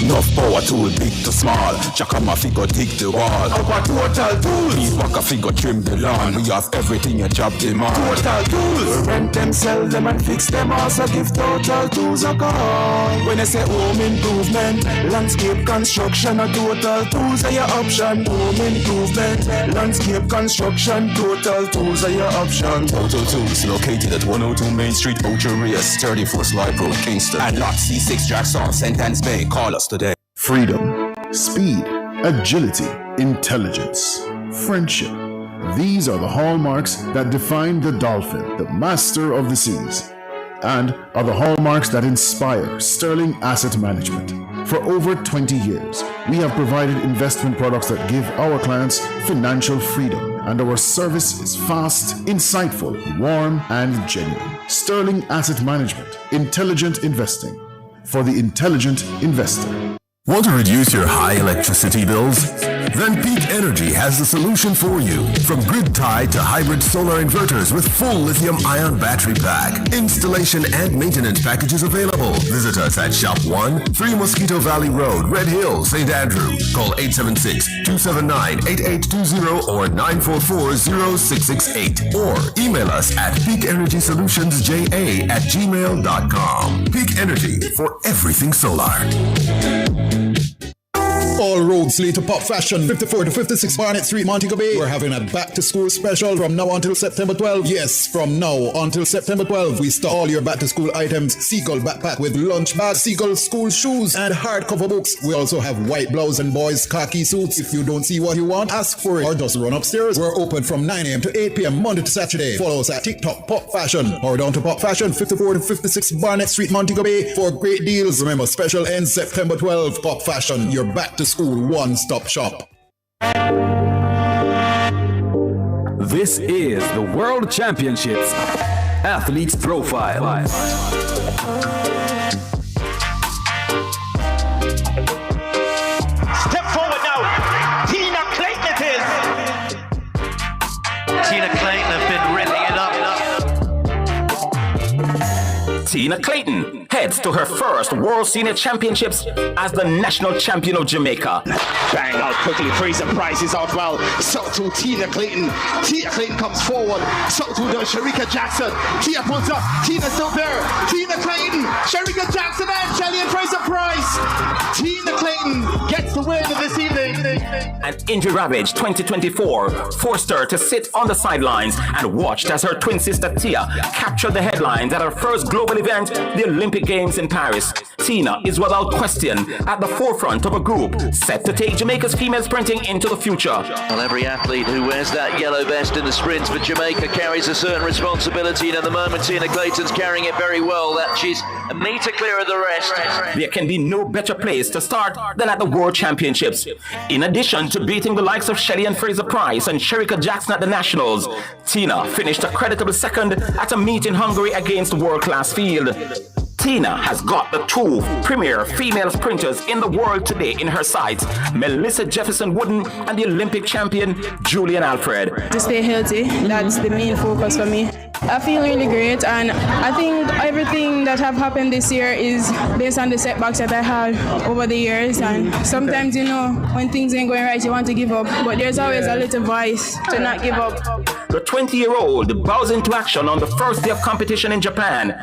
Enough power tool, big to small. Chakama figure dig the wall. Our total tools. Beat waka figure trim the lawn. We have everything your job demand. Total tools. Rent them, sell them, and fix them. Also give Total Tools a call. When I say home improvement, landscape construction, a Total Tools are your option. Home improvement, landscape construction, Total Tools are your option. Total Tools located at 102 Main Street, Ocho Rios, 34 Slide Road, Kingston, and Lot C6 Jackson, Sentence Bay. Call us today. Freedom, speed, agility, intelligence, friendship. These are the hallmarks that define the dolphin, the master of the seas, and are the hallmarks that inspire Sterling Asset Management. For over 20 years, we have provided investment products that give our clients financial freedom, and our service is fast, insightful, warm, and genuine. Sterling Asset Management, intelligent investing for the intelligent investor. Want to reduce your high electricity bills? Then Peak Energy has the solution for you. From grid-tied to hybrid solar inverters with full lithium-ion battery pack. Installation and maintenance packages available. Visit us at Shop 1, 3 Mosquito Valley Road, Red Hill, St. Andrew. Call 876-279-8820 or 944-0668. Or email us at peakenergysolutionsja@gmail.com. Peak Energy for everything solar. All roads lead to Pop Fashion, 54 to 56 Barnett Street, Montego Bay. We're having a back-to-school special from now until September 12. Yes, from now until September 12, we stock all your back-to-school items. Seagull backpack with lunch bag, Seagull school shoes, and hardcover books. We also have white blouse and boys' khaki suits. If you don't see what you want, ask for it or just run upstairs. We're open from 9 a.m. to 8 p.m. Monday to Saturday. Follow us at TikTok Pop Fashion or down to Pop Fashion, 54 to 56 Barnett Street, Montego Bay for great deals. Remember, special ends September 12. Pop Fashion, your back-to-school one-stop shop. This is the World Championships Athletes Profile. Step forward now. Tina Clayton it is. Tina Clayton have been ripping it up. Tina Clayton heads to her first World Senior Championships as the national champion of Jamaica. Bang out quickly, Fraser Price is out well. So to Tina Clayton. Tina Clayton comes forward. So to the Shericka Jackson. Tina pulls up. Tina's still there. Tina Clayton. Shericka Jackson and Shelly and Fraser Price. Tina Clayton gets the win this evening. An injury ravaged 2024 forced her to sit on the sidelines and watched as her twin sister Tia captured the headlines at her first global event, the Olympic Games in Paris. Tina is without question at the forefront of a group set to take Jamaica's female sprinting into the future. Well, every athlete who wears that yellow vest in the sprints for Jamaica carries a certain responsibility, and at the moment Tina Clayton's carrying it very well, that she's a metre clear of the rest. There can be no better place to start than at the World Championships. In addition to beating the likes of Shelly and Fraser Price and Shericka Jackson at the Nationals, Tina finished a creditable second at a meet in Hungary against world-class field. Tina has got the two premier female sprinters in the world today in her sights, Melissa Jefferson Wooden and the Olympic champion Julian Alfred. To stay healthy, that's the main focus for me. I feel really great, and I think everything that have happened this year is based on the setbacks that I had over the years. And sometimes, you know, when things ain't going right, you want to give up, but there's always a little voice to not give up. The 20-year-old bows into action on the first day of competition in Japan.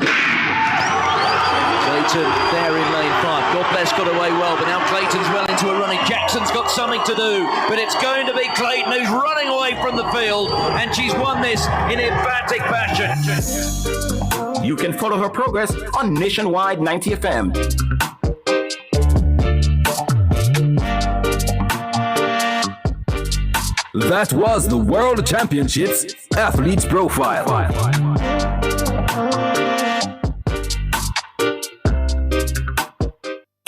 Clayton there in lane 5. God bless got away well, but now Clayton's well into a running. Jackson's got something to do, but it's going to be Clayton who's running away from the field, and she's won this in emphatic fashion. You can follow her progress on Nationwide 90 FM. That was the World Championships Athletes Profile.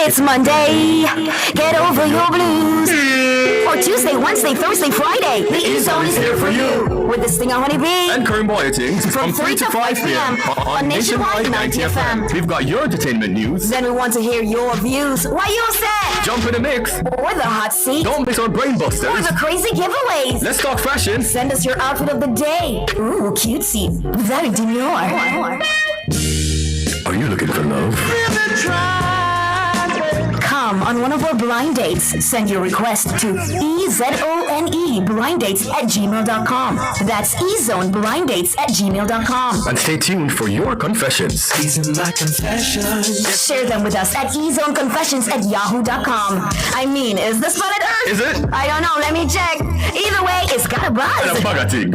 It's Monday, get over your blues. Or Tuesday, Wednesday, Thursday, Friday. The E-Zone is here for you. With this thing I want to be. And Karim Boyating from 3 to 5 p.m. on Nationwide 90 FM. We've got your entertainment news. Then we want to hear your views. Why you say? Jump in the mix. Or the hot seat. Don't miss our brainbusters. Or the crazy giveaways. Let's talk fashion. Send us your outfit of the day. Ooh, cutesy. Very demure. Are you looking for love? Come on one of our blind dates. Send your request to ezone blinddates@gmail.com. That's ezoneblinddates@gmail.com. And stay tuned for your confessions. These are my confessions. Share them with us at ezoneconfessions@yahoo.com. I mean, is this planet Earth? Is it? I don't know. Let me check. Either way, it's got a buzz. And a bugger thing.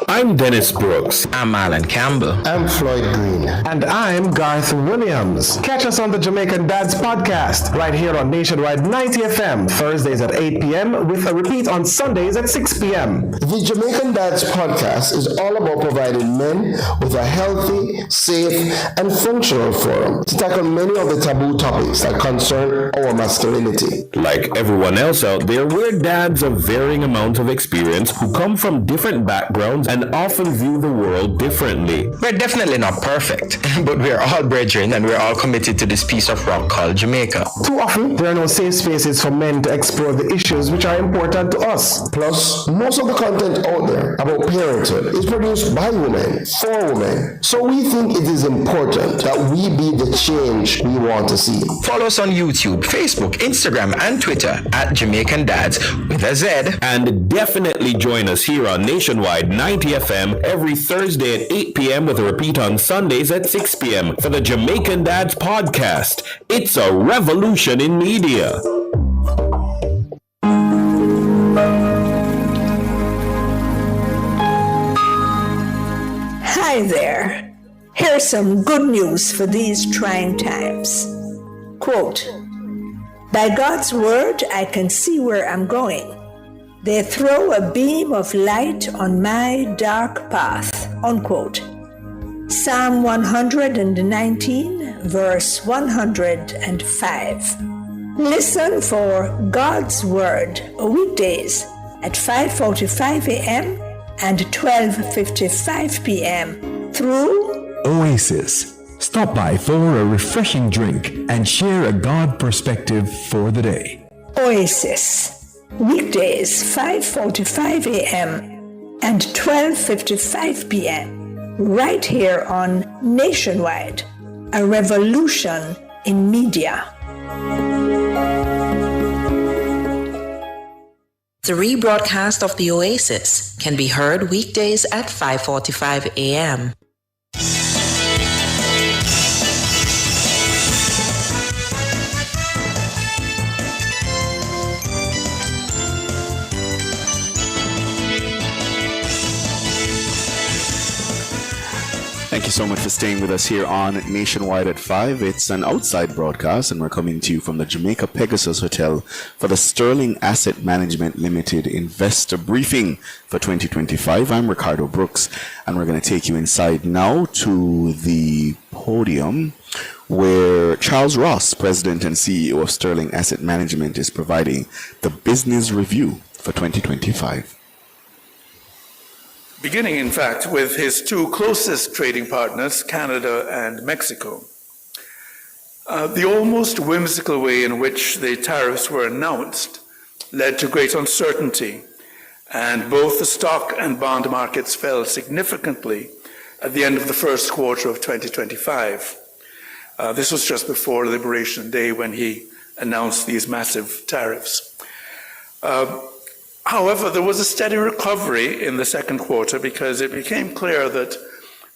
I'm Dennis Brooks. I'm Alan Campbell. I'm Floyd Green. And I'm Garth Williams. Catch us on the Jamaican Dads podcast right here on Nationwide 90 FM, Thursdays at 8 p.m. with a repeat on Sundays at 6 p.m. The Jamaican Dads podcast is all about providing men with a healthy, safe, and functional forum to tackle many of the taboo topics that concern our masculinity. Like everyone else out there, we're dads of varying amounts of experience who come from different backgrounds and often view the world differently. We're definitely not perfect, but we're all brethren and we're all committed to this piece of rock called Jamaica. Too often, there are no safe spaces for men to explore the issues which are important to us. Plus, most of the content out there about parenthood is produced by women, for women. So we think it is important that we be the change we want to see. Follow us on YouTube, Facebook, Instagram, and Twitter at Jamaican Dads with a Z. And definitely join us here on Nationwide 90 FM every Thursday at 8 p.m. with a repeat on Sundays at 6 p.m. for the Jamaican Dads podcast. It's a revolution in media. Hi there. Here's some good news for these trying times. Quote, "By God's word, I can see where I'm going. They throw a beam of light on my dark path." Unquote. Psalm 119, verse 105. Listen for God's Word weekdays at 5:45 a.m. and 12:55 p.m. through Oasis. Stop by for a refreshing drink and share a God perspective for the day. Oasis, weekdays 5:45 a.m. and 12:55 p.m. right here on Nationwide, a revolution in media. The rebroadcast of the Oasis can be heard weekdays at 5:45 a.m. Thank you so much for staying with us here on Nationwide at 5. It's an outside broadcast, and we're coming to you from the Jamaica Pegasus Hotel for the Sterling Asset Management Limited Investor Briefing for 2025. I'm Ricardo Brooks, and we're going to take you inside now to the podium where Charles Ross, President and CEO of Sterling Asset Management, is providing the business review for 2025. Beginning, in fact, with his two closest trading partners, Canada and Mexico. The almost whimsical way in which the tariffs were announced led to great uncertainty, and both the stock and bond markets fell significantly at the end of the first quarter of 2025. This was just before Liberation Day when he announced these massive tariffs. However, there was a steady recovery in the second quarter because it became clear that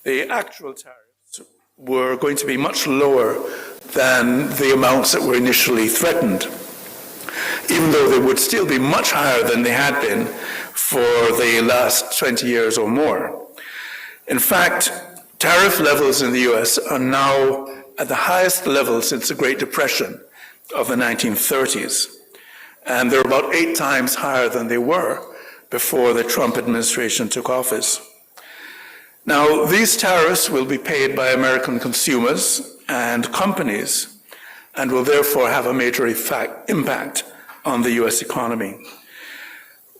the actual tariffs were going to be much lower than the amounts that were initially threatened, even though they would still be much higher than they had been for the last 20 years or more. In fact, tariff levels in the US are now at the highest level since the Great Depression of the 1930s. And they're about 8 times higher than they were before the Trump administration took office. Now, these tariffs will be paid by American consumers and companies and will therefore have a major impact on the US economy.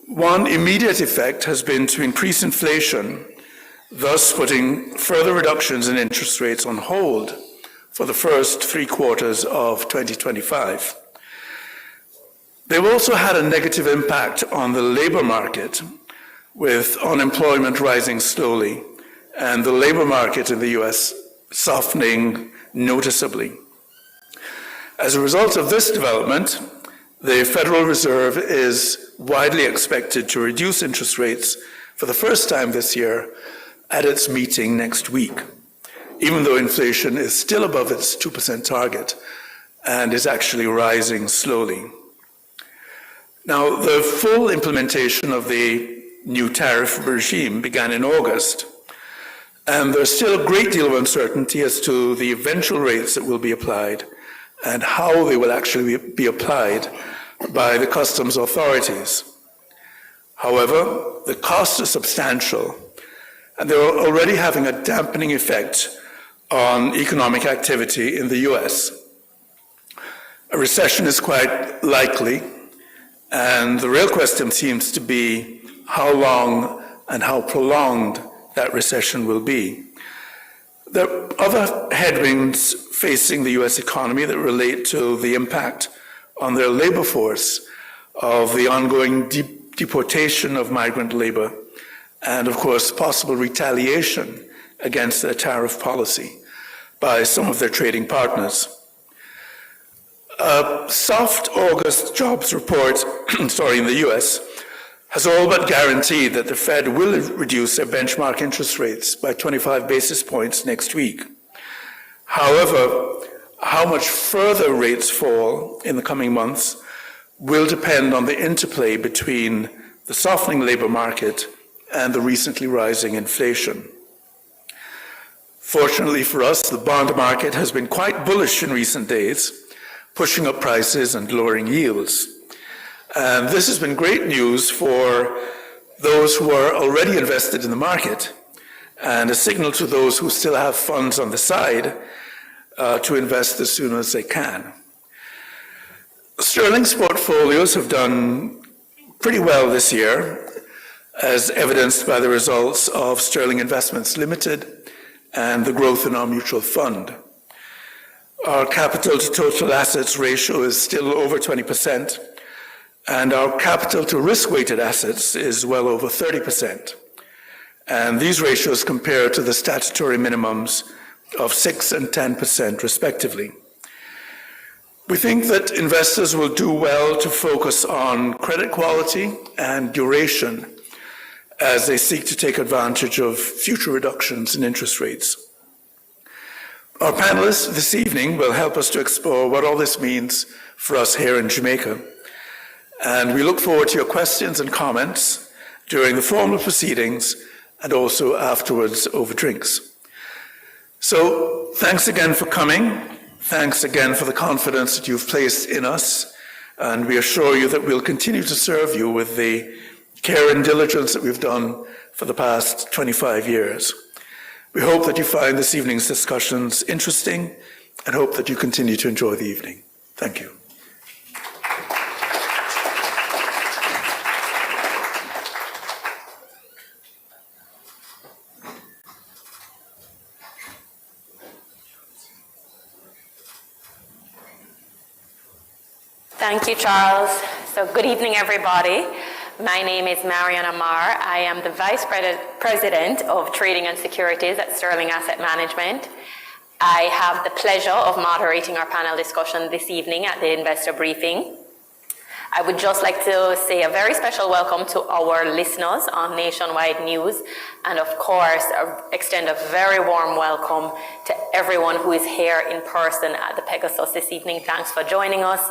One immediate effect has been to increase inflation, thus putting further reductions in interest rates on hold for the first 3 quarters of 2025. They've also had a negative impact on the labor market, with unemployment rising slowly and the labor market in the US softening noticeably. As a result of this development, the Federal Reserve is widely expected to reduce interest rates for the first time this year at its meeting next week, even though inflation is still above its 2% target and is actually rising slowly. Now, the full implementation of the new tariff regime began in August, and there's still a great deal of uncertainty as to the eventual rates that will be applied and how they will actually be applied by the customs authorities. However, the costs are substantial, and they're already having a dampening effect on economic activity in the US. A recession is quite likely, and the real question seems to be how long and how prolonged that recession will be. There are other headwinds facing the US economy that relate to the impact on their labor force of the ongoing deportation of migrant labor and, of course, possible retaliation against their tariff policy by some of their trading partners. A soft August jobs report in the US has all but guaranteed that the Fed will reduce their benchmark interest rates by 25 basis points next week. However, how much further rates fall in the coming months will depend on the interplay between the softening labor market and the recently rising inflation. Fortunately for us, the bond market has been quite bullish in recent days, pushing up prices and lowering yields. And this has been great news for those who are already invested in the market, and a signal to those who still have funds on the side to invest as soon as they can. Sterling's portfolios have done pretty well this year, as evidenced by the results of Sterling Investments Limited and the growth in our mutual fund. Our capital to total assets ratio is still over 20%, and our capital to risk-weighted assets is well over 30%. And these ratios compare to the statutory minimums of 6 and 10% respectively. We think that investors will do well to focus on credit quality and duration as they seek to take advantage of future reductions in interest rates. Our panelists this evening will help us to explore what all this means for us here in Jamaica. And we look forward to your questions and comments during the formal proceedings and also afterwards over drinks. So thanks again for coming. Thanks again for the confidence that you've placed in us. And we assure you that we'll continue to serve you with the care and diligence that we've done for the past 25 years. We hope that you find this evening's discussions interesting and hope that you continue to enjoy the evening. Thank you. Thank you, Charles. So good evening, everybody. My name is Marian Amar. I am the Vice President of Trading and Securities at Sterling Asset Management. I have the pleasure of moderating our panel discussion this evening at the investor briefing. I would just like to say a very special welcome to our listeners on Nationwide News, and of course, extend a very warm welcome to everyone who is here in person at the Pegasus this evening. Thanks for joining us,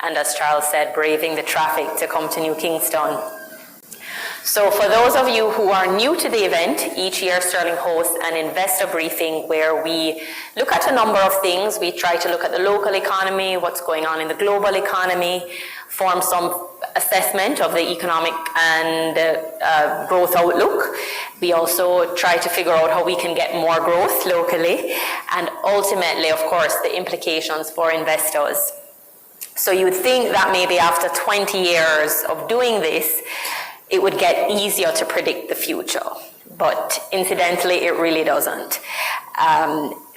and as Charles said, braving the traffic to come to New Kingston. So for those of you who are new to the event, each year Sterling hosts an investor briefing where we look at a number of things. We try to look at the local economy, what's going on in the global economy, form some assessment of the economic and growth outlook. We also try to figure out how we can get more growth locally, and ultimately, of course, the implications for investors. So you would think that maybe after 20 years of doing this, it would get easier to predict the future. But incidentally, it really doesn't.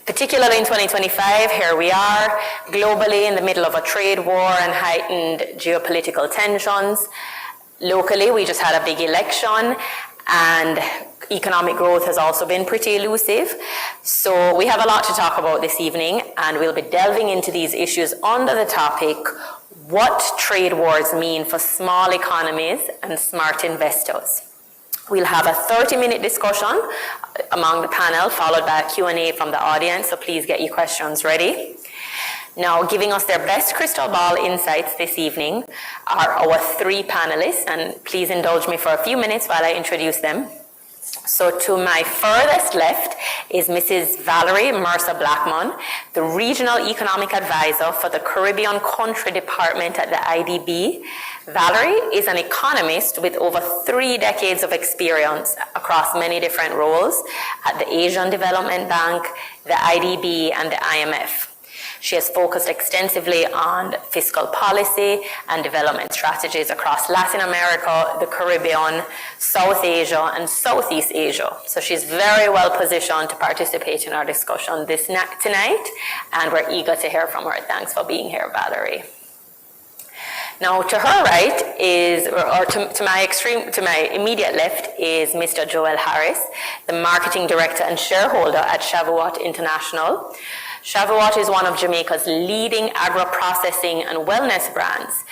Particularly in 2025, here we are, globally in the middle of a trade war and heightened geopolitical tensions. Locally, we just had a big election, and economic growth has also been pretty elusive. So we have a lot to talk about this evening, and we'll be delving into these issues under the topic, what trade wars mean for small economies and smart investors. We'll have a 30-minute discussion among the panel, followed by a Q&A from the audience, so please get your questions ready. Now, giving us their best crystal ball insights this evening are our three panelists, and please indulge me for a few minutes while I introduce them. So to my furthest left is Mrs. Valerie Mercer-Blackmon, the Regional Economic Advisor for the Caribbean Country Department at the IDB. Valerie is an economist with over 3 decades of experience across many different roles at the Asian Development Bank, the IDB, and the IMF. She has focused extensively on fiscal policy and development strategies across Latin America, the Caribbean, South Asia, and Southeast Asia. So she's very well positioned to participate in our discussion tonight, and we're eager to hear from her. Thanks for being here, Valerie. Now, to her right is, or to my immediate left is Mr. Joel Harris, the Marketing Director and Shareholder at Shavuot International. Shavuot is one of Jamaica's leading agro-processing and wellness brands.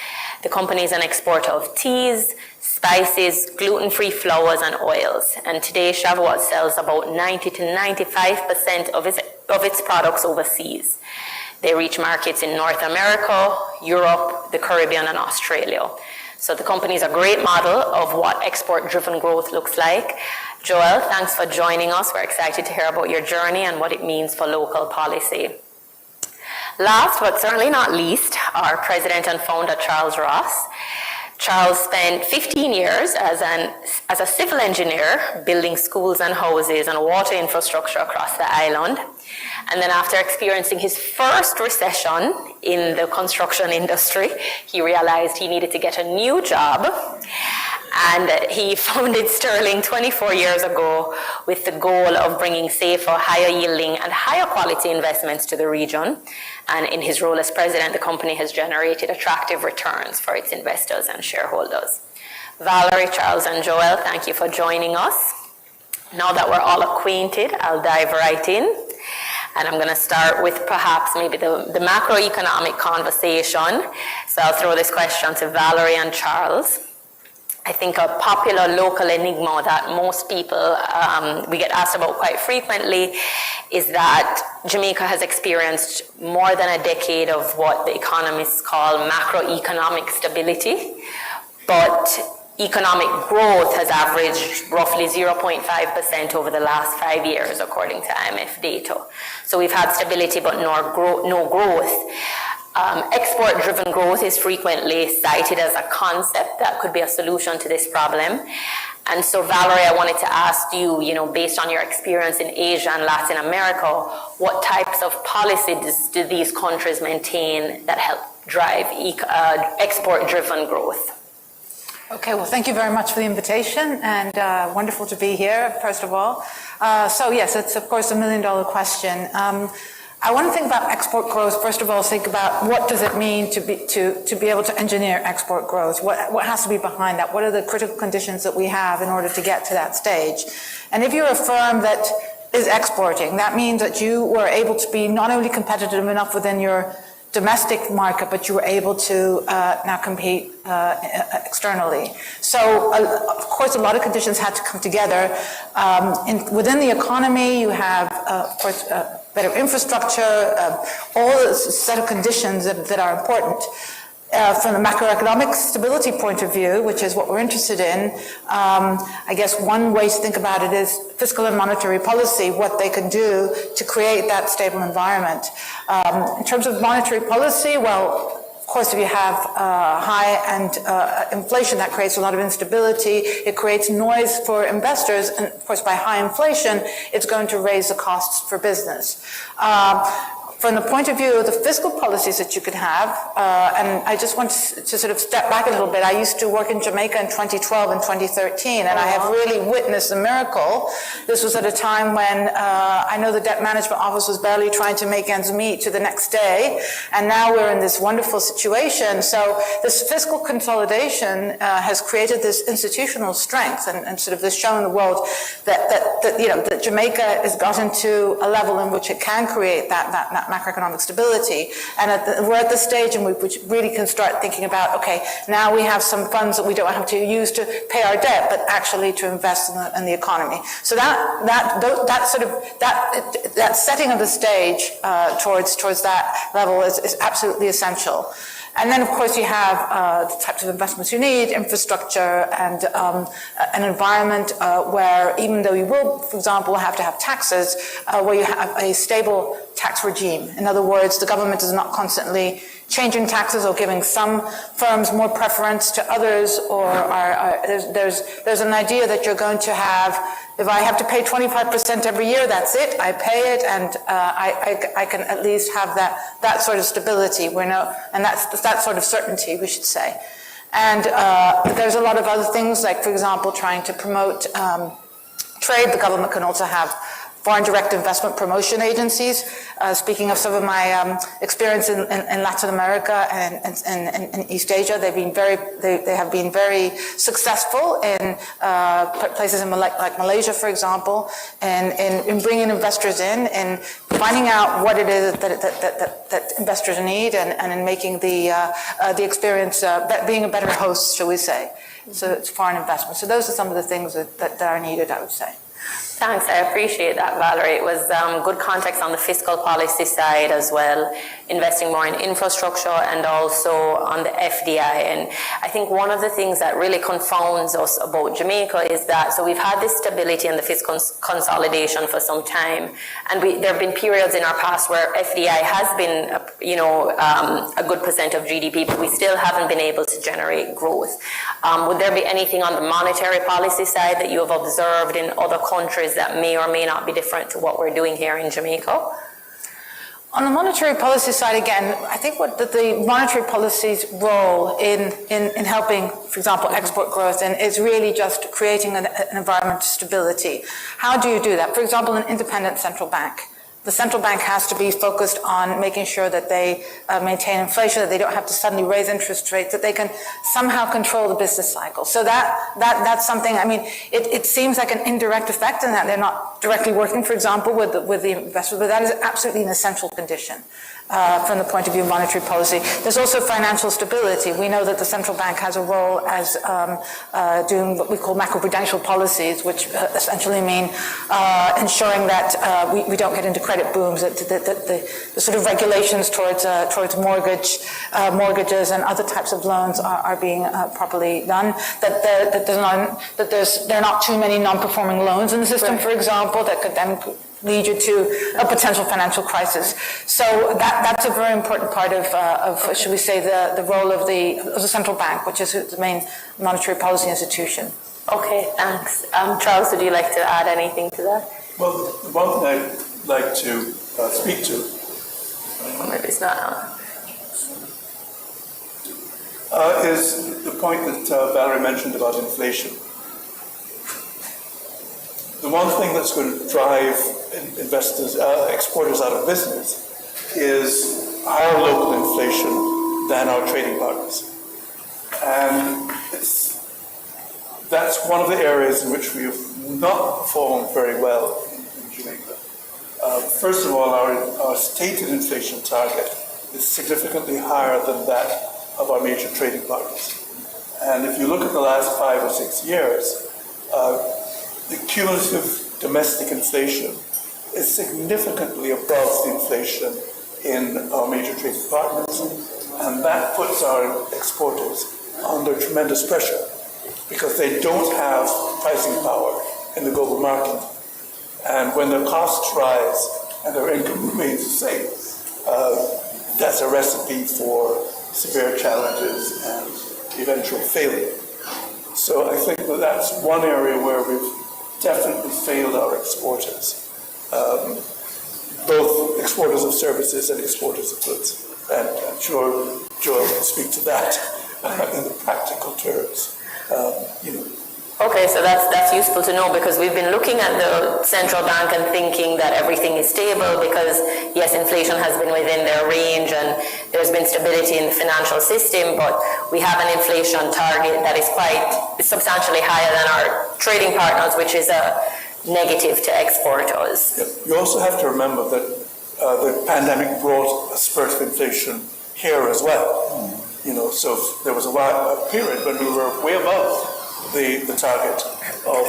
The company is an exporter of teas, spices, gluten-free flours, and oils. And today, Shavuot sells about 90 to 95% of its products overseas. They reach markets in North America, Europe, the Caribbean, and Australia. So the company is a great model of what export-driven growth looks like. Joel, thanks for joining us. We're excited to hear about your journey and what it means for local policy. Last, but certainly not least, our president and founder, Charles Ross. Charles spent 15 years as a civil engineer building schools and houses and water infrastructure across the island. And then after experiencing his first recession in the construction industry, he realized he needed to get a new job. And he founded Sterling 24 years ago with the goal of bringing safer, higher yielding and higher quality investments to the region. And in his role as president, the company has generated attractive returns for its investors and shareholders. Valerie, Charles, and Joel, thank you for joining us. Now that we're all acquainted, I'll dive right in. And I'm going to start with perhaps maybe the macroeconomic conversation. So I'll throw this question to Valerie and Charles. I think a popular local enigma that most people, we get asked about quite frequently, is that Jamaica has experienced more than a decade of what the economists call macroeconomic stability, but economic growth has averaged roughly 0.5% over the last 5 years, according to IMF data. So we've had stability, but no growth. Export-driven growth is frequently cited as a concept that could be a solution to this problem. And so, Valerie, I wanted to ask you, based on your experience in Asia and Latin America, what types of policies do these countries maintain that help drive export-driven growth? Okay, well, thank you very much for the invitation, and wonderful to be here, first of all. So, yes, it's, of course, $1 million question. I want to think about export growth. First of all, think about what does it mean to be able to engineer export growth? What has to be behind that? What are the critical conditions that we have in order to get to that stage? And if you're a firm that is exporting, that means that you were able to be not only competitive enough within your domestic market, but you were able to now compete externally. So, of course, a lot of conditions had to come together. Within the economy, you have, of course, better infrastructure, all a set of conditions that are important. From the macroeconomic stability point of view, which is what we're interested in, I guess one way to think about it is fiscal and monetary policy, what they can do to create that stable environment. In terms of monetary policy, well, of course, if you have high inflation, that creates a lot of instability. It creates noise for investors, and of course, by high inflation, it's going to raise the costs for business. From the point of view of the fiscal policies that you could have, and I just want to sort of step back a little bit. I used to work in Jamaica in 2012 and 2013, and I have really witnessed a miracle. This was at a time when I know the debt management office was barely trying to make ends meet to the next day, and now we're in this wonderful situation. So this fiscal consolidation has created this institutional strength, and sort of this shown the world that Jamaica has gotten to a level in which it can create that macroeconomic stability. And we're at the stage in which we really can start thinking about, okay, now we have some funds that we don't have to use to pay our debt, but actually to invest in the economy. So that setting of the stage towards that level is absolutely essential. And then, of course, you have the types of investments you need, infrastructure, and an environment where even though you will, for example, have to have taxes, where you have a stable tax regime. In other words, the government is not constantly changing taxes or giving some firms more preference to others, or there's an idea that you're going to have, if I have to pay 25% every year, that's it, I pay it, and I can at least have that sort of stability, and that sort of certainty, we should say. And there's a lot of other things, like, for example, trying to promote trade. The government can also have foreign direct investment promotion agencies. Speaking of some of my experience in Latin America and East Asia, they have been very successful in places like Malaysia, for example, in bringing investors in finding out what it is that investors need, and in making the experience being a better host, shall we say. So it's foreign investment. So those are some of the things that are needed, I would say. Thanks, I appreciate that, Valerie. It was good context on the fiscal policy side as well, investing more in infrastructure and also on the FDI. And I think one of the things that really confounds us about Jamaica is that, so we've had this stability and the fiscal consolidation for some time, and there have been periods in our past where FDI has been, a good percent of GDP, but we still haven't been able to generate growth. Would there be anything on the monetary policy side that you have observed in other countries that may or may not be different to what we're doing here in Jamaica? On the monetary policy side, again, I think what the monetary policy's role in helping, for example, export growth is really just creating an environment of stability. How do you do that? For example, an independent central bank. The central bank has to be focused on making sure that they maintain inflation, that they don't have to suddenly raise interest rates, that they can somehow control the business cycle. So that's something, I mean, it seems like an indirect effect in that they're not directly working, for example, with the investors, but that is absolutely an essential condition. From the point of view of monetary policy. There's also financial stability. We know that the central bank has a role as doing what we call macroprudential policies, which essentially mean ensuring that we don't get into credit booms, that the sort of regulations towards mortgages and other types of loans are being properly done, that there are not too many non-performing loans in the system, for example, that could then lead you to a potential financial crisis. So that's a very important part of should we say, the role of the central bank, which is the main monetary policy institution. Okay, thanks. Charles, would you like to add anything to that? Well, the one thing I'd like to speak to maybe it's not on. Is the point that Valerie mentioned about inflation. The one thing that's going to drive exporters out of business is higher local inflation than our trading partners. And that's one of the areas in which we have not performed very well in Jamaica. First of all, our stated inflation target is significantly higher than that of our major trading partners. And if you look at the last 5 or 6 years, the cumulative domestic inflation is significantly above the inflation in our major trading partners. And that puts our exporters under tremendous pressure because they don't have pricing power in the global market. And when their costs rise and their income remains the same, that's a recipe for severe challenges and eventual failure. So I think that that's one area where we've definitely failed our exporters, both exporters of services and exporters of goods. And I'm sure Joel can speak to that in the practical terms. Okay, so that's useful to know because we've been looking at the central bank and thinking that everything is stable because, yes, inflation has been within their range and there's been stability in the financial system, but we have an inflation target that is substantially higher than our trading partners, which is a negative to exporters. You also have to remember that the pandemic brought a spurt of inflation here as well. So there was a period when we were way above the target of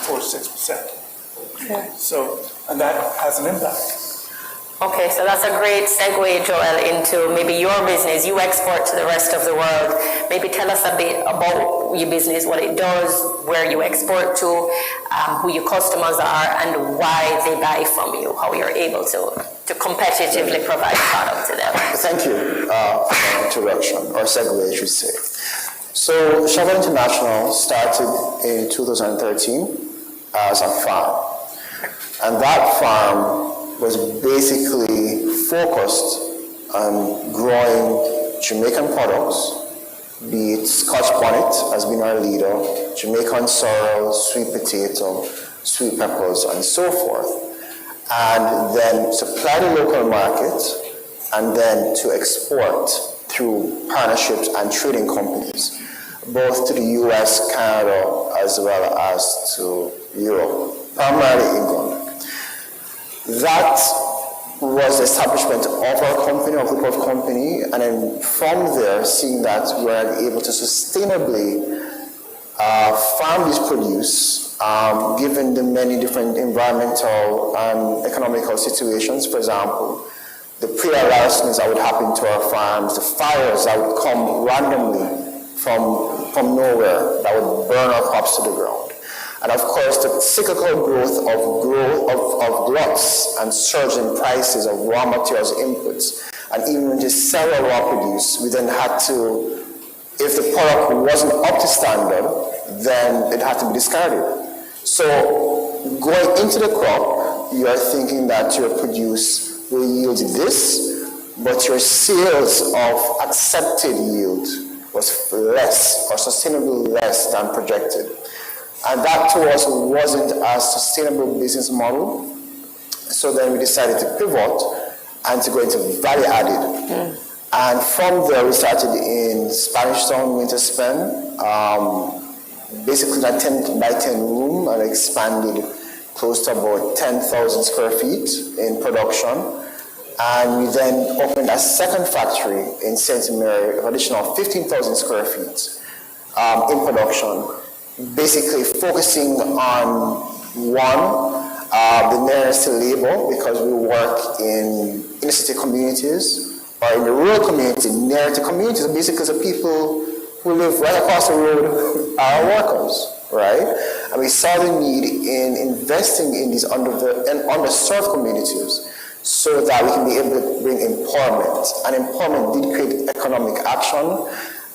4 to 6%. Okay. So, and that has an impact. Okay, so that's a great segue, Joel, into maybe your business. You export to the rest of the world. Maybe tell us a bit about your business, what it does, where you export to, who your customers are, and why they buy from you, how you're able to competitively provide product to them. Thank you for the introduction, or segue, I should say. So Chevron International started in 2013 as a farm. And that farm was basically focused on growing Jamaican products, be it Scotch bonnet has been our leader, Jamaican sorrel, sweet potato, sweet peppers, and so forth. And then supply the local market, and then to export through partnerships and trading companies, both to the US, Canada, as well as to Europe, primarily England. That was the establishment of our company, of the group of company, and then from there, seeing that we were able to sustainably farm this produce given the many different environmental and economical situations. For example, the prayer lawlessness that would happen to our farms, the fires that would come randomly from nowhere that would burn our crops to the ground. And of course, the cyclical growth of gluts and surge in prices of raw materials inputs. And even when you sell our raw produce, we then had to, if the product wasn't up to standard, then it had to be discarded. So going into the crop, you are thinking that your produce will yield this, but your sales of accepted yield was less or sustainably less than projected. And that to us wasn't a sustainable business model. So then we decided to pivot and to go into value added. And from there we started in Spanish Town Winter Spen, basically a 10 by 10 room, and expanded close to about 10,000 square feet in production. And we then opened a second factory in St. Mary, an additional 15,000 square feet in production, basically focusing on one, the nearest to labor, because we work in inner city communities or in the rural community, near to communities. Basically, the people who live right across the road are workers, right? And we saw the need in investing in these underserved communities so that we can be able to bring empowerment. And empowerment did create economic action,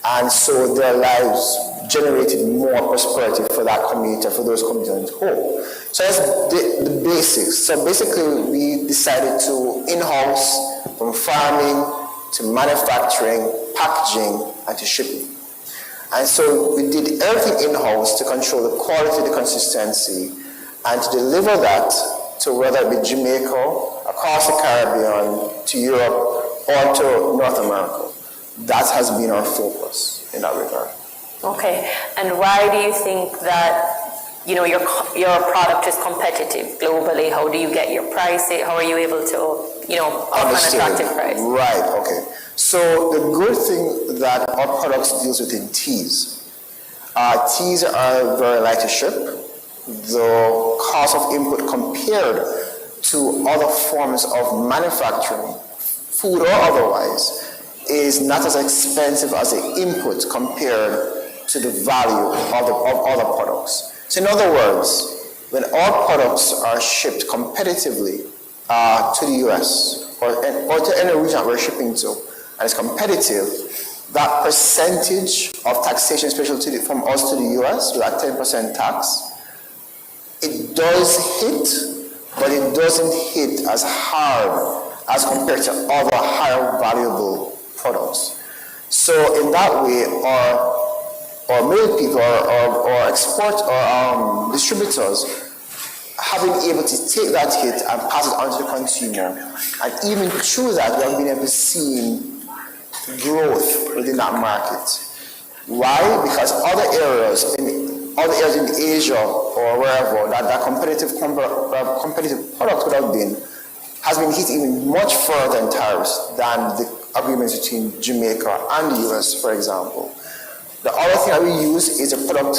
and so their lives generated more prosperity for that community, for those communities as a whole. So that's the basics. So basically, we decided to in-house from farming to manufacturing, packaging, and to shipping. And so we did everything in-house to control the quality, the consistency, and to deliver that to whether it be Jamaica, across the Caribbean, to Europe, or to North America. That has been our focus in that regard. Okay, and why do you think that your product is competitive globally? How do you get your pricing? How are you able to offer an attractive price? Right, okay. So the good thing that our products deals with in teas. Teas are very light to ship. The cost of input compared to other forms of manufacturing, food or otherwise, is not as expensive as the input compared to the value of other products. So in other words, when our products are shipped competitively to the US or to any region that we're shipping to, and it's competitive, that percentage of taxation, especially from us to the US, with that 10% tax, it does hit, but it doesn't hit as hard as compared to other higher valuable products. So in that way, our middle people or export or distributors have been able to take that hit and pass it on to the consumer. And even through that, we have been able to see growth within that market. Why? Because other areas in Asia or wherever that competitive product would have been, has been hit even much further in tariffs than the agreements between Jamaica and the US, for example. The other thing that we use is a product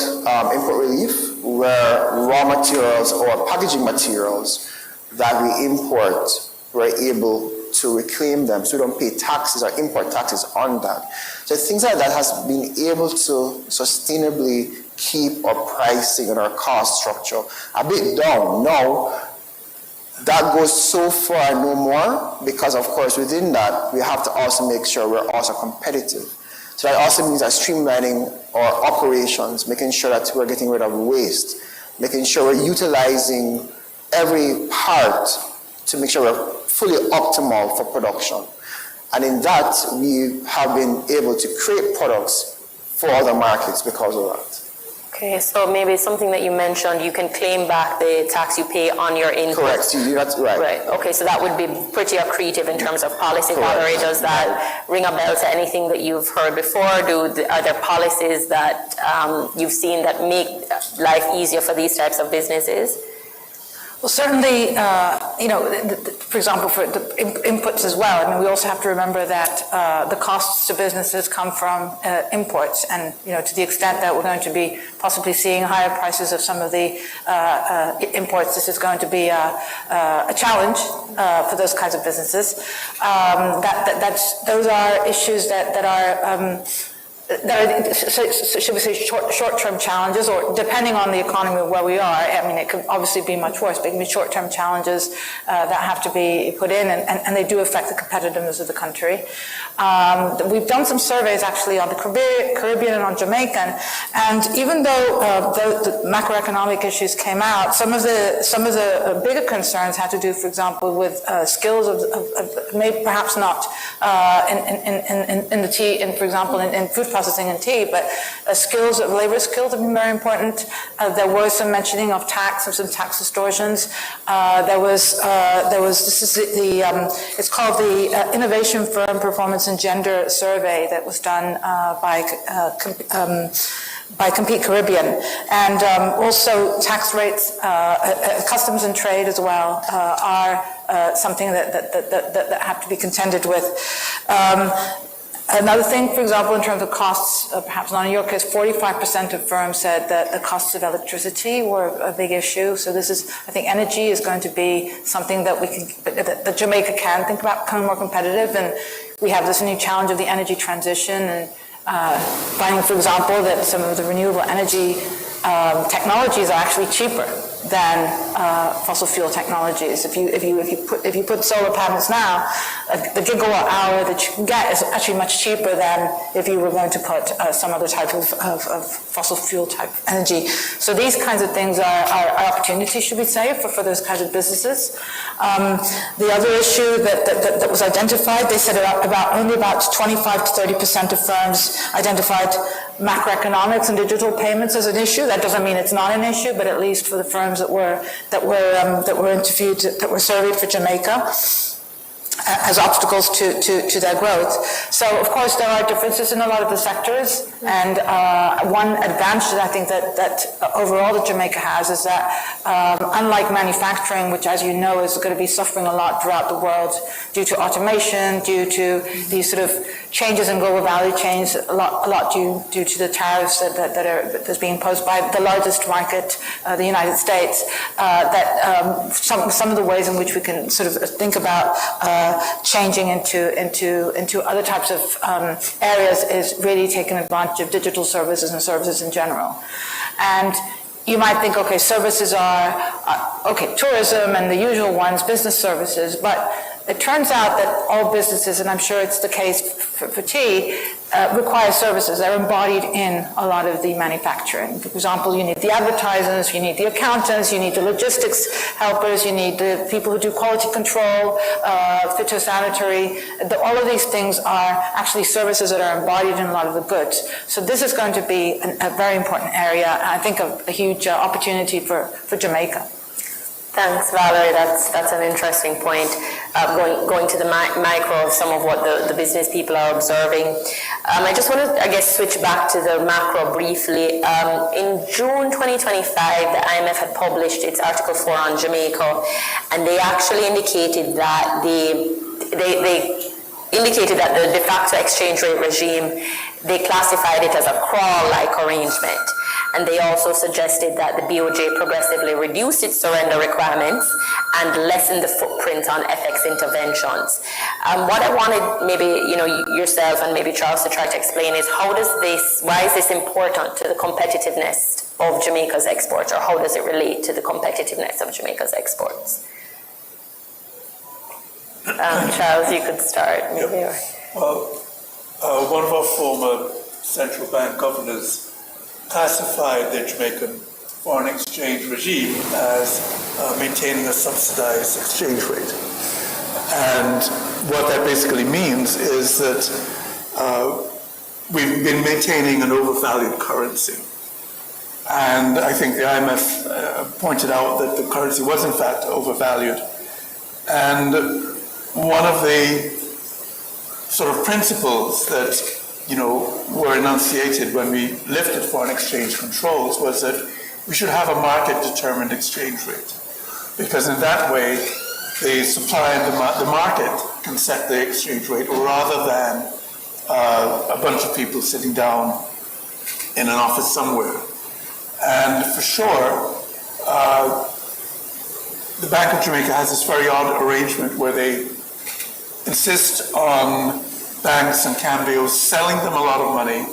import relief, where raw materials or packaging materials that we import, we're able to reclaim them, so we don't pay taxes or import taxes on that. So things like that has been able to sustainably keep our pricing and our cost structure a bit down. Now, that goes so far no more, because of course within that we have to also make sure we're also competitive. So that also means that streamlining our operations, making sure that we're getting rid of waste, making sure we're utilizing every part to make sure we're fully optimal for production. And in that, we have been able to create products for other markets because of that. Okay, so maybe something that you mentioned, you can claim back the tax you pay on your input. Correct, that's right. Right, okay, so that would be pretty accretive in terms of policy. Valerie, does that ring a bell to anything that you've heard before? Are there policies that you've seen that make life easier for these types of businesses? Well, certainly, for example, for the inputs as well. I mean, we also have to remember that the costs to businesses come from imports, and to the extent that we're going to be possibly seeing higher prices of some of the imports, this is going to be a challenge for those kinds of businesses. Those are issues that are. Should we say short-term challenges, or depending on the economy of where we are, I mean, it could obviously be much worse, but it can be short-term challenges that have to be put in, and they do affect the competitiveness of the country. We've done some surveys actually on the Caribbean and on Jamaica, and even though the macroeconomic issues came out, some of the bigger concerns had to do, for example, with skills of maybe perhaps not in the tea, for example, in food processing and tea, but labor skills have been very important. There was some mentioning of tax and some tax distortions. It's called the Innovation Firm Performance and Gender Survey that was done by Compete Caribbean, and also tax rates, customs and trade as well are something that have to be contended with. Another thing, for example, in terms of costs, perhaps not in your case, 45% of firms said that the costs of electricity were a big issue. So this is, I think, energy is going to be something that that Jamaica can think about becoming more competitive. And we have this new challenge of the energy transition, and finding, for example, that some of the renewable energy technologies are actually cheaper than fossil fuel technologies. If you put solar panels now, the gigawatt hour that you can get is actually much cheaper than if you were going to put some other type of fossil fuel type energy. So these kinds of things are opportunities, should we say, for those kinds of businesses. The other issue that was identified, they said only about 25 to 30% of firms identified macroeconomics and digital payments as an issue. That doesn't mean it's not an issue, but at least for the firms that were interviewed, that were surveyed for Jamaica, as obstacles to their growth. So, of course, there are differences in a lot of the sectors, and one advantage I think that overall that Jamaica has is that unlike manufacturing, which, as you know, is going to be suffering a lot throughout the world due to automation, due to these sort of changes in global value chains, a lot due to the tariffs that's being imposed by the largest market, the United States, some of the ways in which we can sort of think about changing into other types of areas is really taking advantage of digital services and services in general. And you might think, okay, services are tourism and the usual ones, business services, but it turns out that all businesses, and I'm sure it's the case for tea, require services. They're embodied in a lot of the manufacturing. For example, you need the advertisers, you need the accountants, you need the logistics helpers, you need the people who do quality control, phytosanitary. All of these things are actually services that are embodied in a lot of the goods. So this is going to be a very important area, and I think a huge opportunity for Jamaica. Thanks, Valerie. That's an interesting point. Going to the micro of some of what the business people are observing. I just want to, I guess, switch back to the macro briefly. In June 2025, the IMF had published its Article 4 on Jamaica, and they actually indicated that they indicated that the de facto exchange rate regime, they classified it as a crawl-like arrangement. And they also suggested that the BOJ progressively reduced its surrender requirements and lessened the footprint on FX interventions. What I wanted maybe yourself and maybe Charles to try to explain is why is this important to the competitiveness of Jamaica's exports, or how does it relate to the competitiveness of Jamaica's exports? Charles, you could start. Maybe. Well, one of our former central bank governors classified the Jamaican foreign exchange regime as maintaining a subsidized exchange rate. And what that basically means is that we've been maintaining an overvalued currency. And I think the IMF pointed out that the currency was in fact overvalued. And one of the sort of principles that were enunciated when we lifted foreign exchange controls was that we should have a market-determined exchange rate. because in that way, the supply and the market can set the exchange rate rather than a bunch of people sitting down in an office somewhere. And for sure, the Bank of Jamaica has this very odd arrangement where they insist on banks and cambios selling them a lot of money,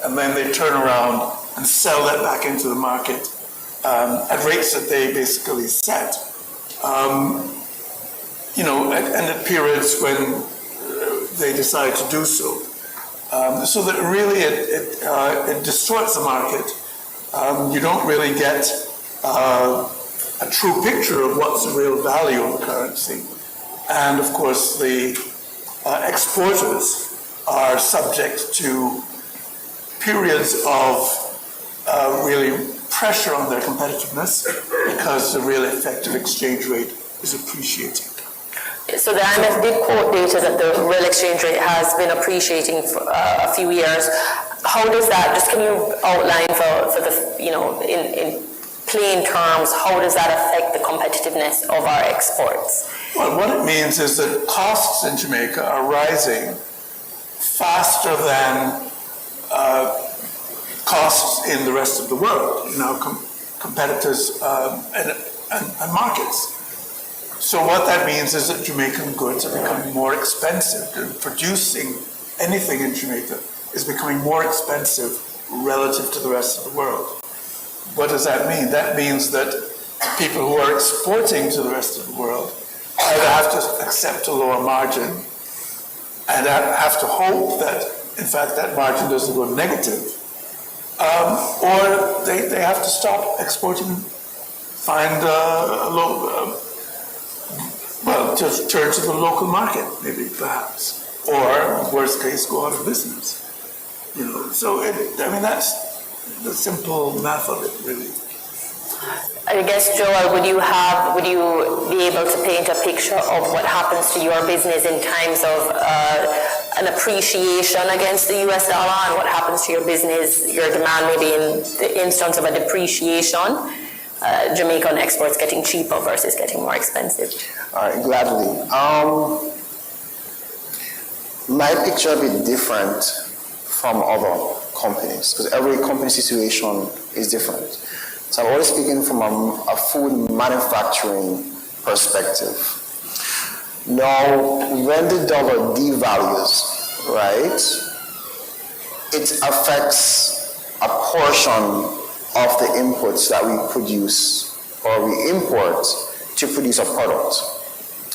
and then they turn around and sell that back into the market at rates that they basically set. And at periods when they decide to do so. So that really it distorts the market. You don't really get a true picture of what's the real value of the currency. And of course, the exporters are subject to periods of really pressure on their competitiveness because the real effective exchange rate is appreciating. So the IMF did quote data that the real exchange rate has been appreciating for a few years. How does that, just can you outline for the, in plain terms, how does that affect the competitiveness of our exports? Well, what it means is that costs in Jamaica are rising faster than costs in the rest of the world, competitors and markets. So what that means is that Jamaican goods are becoming more expensive. Producing anything in Jamaica is becoming more expensive relative to the rest of the world. What does that mean? That means that people who are exporting to the rest of the world either have to accept a lower margin and have to hope that, in fact, that margin doesn't go negative, or they have to stop exporting, find a low... to turn to the local market, maybe, perhaps, or worst case, go out of business. So that's the simple math of it, really. I guess, Joel, would you be able to paint a picture of what happens to your business in times of an appreciation against the US dollar, and what happens to your business, your demand, maybe in the instance of a depreciation? Jamaican exports getting cheaper versus getting more expensive? All right, gladly. My picture will be different from other companies because every company situation is different. So I'm always speaking from a food manufacturing perspective. Now, when the dollar devalues, right, it affects a portion of the inputs that we produce or we import to produce a product.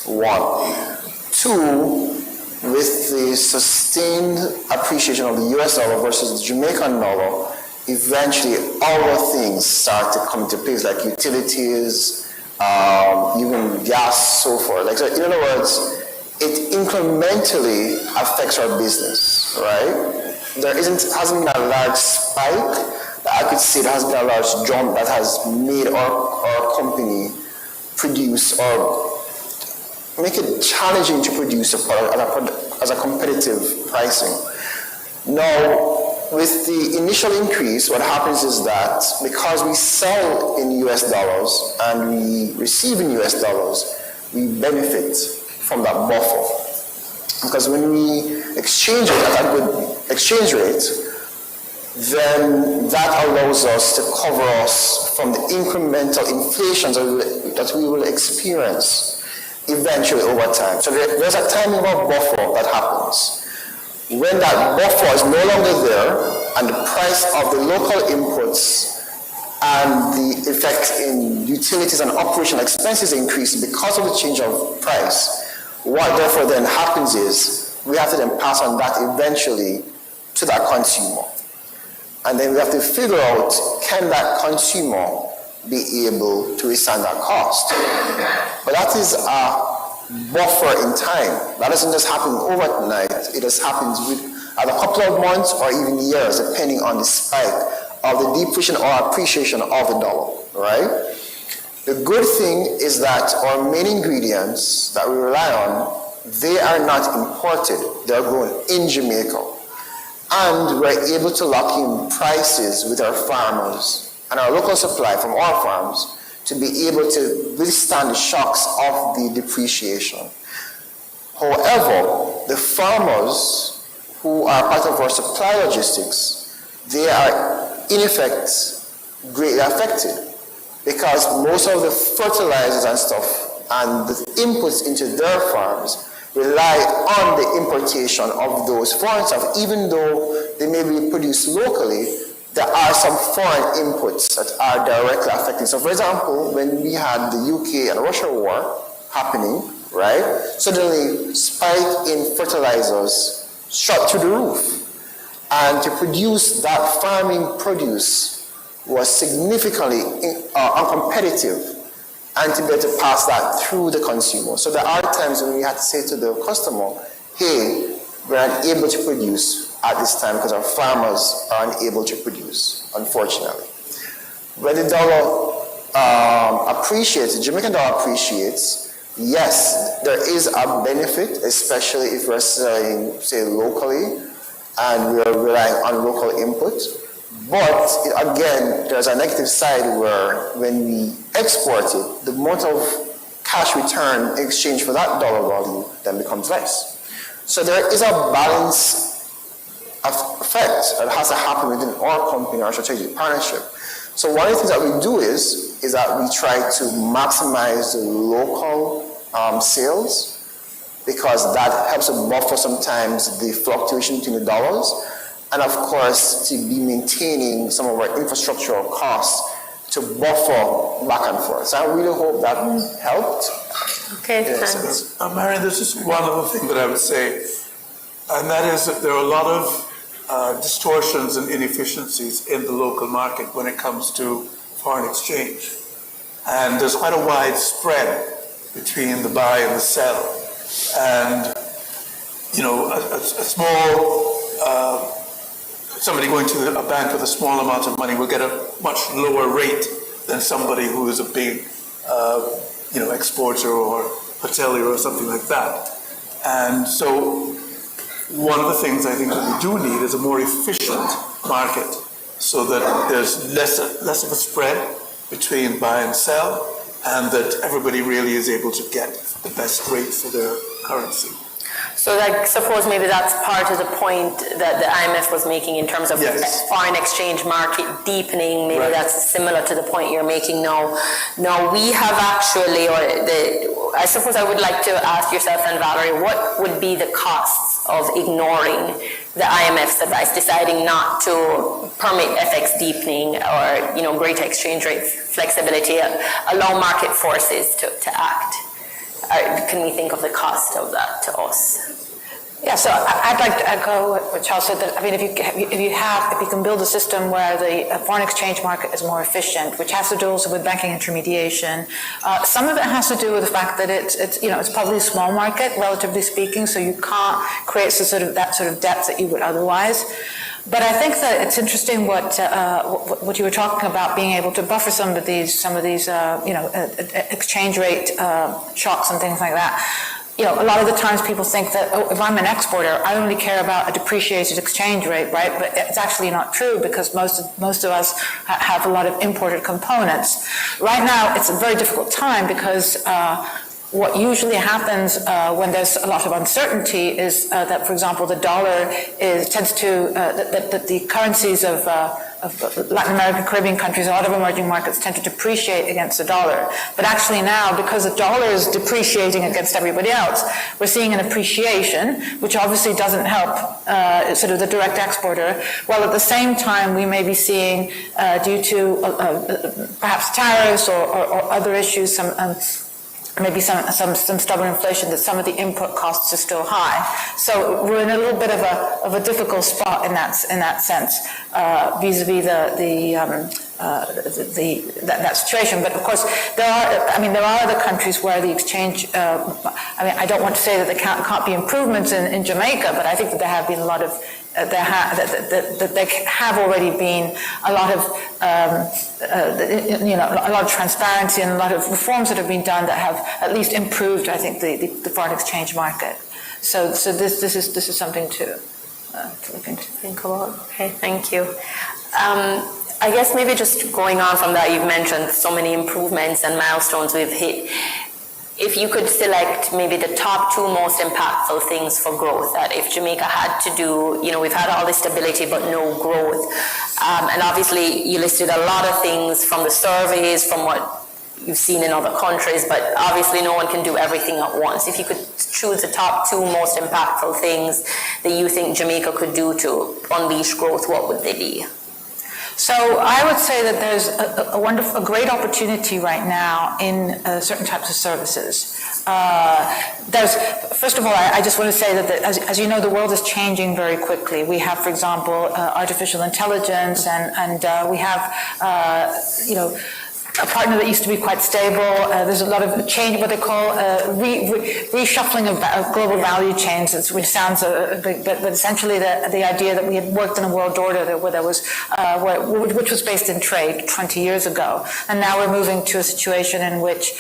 One. Two, with the sustained appreciation of the US dollar versus the Jamaican dollar, eventually other things start to come into place, like utilities, even gas, so forth. So in other words, it incrementally affects our business, right? Hasn't been a large spike. I could say there has been a large jump that has made our company produce or make it challenging to produce a product as a competitive pricing. Now, with the initial increase, what happens is that because we sell in US dollars and we receive in US dollars, we benefit from that buffer. Because when we exchange it at a good exchange rate, then that allows us to cover us from the incremental inflation that we will experience eventually over time. So there's a timing of buffer that happens. When that buffer is no longer there and the price of the local inputs and the effect in utilities and operational expenses increase because of the change of price, what therefore then happens is we have to then pass on that eventually to that consumer. And then we have to figure out, can that consumer be able to withstand that cost? But that is a buffer in time. That doesn't just happen overnight. It just happens at a couple of months or even years, depending on the spike of the depreciation or appreciation of the dollar, right? The good thing is that our main ingredients that we rely on, they are not imported. They're grown in Jamaica. And we're able to lock in prices with our farmers and our local supply from our farms to be able to withstand the shocks of the depreciation. However, the farmers who are part of our supply logistics, they are in effect greatly affected because most of the fertilizers and stuff and the inputs into their farms rely on the importation of those foreign stuff. Even though they may be produced locally, there are some foreign inputs that are directly affecting. So for example, when we had the UK and Russia war happening, right, suddenly spike in fertilizers shot through the roof. And to produce that farming produce was significantly uncompetitive, and to be able to pass that through the consumer. So there are times when we had to say to the customer, hey, we're unable to produce at this time because our farmers are unable to produce, unfortunately. When the dollar appreciates, the Jamaican dollar appreciates, yes, there is a benefit, especially if we're selling, say, locally, and we're relying on local input. But again, there's a negative side where when we export it, the amount of cash return in exchange for that dollar value then becomes less. So there is a balance effect that has to happen within our company, our strategic partnership. So one of the things that we do is that we try to maximize the local sales, because that helps to buffer sometimes the fluctuation between the dollars, and of course to be maintaining some of our infrastructural costs to buffer back and forth. So I really hope that helped. Okay, yes, Marion, there's just one other thing that I would say, and that is that there are a lot of distortions and inefficiencies in the local market when it comes to foreign exchange. And there's quite a wide spread between the buy and the sell. And, you know, a small, somebody going to a bank with a small amount of money will get a much lower rate than somebody who is a big, exporter or hotelier or something like that. And so one of the things I think that we do need is a more efficient market so that there's less of a spread between buy and sell, and that everybody really is able to get the best rate for their currency. So I suppose maybe that's part of the point that the IMF was making in terms of foreign exchange market deepening. Maybe that's similar to the point you're making now. Now we have actually, I suppose I would like to ask yourself and Valerie, what would be the costs of ignoring the IMF's advice, deciding not to permit FX deepening or greater exchange rate flexibility, allow market forces to act? Can we think of the cost of that to us? Yeah, so I'd like to echo what Charles said. That I mean, if you can build a system where the foreign exchange market is more efficient, which has to do also with banking intermediation. Some of it has to do with the fact that it's probably a small market, relatively speaking, so you can't create that sort of depth that you would otherwise. But I think that it's interesting what you were talking about, being able to buffer some of these exchange rate shocks and things like that. A lot of the times people think that, if I'm an exporter, I only care about a depreciated exchange rate, right? But it's actually not true, because most of us have a lot of imported components. Right now, it's a very difficult time because what usually happens when there's a lot of uncertainty is that, for example, the dollar tends to, that the currencies of Latin American, Caribbean countries, a lot of emerging markets tend to depreciate against the dollar. But actually now, because the dollar is depreciating against everybody else, we're seeing an appreciation, which obviously doesn't help sort of the direct exporter, while at the same time we may be seeing, due to perhaps tariffs or other issues, maybe some stubborn inflation, that some of the input costs are still high. So we're in a little bit of a difficult spot in that sense, vis-a-vis that situation. But of course, there are other countries where the exchange. I don't want to say that there can't be improvements in Jamaica, but I think that there have been a lot of. There have already been a lot of a lot of transparency and a lot of reforms that have been done that have at least improved, I think, the foreign exchange market. So this is something to look into. Think about. Okay, thank you. I guess maybe just going on from that, you've mentioned so many improvements and milestones we've hit. If you could select maybe the top 2 most impactful things for growth, that if Jamaica had to do, we've had all this stability but no growth. And obviously you listed a lot of things from the surveys, from what you've seen in other countries, but obviously no one can do everything at once. If you could choose the top 2 most impactful things that you think Jamaica could do to unleash growth, what would they be? So I would say that there's a great opportunity right now in certain types of services. First of all, I just want to say that as you know, the world is changing very quickly. We have, for example, artificial intelligence, and we have, a partner that used to be quite stable. There's a lot of change, what they call reshuffling of global value chains, which sounds big, but essentially the idea that we had worked in a world order where there was, which was based in trade 20 years ago, and now we're moving to a situation in which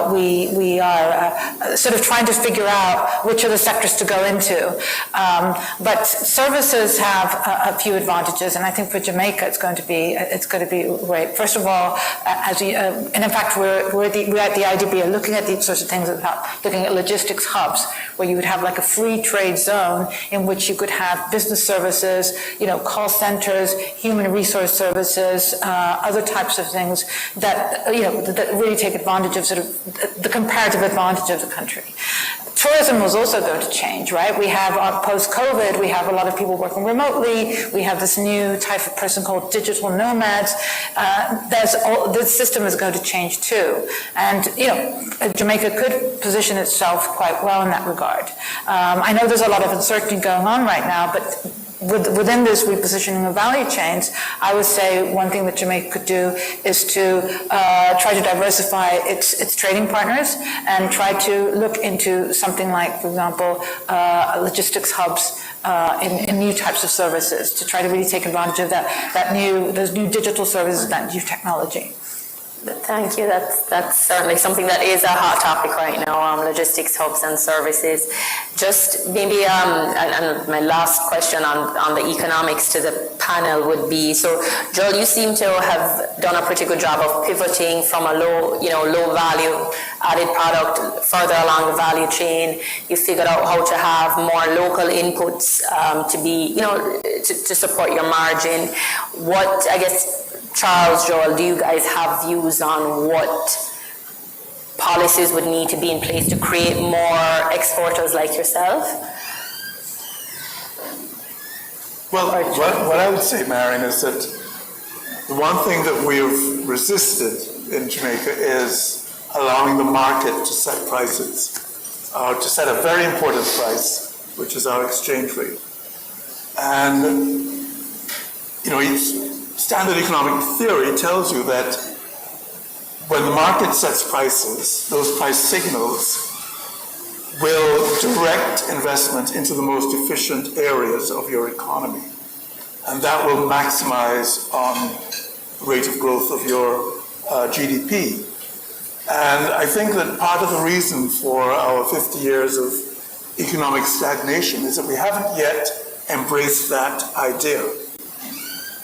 we are sort of trying to figure out which are the sectors to go into. But services have a few advantages, and I think for Jamaica it's going to be great. First of all, and in fact, we're at the IDB looking at these sorts of things, looking at logistics hubs, where you would have like a free trade zone in which you could have business services, call centers, human resource services, other types of things that that really take advantage of sort of the comparative advantage of the country. Tourism was also going to change, right? We have, post-COVID, we have a lot of people working remotely. We have this new type of person called digital nomads. This system is going to change too. And, Jamaica could position itself quite well in that regard. I know there's a lot of uncertainty going on right now, but within this repositioning of value chains, I would say one thing that Jamaica could do is to try to diversify its trading partners and try to look into something like, for example, logistics hubs in new types of services to try to really take advantage of those new digital services, that new technology. Thank you. That's certainly something that is a hot topic right now, logistics hubs and services. Just maybe, and my last question on the economics to the panel would be, so Joel, you seem to have done a pretty good job of pivoting from a low value added product further along the value chain. You figured out how to have more local inputs to be, to support your margin. What, I guess, Charles, Joel, do you guys have views on what policies would need to be in place to create more exporters like yourself? Well, what I would say, Marion, is that the one thing that we have resisted in Jamaica is allowing the market to set prices, to set a very important price, which is our exchange rate. And, standard economic theory tells you that when the market sets prices, those price signals will direct investment into the most efficient areas of your economy. And that will maximize on the rate of growth of your GDP. And I think that part of the reason for our 50 years of economic stagnation is that we haven't yet embraced that idea.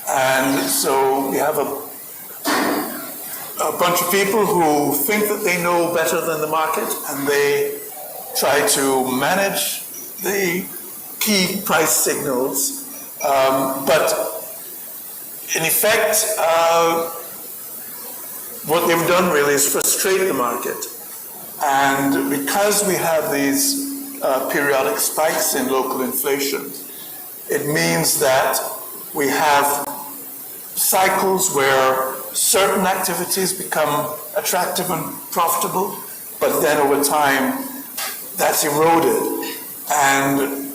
And so we have a bunch of people who think that they know better than the market, and they try to manage the key price signals. But in effect, what they've done really is frustrate the market. And because we have these periodic spikes in local inflation, it means that we have cycles where certain activities become attractive and profitable, but then over time that's eroded and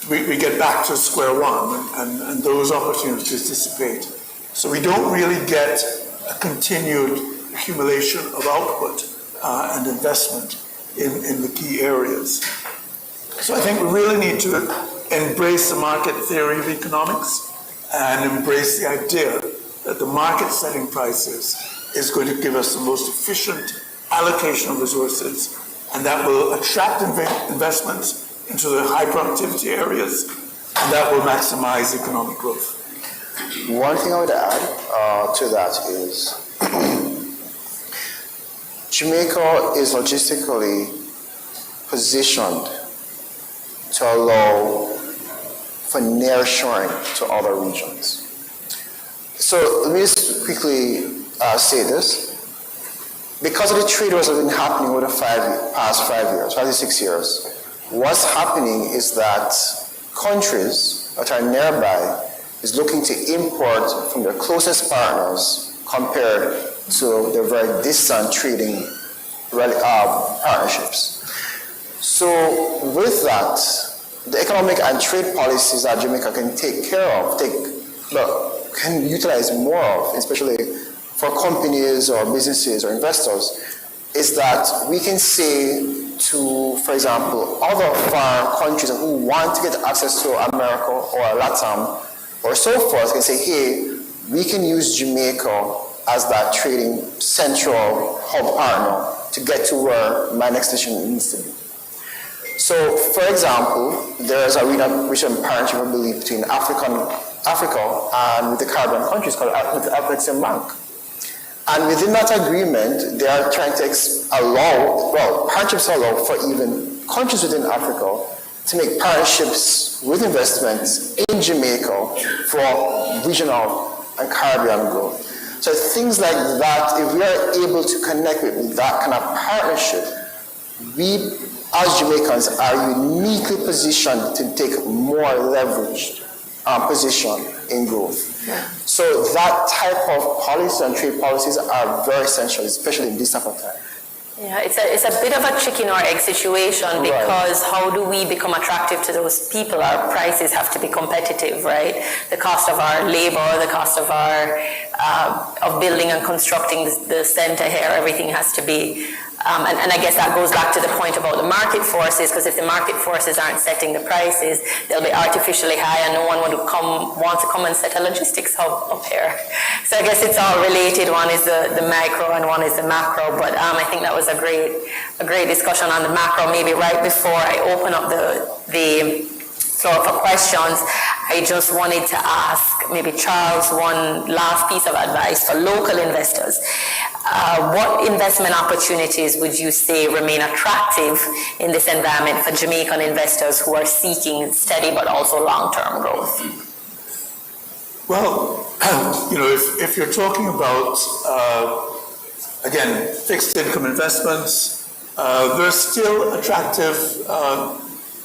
we get back to square one and those opportunities dissipate. So we don't really get a continued accumulation of output and investment in the key areas. So I think we really need to embrace the market theory of economics and embrace the idea that the market setting prices is going to give us the most efficient allocation of resources, and that will attract investments into the high productivity areas, and that will maximize economic growth. One thing I would add to that is Jamaica is logistically positioned to allow for nearshoring to other regions. So let me just quickly say this. Because of the trade wars that have been happening over the past 5 years, 5 to 6 years, what's happening is that countries that are nearby is looking to import from their closest partners compared to their very distant trading partnerships. So with that, the economic and trade policies that Jamaica can take care of, can utilize more of, especially for companies or businesses or investors, is that we can say to, for example, other foreign countries who want to get access to America or LATAM or so forth, can say, hey, we can use Jamaica as that trading central hub partner to get to where my next destination needs to be. So, for example, there is a recent partnership, I believe, between Africa and with the Caribbean countries called with the Afrexim Bank. And within that agreement, they are trying to partnerships allow for even countries within Africa to make partnerships with investments in Jamaica for regional and Caribbean growth. So things like that, if we are able to connect with that kind of partnership, we as Jamaicans are uniquely positioned to take more leveraged position in growth. Yeah. So that type of policy and trade policies are very essential, especially in this type of time. Yeah, it's a bit of a chicken or egg situation, because how do we become attractive to those people? Our prices have to be competitive, right? The cost of our labor, the cost of our of building and constructing the center here, everything has to be. And I guess that goes back to the point about the market forces, because if the market forces aren't setting the prices, they'll be artificially high, and no one would want to come and set a logistics hub up here. So I guess it's all related. One is the micro and one is the macro. But I think that was a great discussion on the macro. Maybe right before I open up the floor for questions, I just wanted to ask maybe Charles one last piece of advice for local investors. What investment opportunities would you say remain attractive in this environment for Jamaican investors who are seeking steady but also long-term growth? Well, if you're talking about, again, fixed income investments, there's still attractive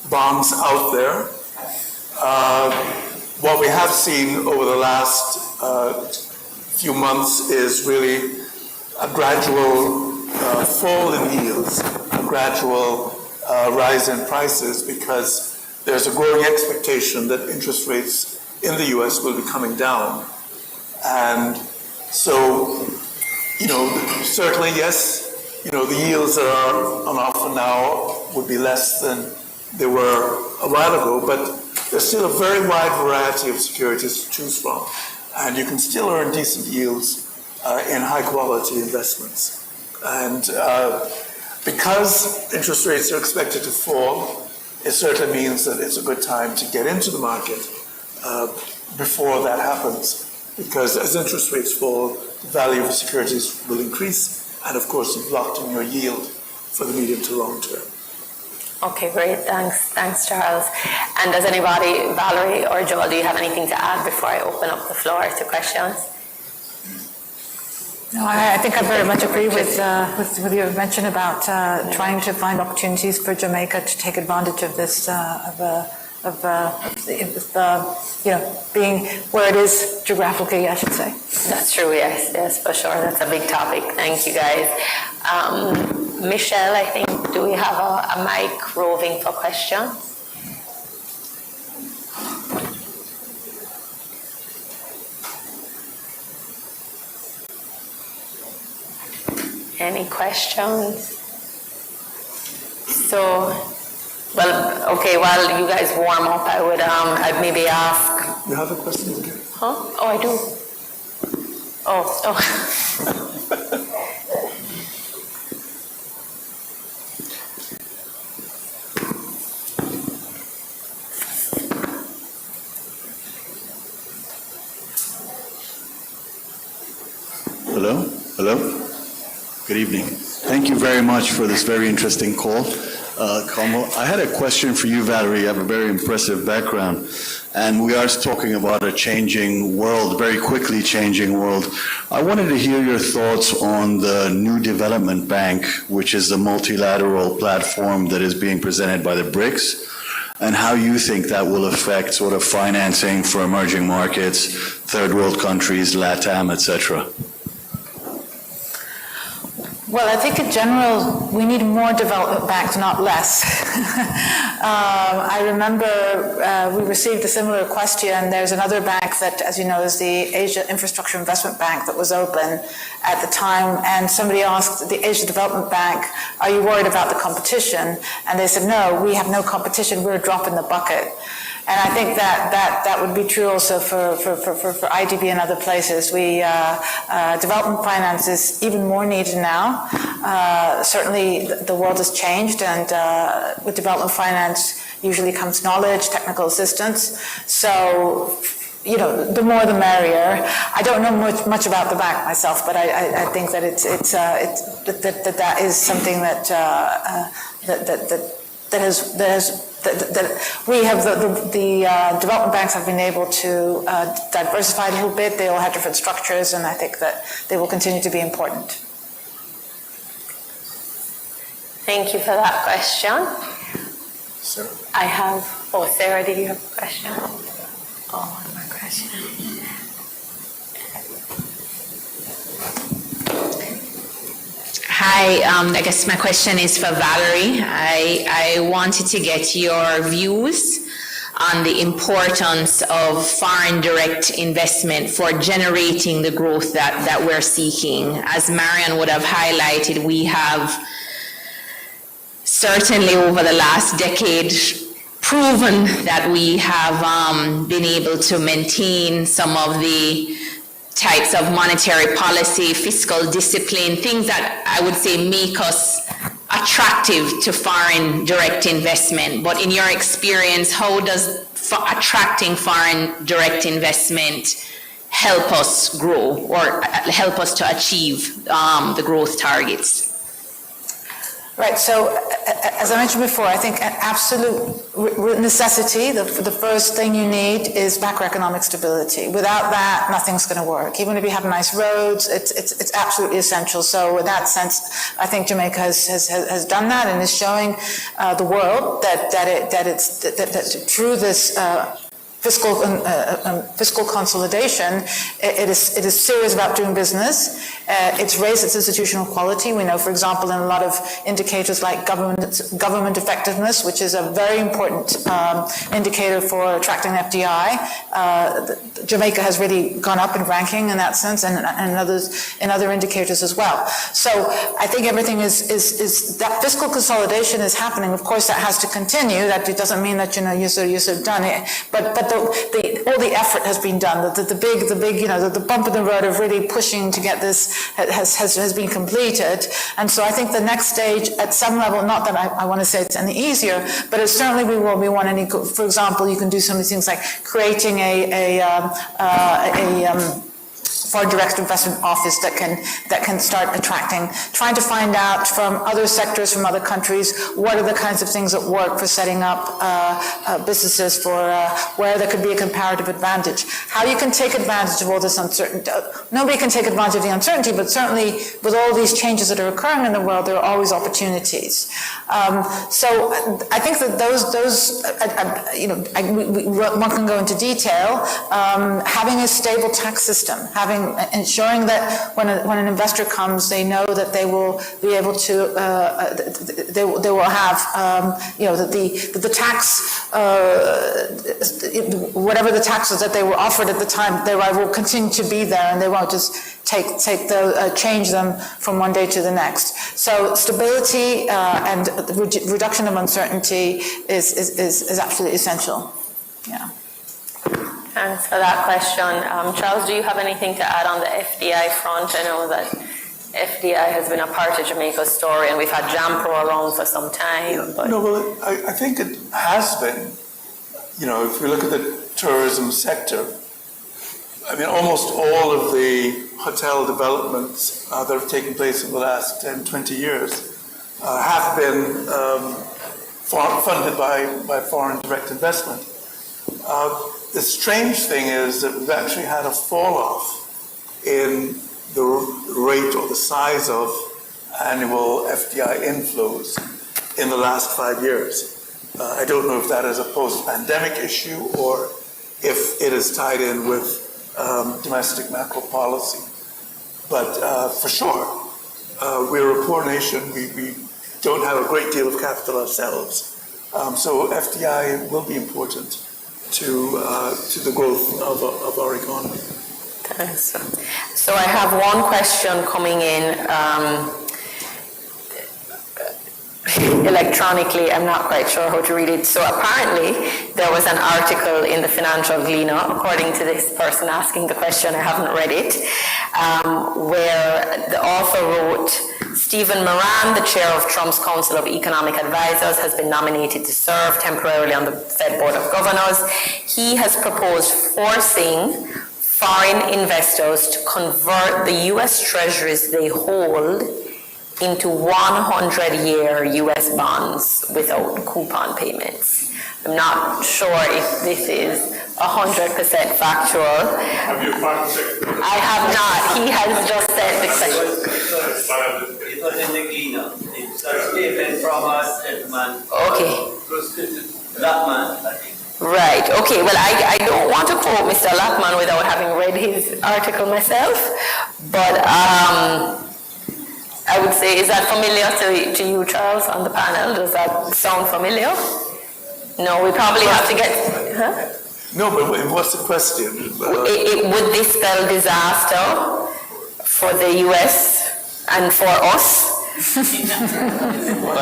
bonds out there. What we have seen over the last few months is really a gradual fall in yields, a gradual rise in prices, because there's a growing expectation that interest rates in the US will be coming down. And so, certainly, yes, the yields that are on offer now would be less than they were a while ago, but there's still a very wide variety of securities to choose from. And you can still earn decent yields in high-quality investments. And because interest rates are expected to fall, it certainly means that it's a good time to get into the market before that happens. Because as interest rates fall, the value of the securities will increase, and of course you've locked in your yield for the medium to long term. Okay, great. Thanks, Charles. And does anybody, Valerie or Joel, do you have anything to add before I open up the floor to questions? No, I think I very much agree with your mention about trying to find opportunities for Jamaica to take advantage of this, being where it is geographically, I should say. That's true, yes, for sure. That's a big topic. Thank you, guys. Michelle, I think, do we have a mic roving for questions? Any questions? So, okay, while you guys warm up, I'd maybe ask. You have a question again? Huh? Oh, I do. Oh. Hello? Hello? Good evening. Thank you very much for this very interesting call. I had a question for you, Valerie. You have a very impressive background. And we are talking about a changing world, very quickly changing world. I wanted to hear your thoughts on the New Development Bank, which is the multilateral platform that is being presented by the BRICS, and how you think that will affect sort of financing for emerging markets, third world countries, LATAM, etc. Well, I think in general, we need more development banks, not less. I remember we received a similar question. There's another bank that, as you know, is the Asia Infrastructure Investment Bank that was open at the time. And somebody asked the Asia Development Bank, are you worried about the competition? And they said, no, we have no competition. We're a drop in the bucket. And I think that would be true also for IDB and other places. Development finance is even more needed now. Certainly the world has changed, and with development finance usually comes knowledge, technical assistance. So, the more the merrier. I don't know much about the bank myself, but I think that that is something that we have the development banks have been able to diversify a little bit. They all have different structures, and I think that they will continue to be important. Thank you for that question. Sarah, did you have a question? One more question. Hi, I guess my question is for Valerie. I wanted to get your views on the importance of foreign direct investment for generating the growth that we're seeking. As Marion would have highlighted, we have certainly over the last decade proven that we have been able to maintain some of the types of monetary policy, fiscal discipline, things that I would say make us attractive to foreign direct investment. But in your experience, how does attracting foreign direct investment help us grow or help us to achieve the growth targets? Right, so as I mentioned before, I think an absolute necessity, the first thing you need is macroeconomic stability. Without that, nothing's going to work. Even if you have nice roads, it's absolutely essential. So in that sense, I think Jamaica has done that and is showing the world that through this fiscal consolidation, it is serious about doing business. It's raised its institutional quality. We know, for example, in a lot of indicators like government effectiveness, which is a very important indicator for attracting FDI. Jamaica has really gone up in ranking in that sense, and in other indicators as well. So I think everything is that fiscal consolidation is happening. Of course, that has to continue. That it doesn't mean that you're sort of done it, but all the effort has been done. The bump in the road of really pushing to get this has been completed. And so I think the next stage, at some level, not that I want to say it's any easier, but it certainly we want any. For example, you can do some of these things like creating a foreign direct investment office that can start trying to find out from other sectors, from other countries, what are the kinds of things that work for setting up businesses for where there could be a comparative advantage. How you can take advantage of all this uncertainty. Nobody can take advantage of the uncertainty, but certainly with all these changes that are occurring in the world, there are always opportunities. So I think that one can go into detail. Having a stable tax system, ensuring that when an investor comes, they know that they will be able to, they will have, the tax, whatever the taxes that they were offered at the time, they will continue to be there, and they won't just change them from one day to the next. So stability and reduction of uncertainty is absolutely essential. Yeah. Thanks for that question. Charles, do you have anything to add on the FDI front? I know that FDI has been a part of Jamaica's story, and we've had JAMPRO around for some time. But I think it has been. If we look at the tourism sector, I mean, almost all of the hotel developments that have taken place in the last 10, 20 years have been funded by foreign direct investment. The strange thing is that we've actually had a fall-off in the rate or the size of annual FDI inflows in the last 5 years. I don't know if that is a post-pandemic issue or if it is tied in with domestic macro policy. But for sure, we're a poor nation. We don't have a great deal of capital ourselves. So FDI will be important to the growth of our economy. So I have one question coming in electronically. I'm not quite sure how to read it. So apparently there was an article in the Financial Gleaner, according to this person asking the question, I haven't read it, where the author wrote, Stephen Moran, the chair of Trump's Council of Economic Advisors, has been nominated to serve temporarily on the Fed Board of Governors. He has proposed forcing foreign investors to convert the U.S. treasuries they hold into 100-year U.S. bonds without coupon payments. I'm not sure if this is 100% factual. Have you fact-checked? I have not. He has just said the question. It was in the Gleaner. It's a statement from a gentleman. Okay. Lackman, I think. Right, okay. Well, I don't want to quote Mr. Lackman without having read his article myself, but I would say, is that familiar to you, Charles, on the panel? Does that sound familiar? No, we probably have to get... Huh? No, but what's the question? Would this spell disaster for the U.S. and for us? Well,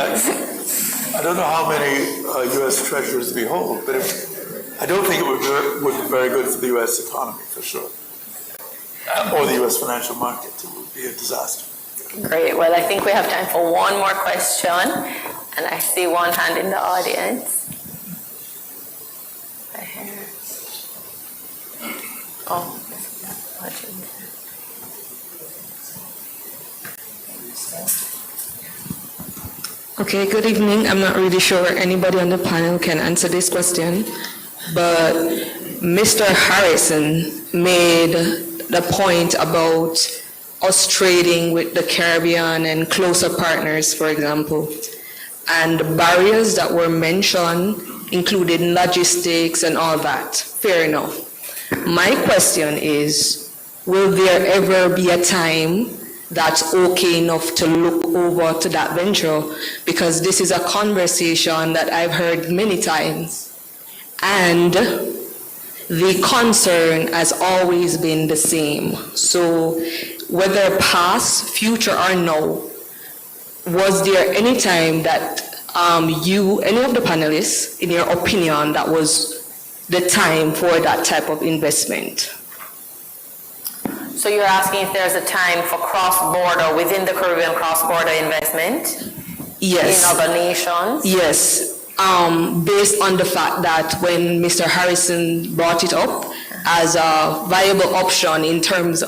I don't know how many U.S. treasuries we hold, but I don't think it would be very good for the U.S. economy, for sure. Or the U.S. financial market. It would be a disaster. Great. Well, I think we have time for one more question, and I see one hand in the audience. Right here. Oh. Okay, good evening. I'm not really sure anybody on the panel can answer this question, but Mr. Harrison made the point about us trading with the Caribbean and closer partners, for example. And the barriers that were mentioned included logistics and all that. Fair enough. My question is, will there ever be a time that's okay enough to look over to that venture? Because this is a conversation that I've heard many times. And the concern has always been the same. So whether past, future, or no, was there any time that any of the panelists, in your opinion, that was the time for that type of investment? So you're asking if there's a time for cross-border, within the Caribbean cross-border investment? Yes. In other nations? Yes. Based on the fact that when Mr. Harrison brought it up as a viable option in terms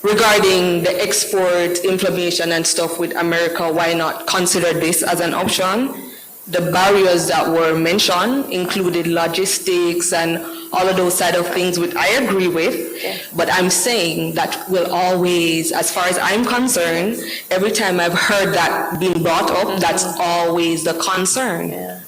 regarding the export inflammation and stuff with America, why not consider this as an option? The barriers that were mentioned included logistics and all of those side of things, which I agree with, but I'm saying that will always, as far as I'm concerned, every time I've heard that being brought up, that's always the concern. Yeah.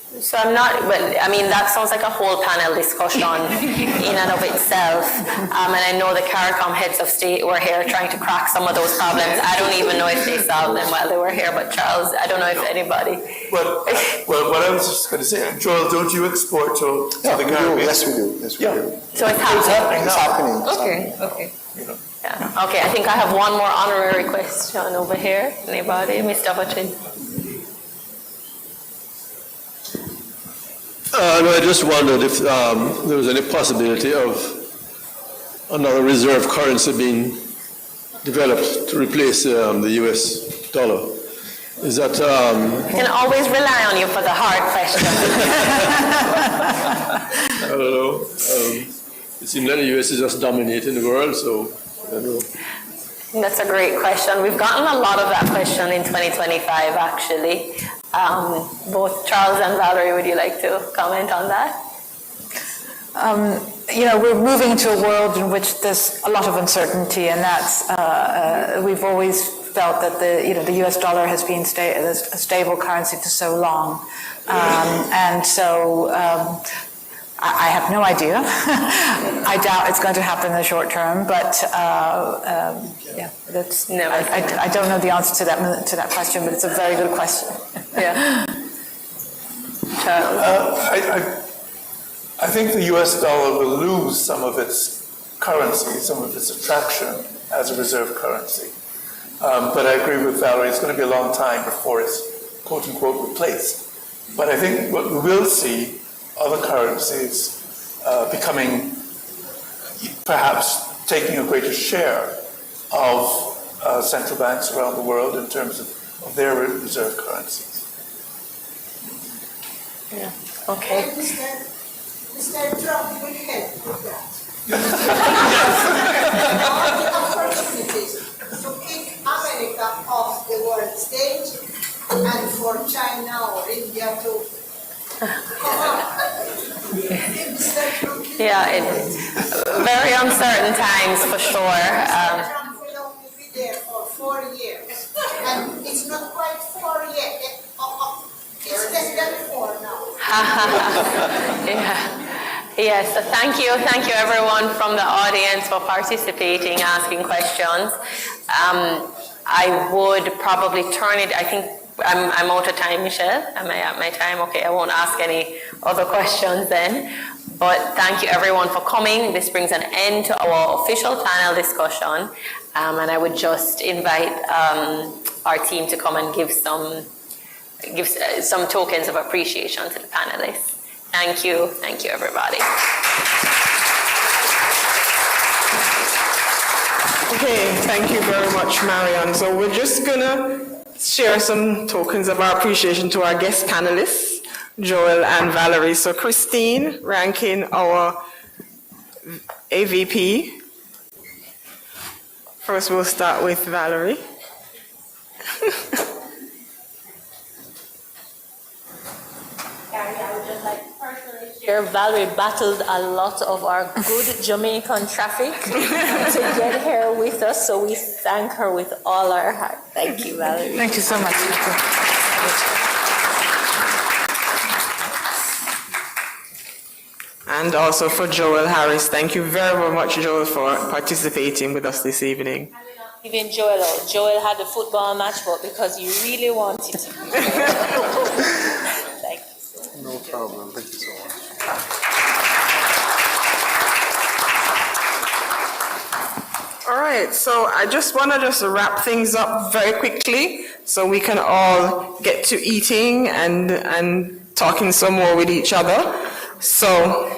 So I'm not, but I mean, that sounds like a whole panel discussion in and of itself. And I know the CARICOM heads of state were here trying to crack some of those problems. I don't even know if they solved them while they were here, but Charles, I don't know if anybody. Well, what I was just going to say, Joel, don't you export to the Caribbean? Yes, we do. Yes, we do. So it's happening. It's happening. Okay. Yeah. Okay, I think I have one more honorary question over here. Anybody? Mr. Hutchin. No, I just wondered if there was any possibility of another reserve currency being developed to replace the U.S. dollar. Is that... We can always rely on you for the hard questions. I don't know. It seems that the U.S. is just dominating the world, so That's a great question. We've gotten a lot of that question in 2025, actually. Both Charles and Valerie, would you like to comment on that? We're moving into a world in which there's a lot of uncertainty, and that's we've always felt that the U.S. dollar has been a stable currency for so long, and so I have no idea. I doubt it's going to happen in the short term, but that's I don't know the answer to that question, but it's a very good question. Yeah. I think the U.S. dollar will lose some of its currency, some of its attraction as a reserve currency. But I agree with Valerie, it's going to be a long time before it's quote-unquote replaced. But I think what we will see, other currencies becoming, perhaps taking a greater share of central banks around the world in terms of their reserve currencies. Yeah, okay. Mr. Trump will help with that. All the opportunities to kick America off the world stage and for China or India to come up. Yeah, it's very uncertain times for sure. Trump will only be there for 4 years, and it's not quite 4 yet. It's less than 4 now. Yeah. Yes, so thank you everyone from the audience for participating, asking questions. I would probably turn it, I think I'm out of time, Michelle. Am I at my time? Okay, I won't ask any other questions then. But thank you everyone for coming. This brings an end to our official panel discussion. And I would just invite our team to come and give some tokens of appreciation to the panelists. Thank you everybody. Okay, thank you very much, Marianne. So we're just gonna share some tokens of our appreciation to our guest panelists, Joel and Valerie. So Christine Rankin, our AVP. First we'll start with Valerie. I would just like to personally share, Valerie battled a lot of our good Jamaican traffic to get here with us, so we thank her with all our heart. Thank you, Valerie. Thank you so much. And also for Joel Harris. Thank you very, very much, Joel, for participating with us this evening. Even Joel out. Joel had a football match, but because you really wanted to. Thank you so much. No problem. Thank you so much. All right, so I just want to wrap things up very quickly so we can all get to eating and talking some more with each other. So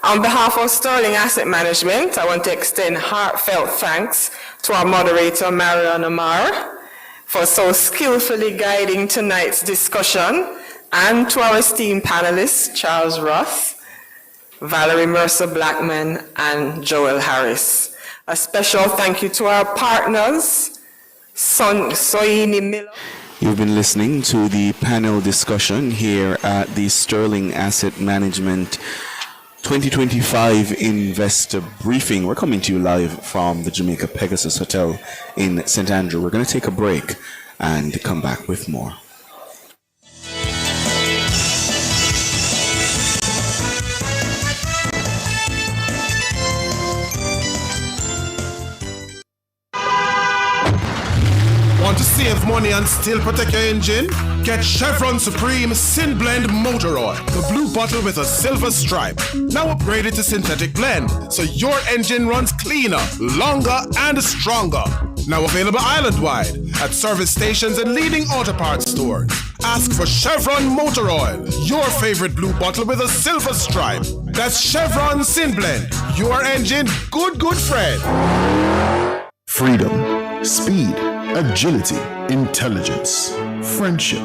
on behalf of Sterling Asset Management, I want to extend heartfelt thanks to our moderator, Marianne Amar, for so skillfully guiding tonight's discussion, and to our esteemed panelists, Charles Ross, Valerie Mercer-Blackman, and Joel Harris. A special thank you to our partners, Soini Miller. You've been listening to the panel discussion here at the Sterling Asset Management 2025 Investor Briefing. We're coming to you live from the Jamaica Pegasus Hotel in St. Andrew. We're going to take a break and come back with more. Want to save money and still protect your engine? Get Chevron Supreme Sin Blend Motor Oil, the blue bottle with a silver stripe. Now upgraded to synthetic blend, so your engine runs cleaner, longer, and stronger. Now available island-wide at service stations and leading auto parts stores. Ask for Chevron Motor Oil, your favorite blue bottle with a silver stripe. That's Chevron Sin Blend, your engine good friend. Freedom, speed, agility, intelligence, friendship.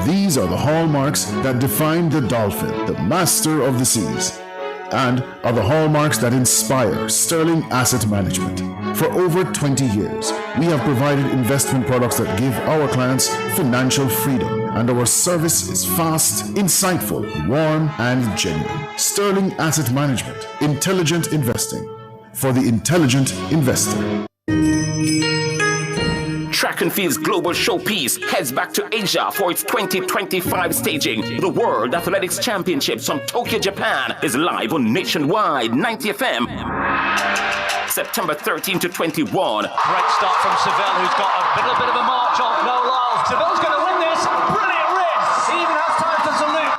These are the hallmarks that define the dolphin, the master of the seas. and are the hallmarks that inspire Sterling Asset Management. For over 20 years, we have provided investment products that give our clients financial freedom, and our service is fast, insightful, warm, and genuine. Sterling Asset Management, intelligent investing for the intelligent investor. Track and Field's global showpiece heads back to Asia for its 2025 staging. The World Athletics Championships from Tokyo, Japan is live on Nationwide 90 FM. September 13 to 21. Great start from Seville, who's got a little bit of a march on No Lyles. Seville's going to win this. Brilliant race. He even has time to salute.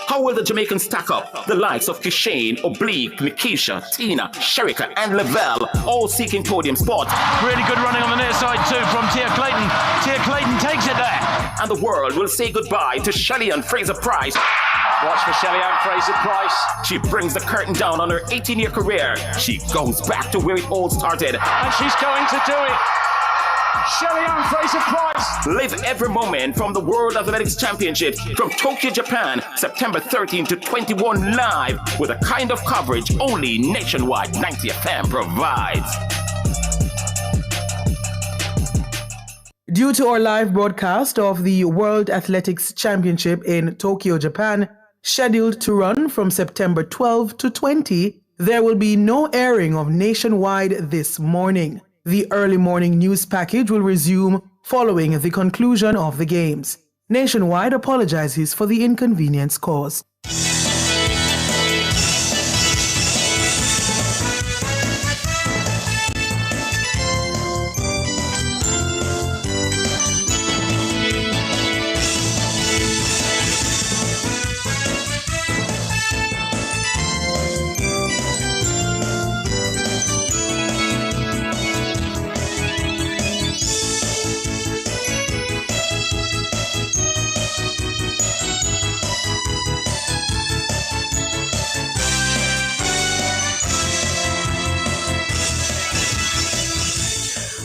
How will the Jamaicans stack up? The likes of Kishane, Oblique, Nikisha, Tina, Sherika, and Lavelle, all seeking podium spots. Really good running on the near side too from Tia Clayton. Tia Clayton takes it there. And the world will say goodbye to Shelly-Ann Fraser-Pryce. Watch for Shelly-Ann Fraser-Pryce. She brings the curtain down on her 18-year career. She goes back to where it all started. And she's going to do it. Shelly-Ann Fraser-Pryce. Live every moment from the World Athletics Championships from Tokyo, Japan, September 13 to 21 live with a kind of coverage only Nationwide 90 FM provides. Due to our live broadcast of the World Athletics Championship in Tokyo, Japan, scheduled to run from September 12 to 20, there will be no airing of Nationwide this morning. The early morning news package will resume following the conclusion of the games. Nationwide apologizes for the inconvenience caused.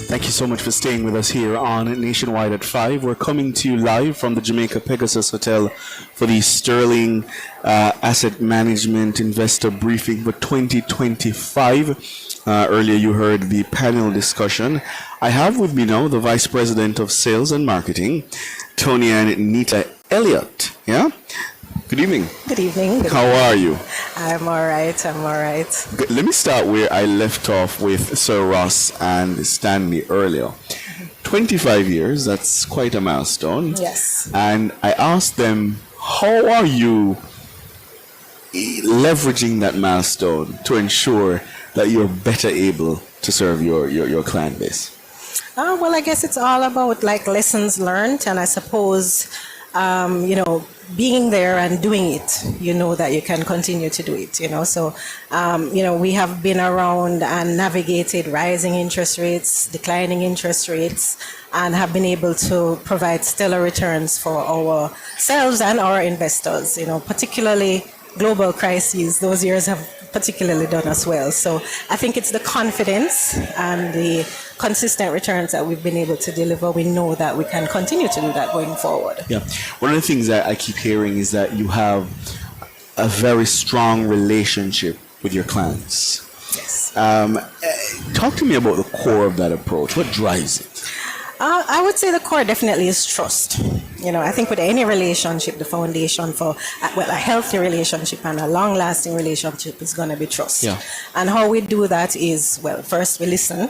Thank you so much for staying with us here on Nationwide at 5. We're coming to you live from the Jamaica Pegasus Hotel for the Sterling Asset Management Investor Briefing for 2025. Earlier you heard the panel discussion. I have with me now the Vice President of Sales and Marketing, Tony and Nita Elliott. Yeah? Good evening. Good evening. How are you? I'm all right. Good. Let me start where I left off with Sir Ross and Stanley earlier. 25 years, that's quite a milestone. Yes. And I asked them, how are you leveraging that milestone to ensure that you're better able to serve your client base? Well, I guess it's all about like lessons learned, and I suppose, being there and doing it, that you can continue to do it, So, we have been around and navigated rising interest rates, declining interest rates, and have been able to provide stellar returns for ourselves and our investors, particularly global crises. Those years have particularly done us well. So I think it's the confidence and the consistent returns that we've been able to deliver. We know that we can continue to do that going forward. Yeah. One of the things that I keep hearing is that you have a very strong relationship with your clients. Yes. Talk to me about the core of that approach. What drives it? I would say the core definitely is trust. I think with any relationship, the foundation for a healthy relationship and a long-lasting relationship is going to be trust. Yeah. And how we do that is, first we listen,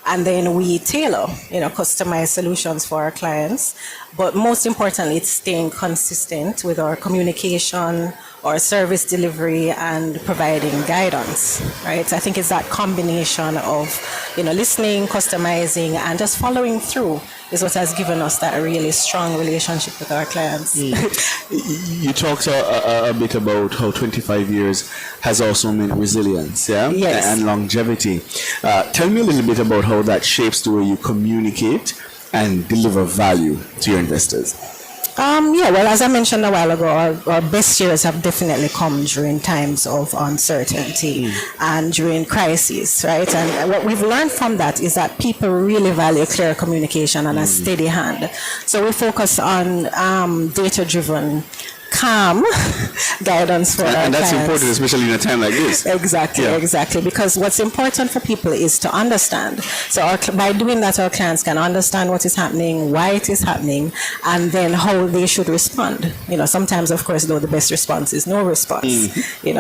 and then we tailor, customized solutions for our clients. But most importantly, it's staying consistent with our communication, our service delivery, and providing guidance, right? I think it's that combination of, listening, customizing, and just following through is what has given us that really strong relationship with our clients. You talked a bit about how 25 years has also meant resilience, yeah? Yes. And longevity. Tell me a little bit about how that shapes the way you communicate and deliver value to your investors. As I mentioned a while ago, our best years have definitely come during times of uncertainty and during crises, right? And what we've learned from that is that people really value clear communication and a steady hand. So we focus on data-driven calm guidance for our And that's clients. important, especially in a time like this. Exactly, Yeah. exactly. Because what's important for people is to understand. So by doing that, our clients can understand what is happening, why it is happening, and then how they should respond. Sometimes, of course, though, the best response is no response.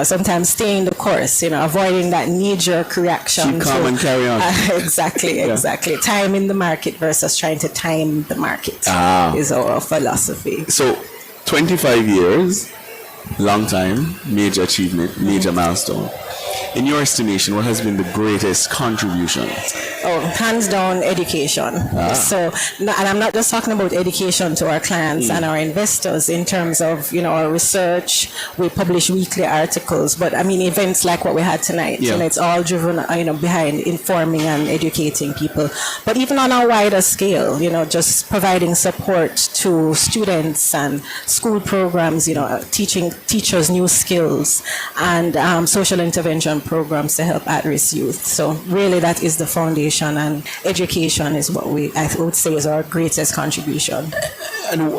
Sometimes staying the course, avoiding that knee-jerk reaction. Keep calm and carry on. Exactly, Yeah. exactly. Timing the market versus trying to time the market is our philosophy. So, 25 years, long time, major achievement, major milestone. In your estimation, what has been the greatest contribution? Oh, hands down, education. So, and I'm not just talking about education to our clients and our investors in terms of, our research. We publish weekly articles, but I mean, events like what we had tonight, Yeah. it's all driven, behind informing and educating people. But even on a wider scale, just providing support to students and school programs, teaching teachers new skills and social intervention programs to help at-risk youth. So really that is the foundation, and education is what I would say is our greatest contribution. And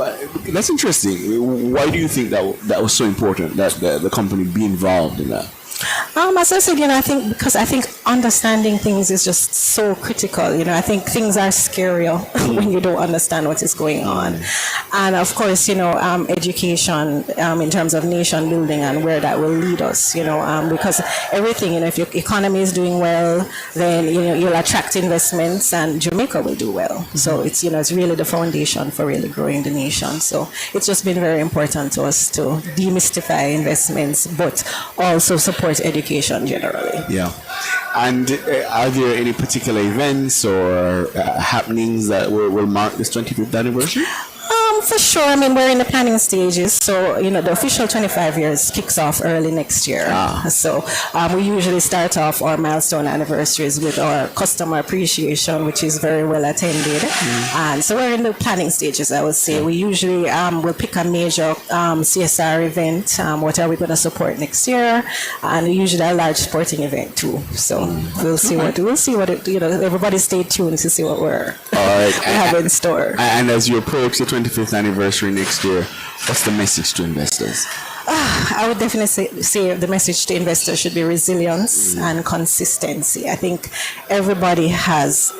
that's interesting. Why do you think that was so important, that the company be involved in that? As I said, I think understanding things is just so critical. I think things are scarier when you don't understand what is going on. And of course, education in terms of nation building and where that will lead us, because everything, if your economy is doing well, then, you'll attract investments and Jamaica will do well. So it's, it's really the foundation for really growing the nation. So it's just been very important to us to demystify investments, but also support education generally. Yeah. And are there any particular events or happenings that will mark this 25th anniversary? For sure. I mean, we're in the planning stages. So, the official 25 years kicks off early next year. So, we usually start off our milestone anniversaries with our customer appreciation, which is very well attended. And so we're in the planning stages, I would say. We usually will pick a major CSR event. What are we going to support next year? And usually a large sporting event too. So we'll see what everybody stay tuned to see what we have in store. And as you approach the 25th anniversary next year, what's the message to investors? I would definitely say the message to investors should be resilience and consistency. I think everybody has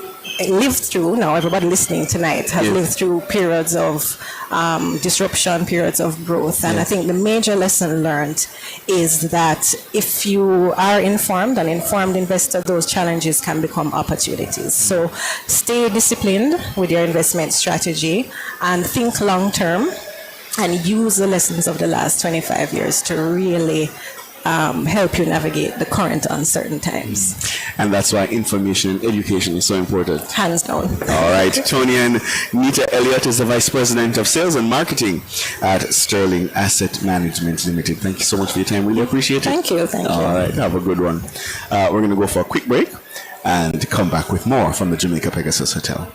lived through, everybody listening tonight has lived through periods of disruption, periods of growth. And I think the major lesson learned is that if you are informed, an informed investor, those challenges can become opportunities. So stay disciplined with your investment strategy and think long term, and use the lessons of the last 25 years to really help you navigate the current uncertain times. And that's why information and education is so important. Hands down. All right. Tony and Nita Elliott is the Vice President of Sales and Marketing at Sterling Asset Management Limited. Thank you so much for your time. Really appreciate it. Thank you. All right. Have a good one. We're going to go for a quick break and come back with more from the Jamaica Pegasus Hotel.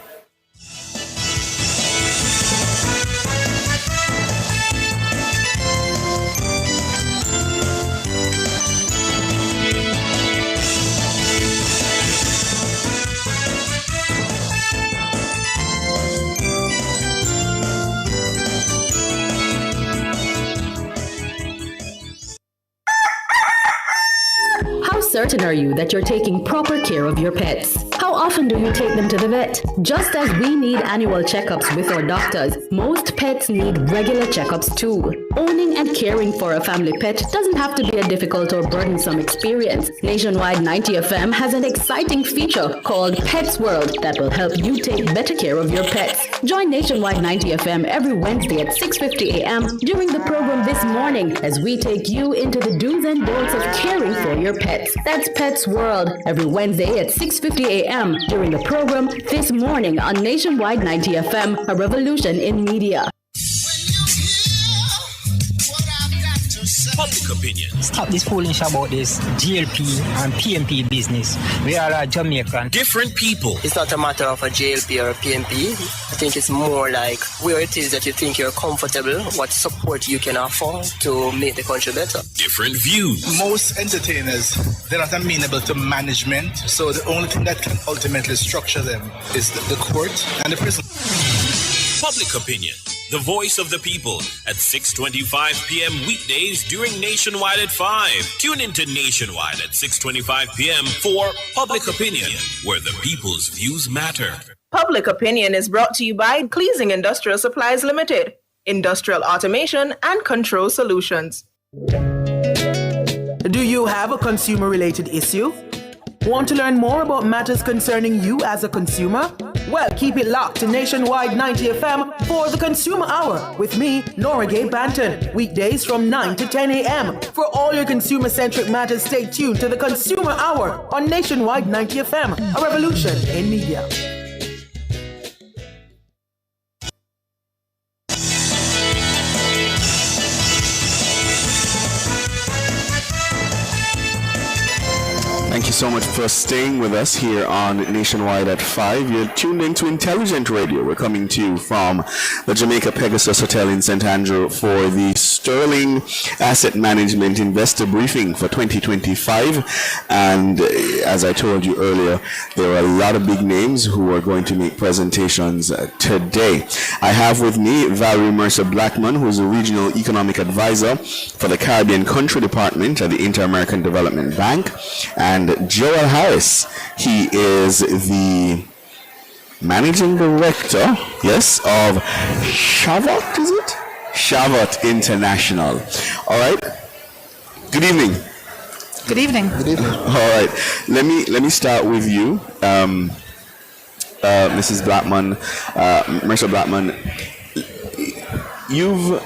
certain are you that you're taking proper care of your pets? How often do you take them to the vet? Just as we need annual checkups with our doctors, most pets need regular checkups too. Owning and caring for a family pet doesn't have to be a difficult or burdensome experience. Nationwide 90 FM has an exciting feature called Pets World that will help you take better care of your pets. Join Nationwide 90 FM every Wednesday at 6:50 a.m. during the program This Morning as we take you into the do's and don'ts of caring for your pets. That's Pets World every Wednesday at 6:50 a.m. during the program This Morning on Nationwide 90 FM, a revolution in media. Public opinion. Stop this foolish about this GLP and PMP business. We are a Jamaican. Different people. It's not a matter of a GLP or a PMP. I think it's more like where it is that you think you're comfortable, what support you can afford to make the country better. Different views. Most entertainers, they're not amenable to management, so the only thing that can ultimately structure them is the court and the prison. Public opinion. the voice of the people, at 6:25 p.m. weekdays during Nationwide at 5. Tune into Nationwide at 6:25 p.m. for Public Opinion, where the people's views matter. Public Opinion is brought to you by Cleasing Industrial Supplies Limited, Industrial Automation and Control Solutions. Do you have a consumer-related issue? Want to learn more about matters concerning you as a consumer? Well, keep it locked to Nationwide 90 FM for the Consumer Hour with me, Nora Gay Banton, weekdays from 9 to 10 a.m. For all your consumer-centric matters, stay tuned to the Consumer Hour on Nationwide 90 FM, a revolution in media. Thank you so much for staying with us here on Nationwide at 5. You're tuned into Intelligent Radio. We're coming to you from the Jamaica Pegasus Hotel in St. Andrew for the Sterling Asset Management Investor Briefing for 2025. And as I told you earlier, there are a lot of big names who are going to make presentations today. I have with me Valerie Mercer Blackman, who is a Regional Economic Advisor for the Caribbean Country Department at the Inter-American Development Bank, and Joel Harris. He is the Managing Director, yes, of Shavot, is it? Shavot International. All right. Good evening. Good evening. Good evening. All right. Let me start with you, Mrs. Blackman, Mercer Blackman. You've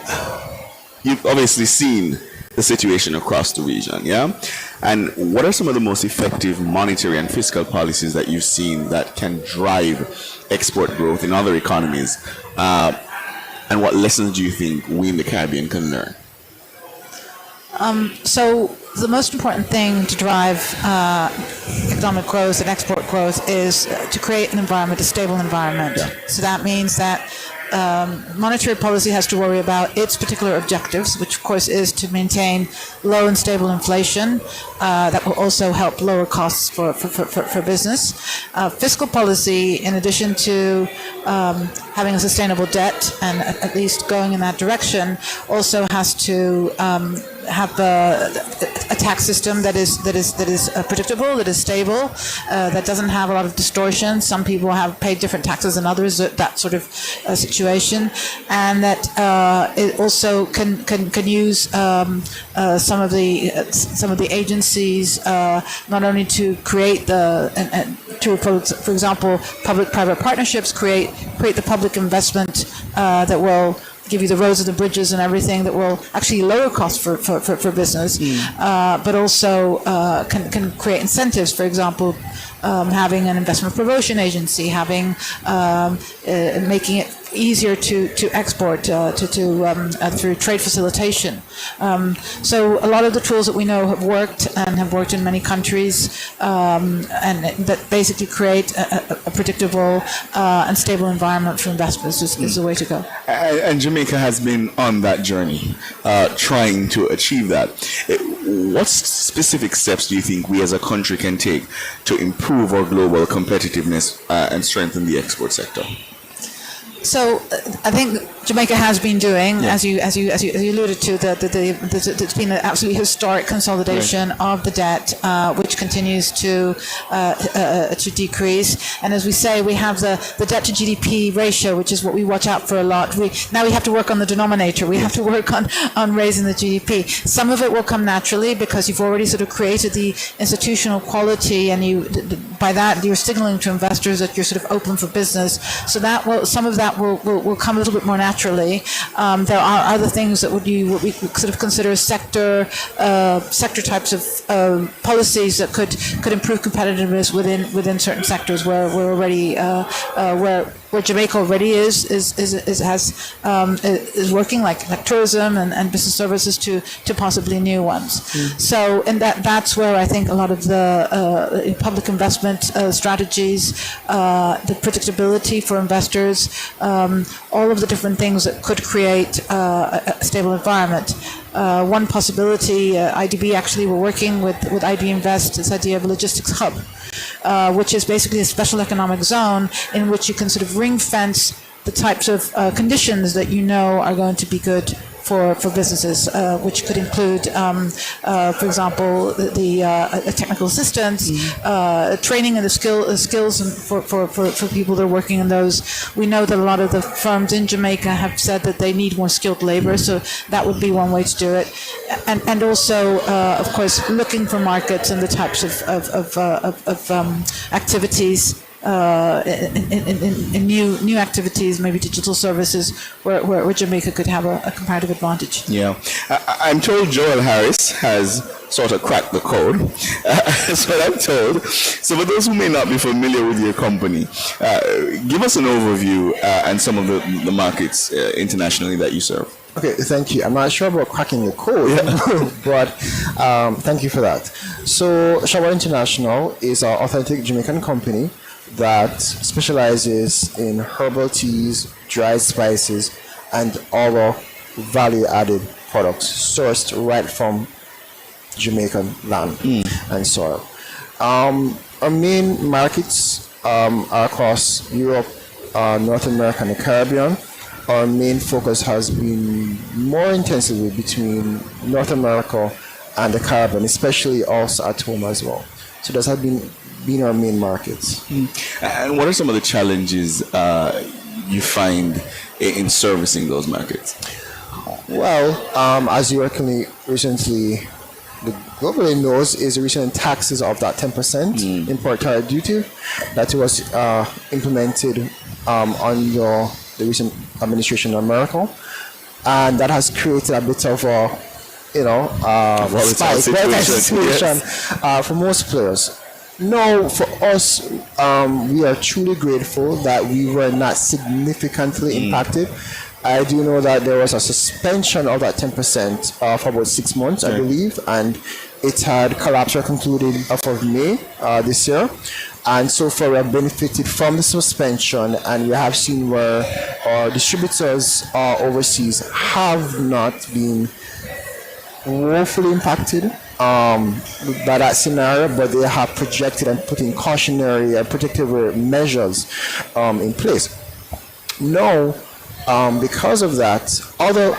obviously seen the situation across the region, yeah? And what are some of the most effective monetary and fiscal policies that you've seen that can drive export growth in other economies? And what lessons do you think we in the Caribbean can learn? So the most important thing to drive economic growth and export growth is to create an environment, a stable environment. Yeah. So that means that monetary policy has to worry about its particular objectives, which of course is to maintain low and stable inflation that will also help lower costs for business. Fiscal policy, in addition to having a sustainable debt and at least going in that direction, also has to have a tax system that is predictable, that is stable, that doesn't have a lot of distortion. Some people have paid different taxes than others, that sort of situation, and that it also can use some of the agencies not only to create for example, public-private partnerships, create the public investment that will give you the roads and the bridges and everything that will actually lower costs for business, but also can create incentives. For example, having an investment promotion agency, having making it easier to export through trade facilitation. So a lot of the tools that we know have worked and have worked in many countries, and that basically create a predictable and stable environment for investors is the way to go. And Jamaica has been on that journey, trying to achieve that. What specific steps do you think we as a country can take to improve our global competitiveness and strengthen the export sector? So I think Jamaica has been doing, as you alluded to, there's been an absolutely historic consolidation of the debt, which continues to decrease. And as we say, we have the debt to GDP ratio, which is what we watch out for a lot. Now we have to work on the denominator. We have to work on raising the GDP. Some of it will come naturally because you've already sort of created the institutional quality, and by that you're signaling to investors that you're sort of open for business. So some of that will come a little bit more naturally. There are other things that what we sort of consider sector types of policies that could improve competitiveness within certain sectors where we're already where Jamaica already is working, like tourism and business services to possibly new ones. So and that's where I think a lot of the public investment strategies, the predictability for investors, all of the different things that could create a stable environment. One possibility, IDB actually, we're working with IB Invest, this idea of a logistics hub, which is basically a special economic zone in which you can sort of ring fence the types of conditions that you know are going to be good for businesses, which could include, for example, the technical assistance, training and the skills for people that are working in those. We know that a lot of the firms in Jamaica have said that they need more skilled labor, so that would be one way to do it. And also, of course, looking for markets and the types of activities. In new activities, maybe digital services, where Jamaica could have a comparative advantage. Yeah, I'm told Joel Harris has sort of cracked the code. That's what I'm told. So for those who may not be familiar with your company, give us an overview and some of the markets internationally that you serve. Okay, thank you. I'm not sure about cracking the code, but thank you for that. So Shawa International is an authentic Jamaican company that specializes in herbal teas, dried spices, and other value-added products sourced right from Jamaican land and soil. Our main markets are across Europe, North America, and the Caribbean. Our main focus has been more intensively between North America and the Caribbean, especially also at home as well. So those have been our main markets. And what are some of the challenges you find in servicing those markets? Well, as you recently globally knows, is the recent taxes of that 10% import tariff duty that was implemented under the recent administration in America, and that has created a bit of a situation for most players. No, for us, we are truly grateful that we were not significantly impacted. I do know that there was a suspension of that 10% for about 6 months, I believe, and it had collapsed or concluded off of May this year. And so far, we have benefited from the suspension, and we have seen where our distributors overseas have not been woefully impacted by that scenario, but they have projected and put in cautionary and protective measures in place. Now, because of that, other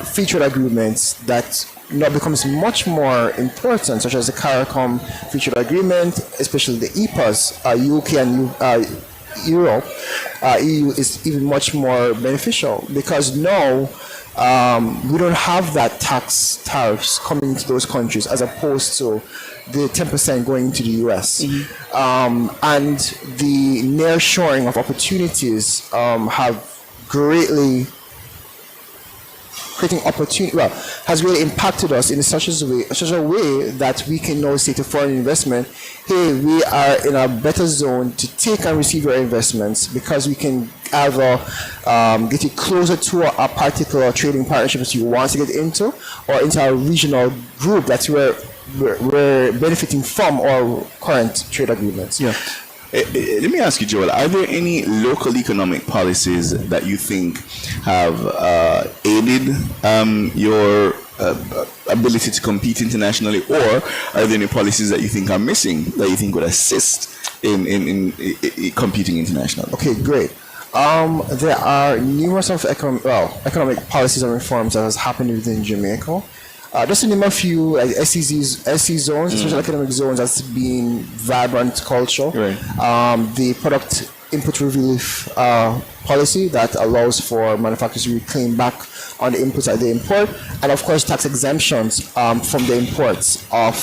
free trade agreements that now becomes much more important, such as the CARICOM free trade agreement, especially the EPAs, UK and Europe, EU is even much more beneficial because now we don't have that tax tariffs coming into those countries as opposed to the 10% going into the US. And the nearshoring of opportunities have greatly creating opportunity, has really impacted us in such a way that we can now say to foreign investment, hey, we are in a better zone to take and receive your investments because we can either get you closer to a particular trading partnership that you want to get into, or into a regional group that we're benefiting from our current trade agreements. Yeah. Let me ask you, Joel, are there any local economic policies that you think have aided your ability to compete internationally, or are there any policies that you think are missing that you think would assist in competing internationally? Okay, great. There are numerous of economic policies and reforms that has happened within Jamaica. Just to name a few, like SE zones, special economic zones, that's been vibrant culture. Right. The product input relief policy that allows for manufacturers to reclaim back on the inputs that they import, and of course tax exemptions from the imports of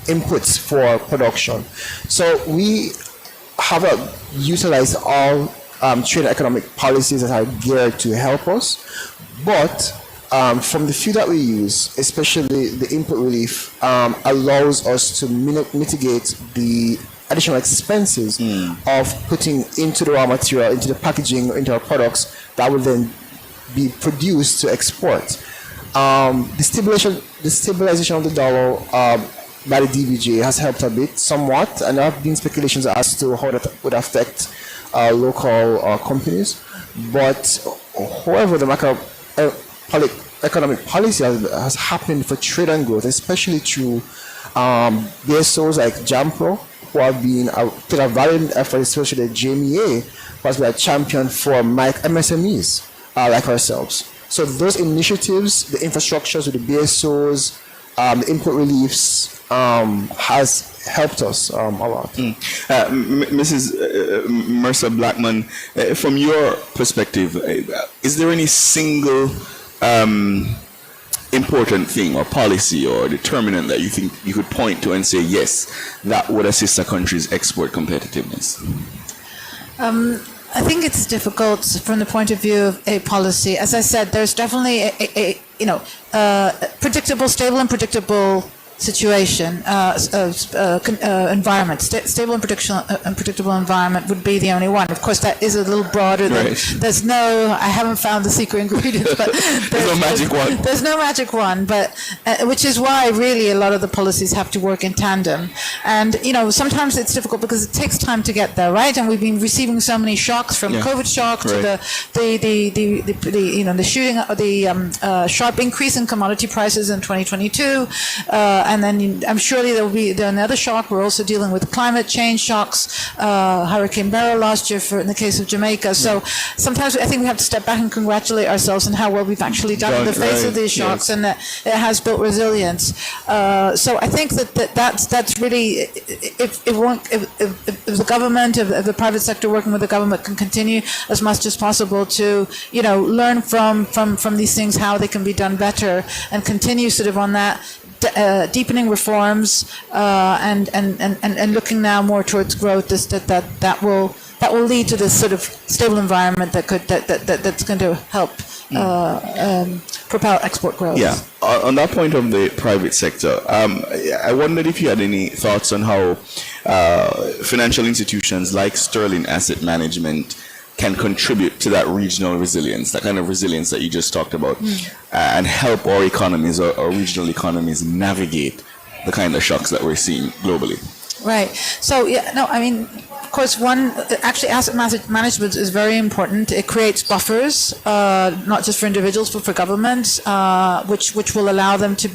inputs for production. So we have utilized all trade and economic policies that are geared to help us, but from the few that we use, especially the input relief, allows us to mitigate the additional expenses of putting into the raw material, into the packaging, into our products that will then be produced to export. The stabilization of the dollar by the DBJ has helped a bit, somewhat, and there have been speculations as to how that would affect local companies. But however, the economic policy has happened for trade and growth, especially through BSOs like JAMPRO, who have been put a valiant effort, especially the JMEA, who has been a champion for MSMEs like ourselves. So those initiatives, the infrastructures with the BSOs, the input reliefs has helped us a lot. Mrs. Mercer Blackman, from your perspective, is there any single important thing or policy or determinant that you think you could point to and say, yes, that would assist a country's export competitiveness? I think it's difficult from the point of view of a policy. As I said, there's definitely a predictable, stable and predictable situation, environment. Stable and predictable environment would be the only one. Of course, that is a little broader than, there's no, I haven't found the secret ingredient, but there's no magic one. There's no magic one, but which is why really a lot of the policies have to work in tandem. And, sometimes it's difficult because it takes time to get there, right? And we've been receiving so many shocks from COVID shock to the shooting, the sharp increase in commodity prices in 2022. And then I'm surely there'll be another shock. We're also dealing with climate change shocks, Hurricane Beryl last year in the case of Jamaica. So sometimes I think we have to step back and congratulate ourselves on how well we've actually done in the face of these shocks, and that it has built resilience. So I think that's really if the government, if the private sector working with the government can continue as much as possible to learn from these things how they can be done better and continue sort of on that. Deepening reforms and looking now more towards growth, that will lead to this sort of stable environment that's going to help propel export growth. Yeah. On that point of the private sector, I wondered if you had any thoughts on how financial institutions like Sterling Asset Management can contribute to that regional resilience, that kind of resilience that you just talked about, and help our economies or regional economies navigate the kind of shocks that we're seeing globally. Right. So, of course, asset management is very important. It creates buffers, not just for individuals, but for governments, which will allow them to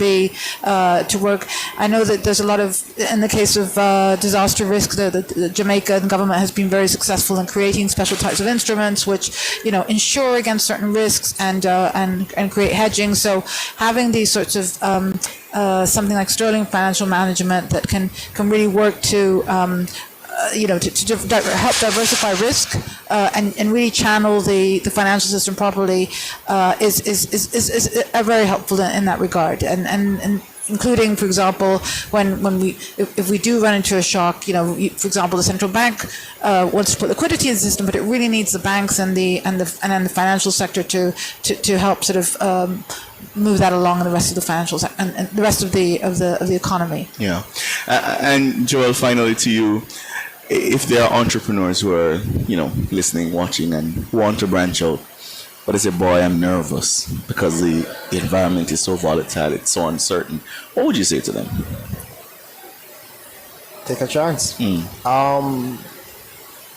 work. I know that there's a lot of, in the case of disaster risk, the Jamaican government has been very successful in creating special types of instruments, which, insure against certain risks and create hedging. So having these sorts of something like Sterling Financial Management that can really work to help diversify risk and really channel the financial system properly is very helpful in that regard. And including, for example, if we do run into a shock, for example, the central bank wants to put liquidity in the system, but it really needs the banks and the financial sector to help sort of move that along in the rest of the financial and the rest of the economy. Yeah, and Joel, finally to you. If there are entrepreneurs who are, listening, watching, and want to branch out, but they say, boy, I'm nervous because the environment is so volatile, it's so uncertain, what would you say to them? Take a chance.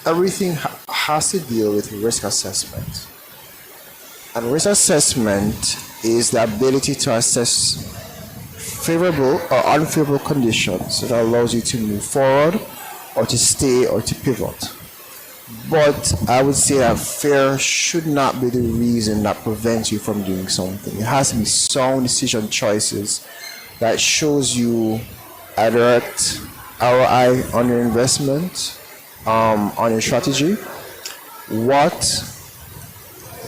Everything has to deal with risk assessment. And risk assessment is the ability to assess favorable or unfavorable conditions that allows you to move forward or to stay or to pivot. But I would say that fear should not be the reason that prevents you from doing something. It has to be sound decision choices that shows you a direct ROI on your investment, on your strategy, what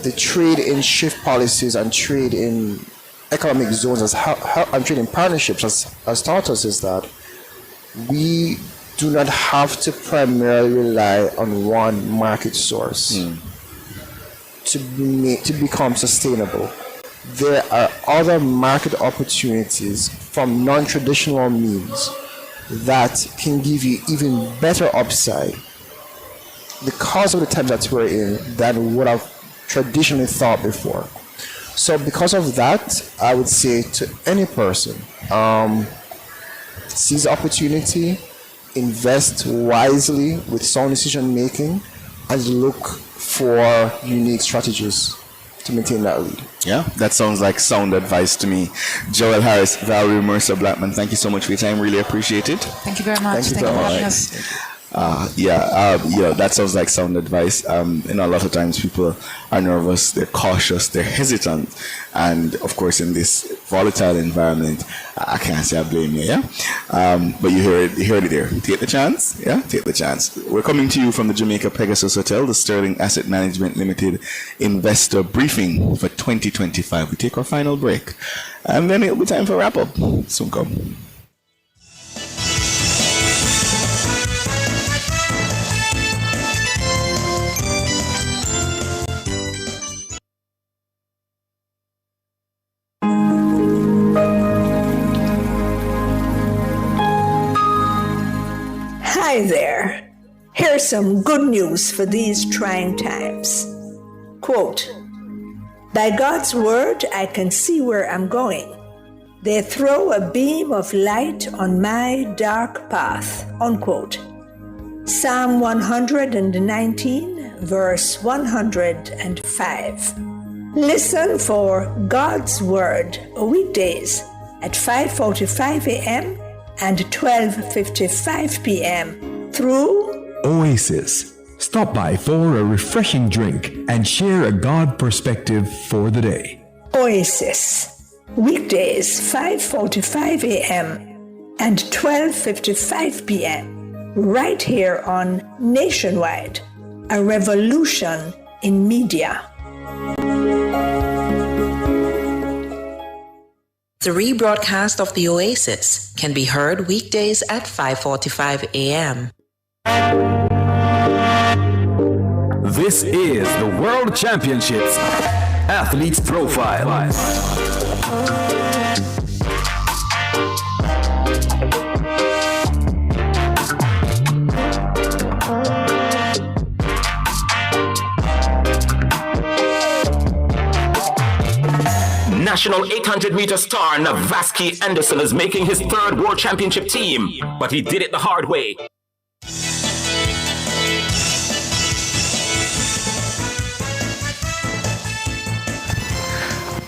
the trade in shift policies and trade in economic zones and trade in partnerships has taught us is that we do not have to primarily rely on one market source to become sustainable. There are other market opportunities from non-traditional means that can give you even better upside because of the times that we're in than what I've traditionally thought before. So because of that, I would say to any person, seize the opportunity, invest wisely with sound decision making, and look for unique strategies to maintain that lead. Yeah, that sounds like sound advice to me. Joel Harris, Valerie Mercer Blackman, thank you so much for your time. Really appreciate it. Thank you very much. Thank you for having us. That sounds like sound advice. A lot of times people are nervous, they're cautious, they're hesitant, and of course, in this volatile environment, I can't say I blame you. But you heard it there. Take the chance. Take the chance. We're coming to you from the Jamaica Pegasus Hotel, the Sterling Asset Management Limited Investor Briefing for 2025. We take our final break, and then it'll be time for wrap up. Soon come. Hi there. Here's some good news for these trying times. Quote, "By God's word, I can see where I'm going. They throw a beam of light on my dark path." Unquote. Psalm 119, verse 105. Listen for God's word weekdays at 5:45 a.m. and 12:55 p.m. through Oasis. Stop by for a refreshing drink and share a God perspective for the day. Oasis. Weekdays 5:45 a.m. and 12:55 p.m. right here on Nationwide, a revolution in media. The rebroadcast of the Oasis can be heard weekdays at 5:45 a.m. This is the World Championships Athletes Profile. National 800-meter star Navaski Anderson is making his third World Championship team, but he did it the hard way.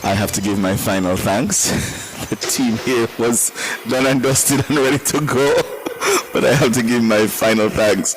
I have to give my final thanks. The team here was done and dusted and ready to go. But I have to give my final thanks.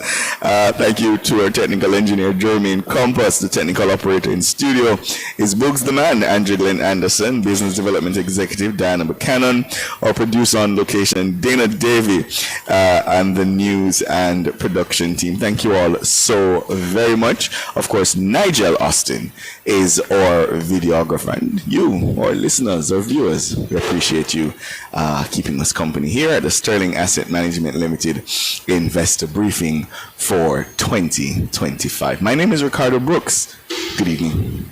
Thank you to our technical engineer, Jermaine Compass, the technical operator in studio is Books the Man, Andrew Glenn Anderson, business development executive, Diana Buchanan, our producer on location, Dana Davey, and the news and production team. Thank you all so very much. Of course, Nigel Austin is our videographer, and you, our listeners, our viewers, we appreciate you keeping us company here at the Sterling Asset Management Limited Investor Briefing for 2025. My name is Ricardo Brooks. Good evening.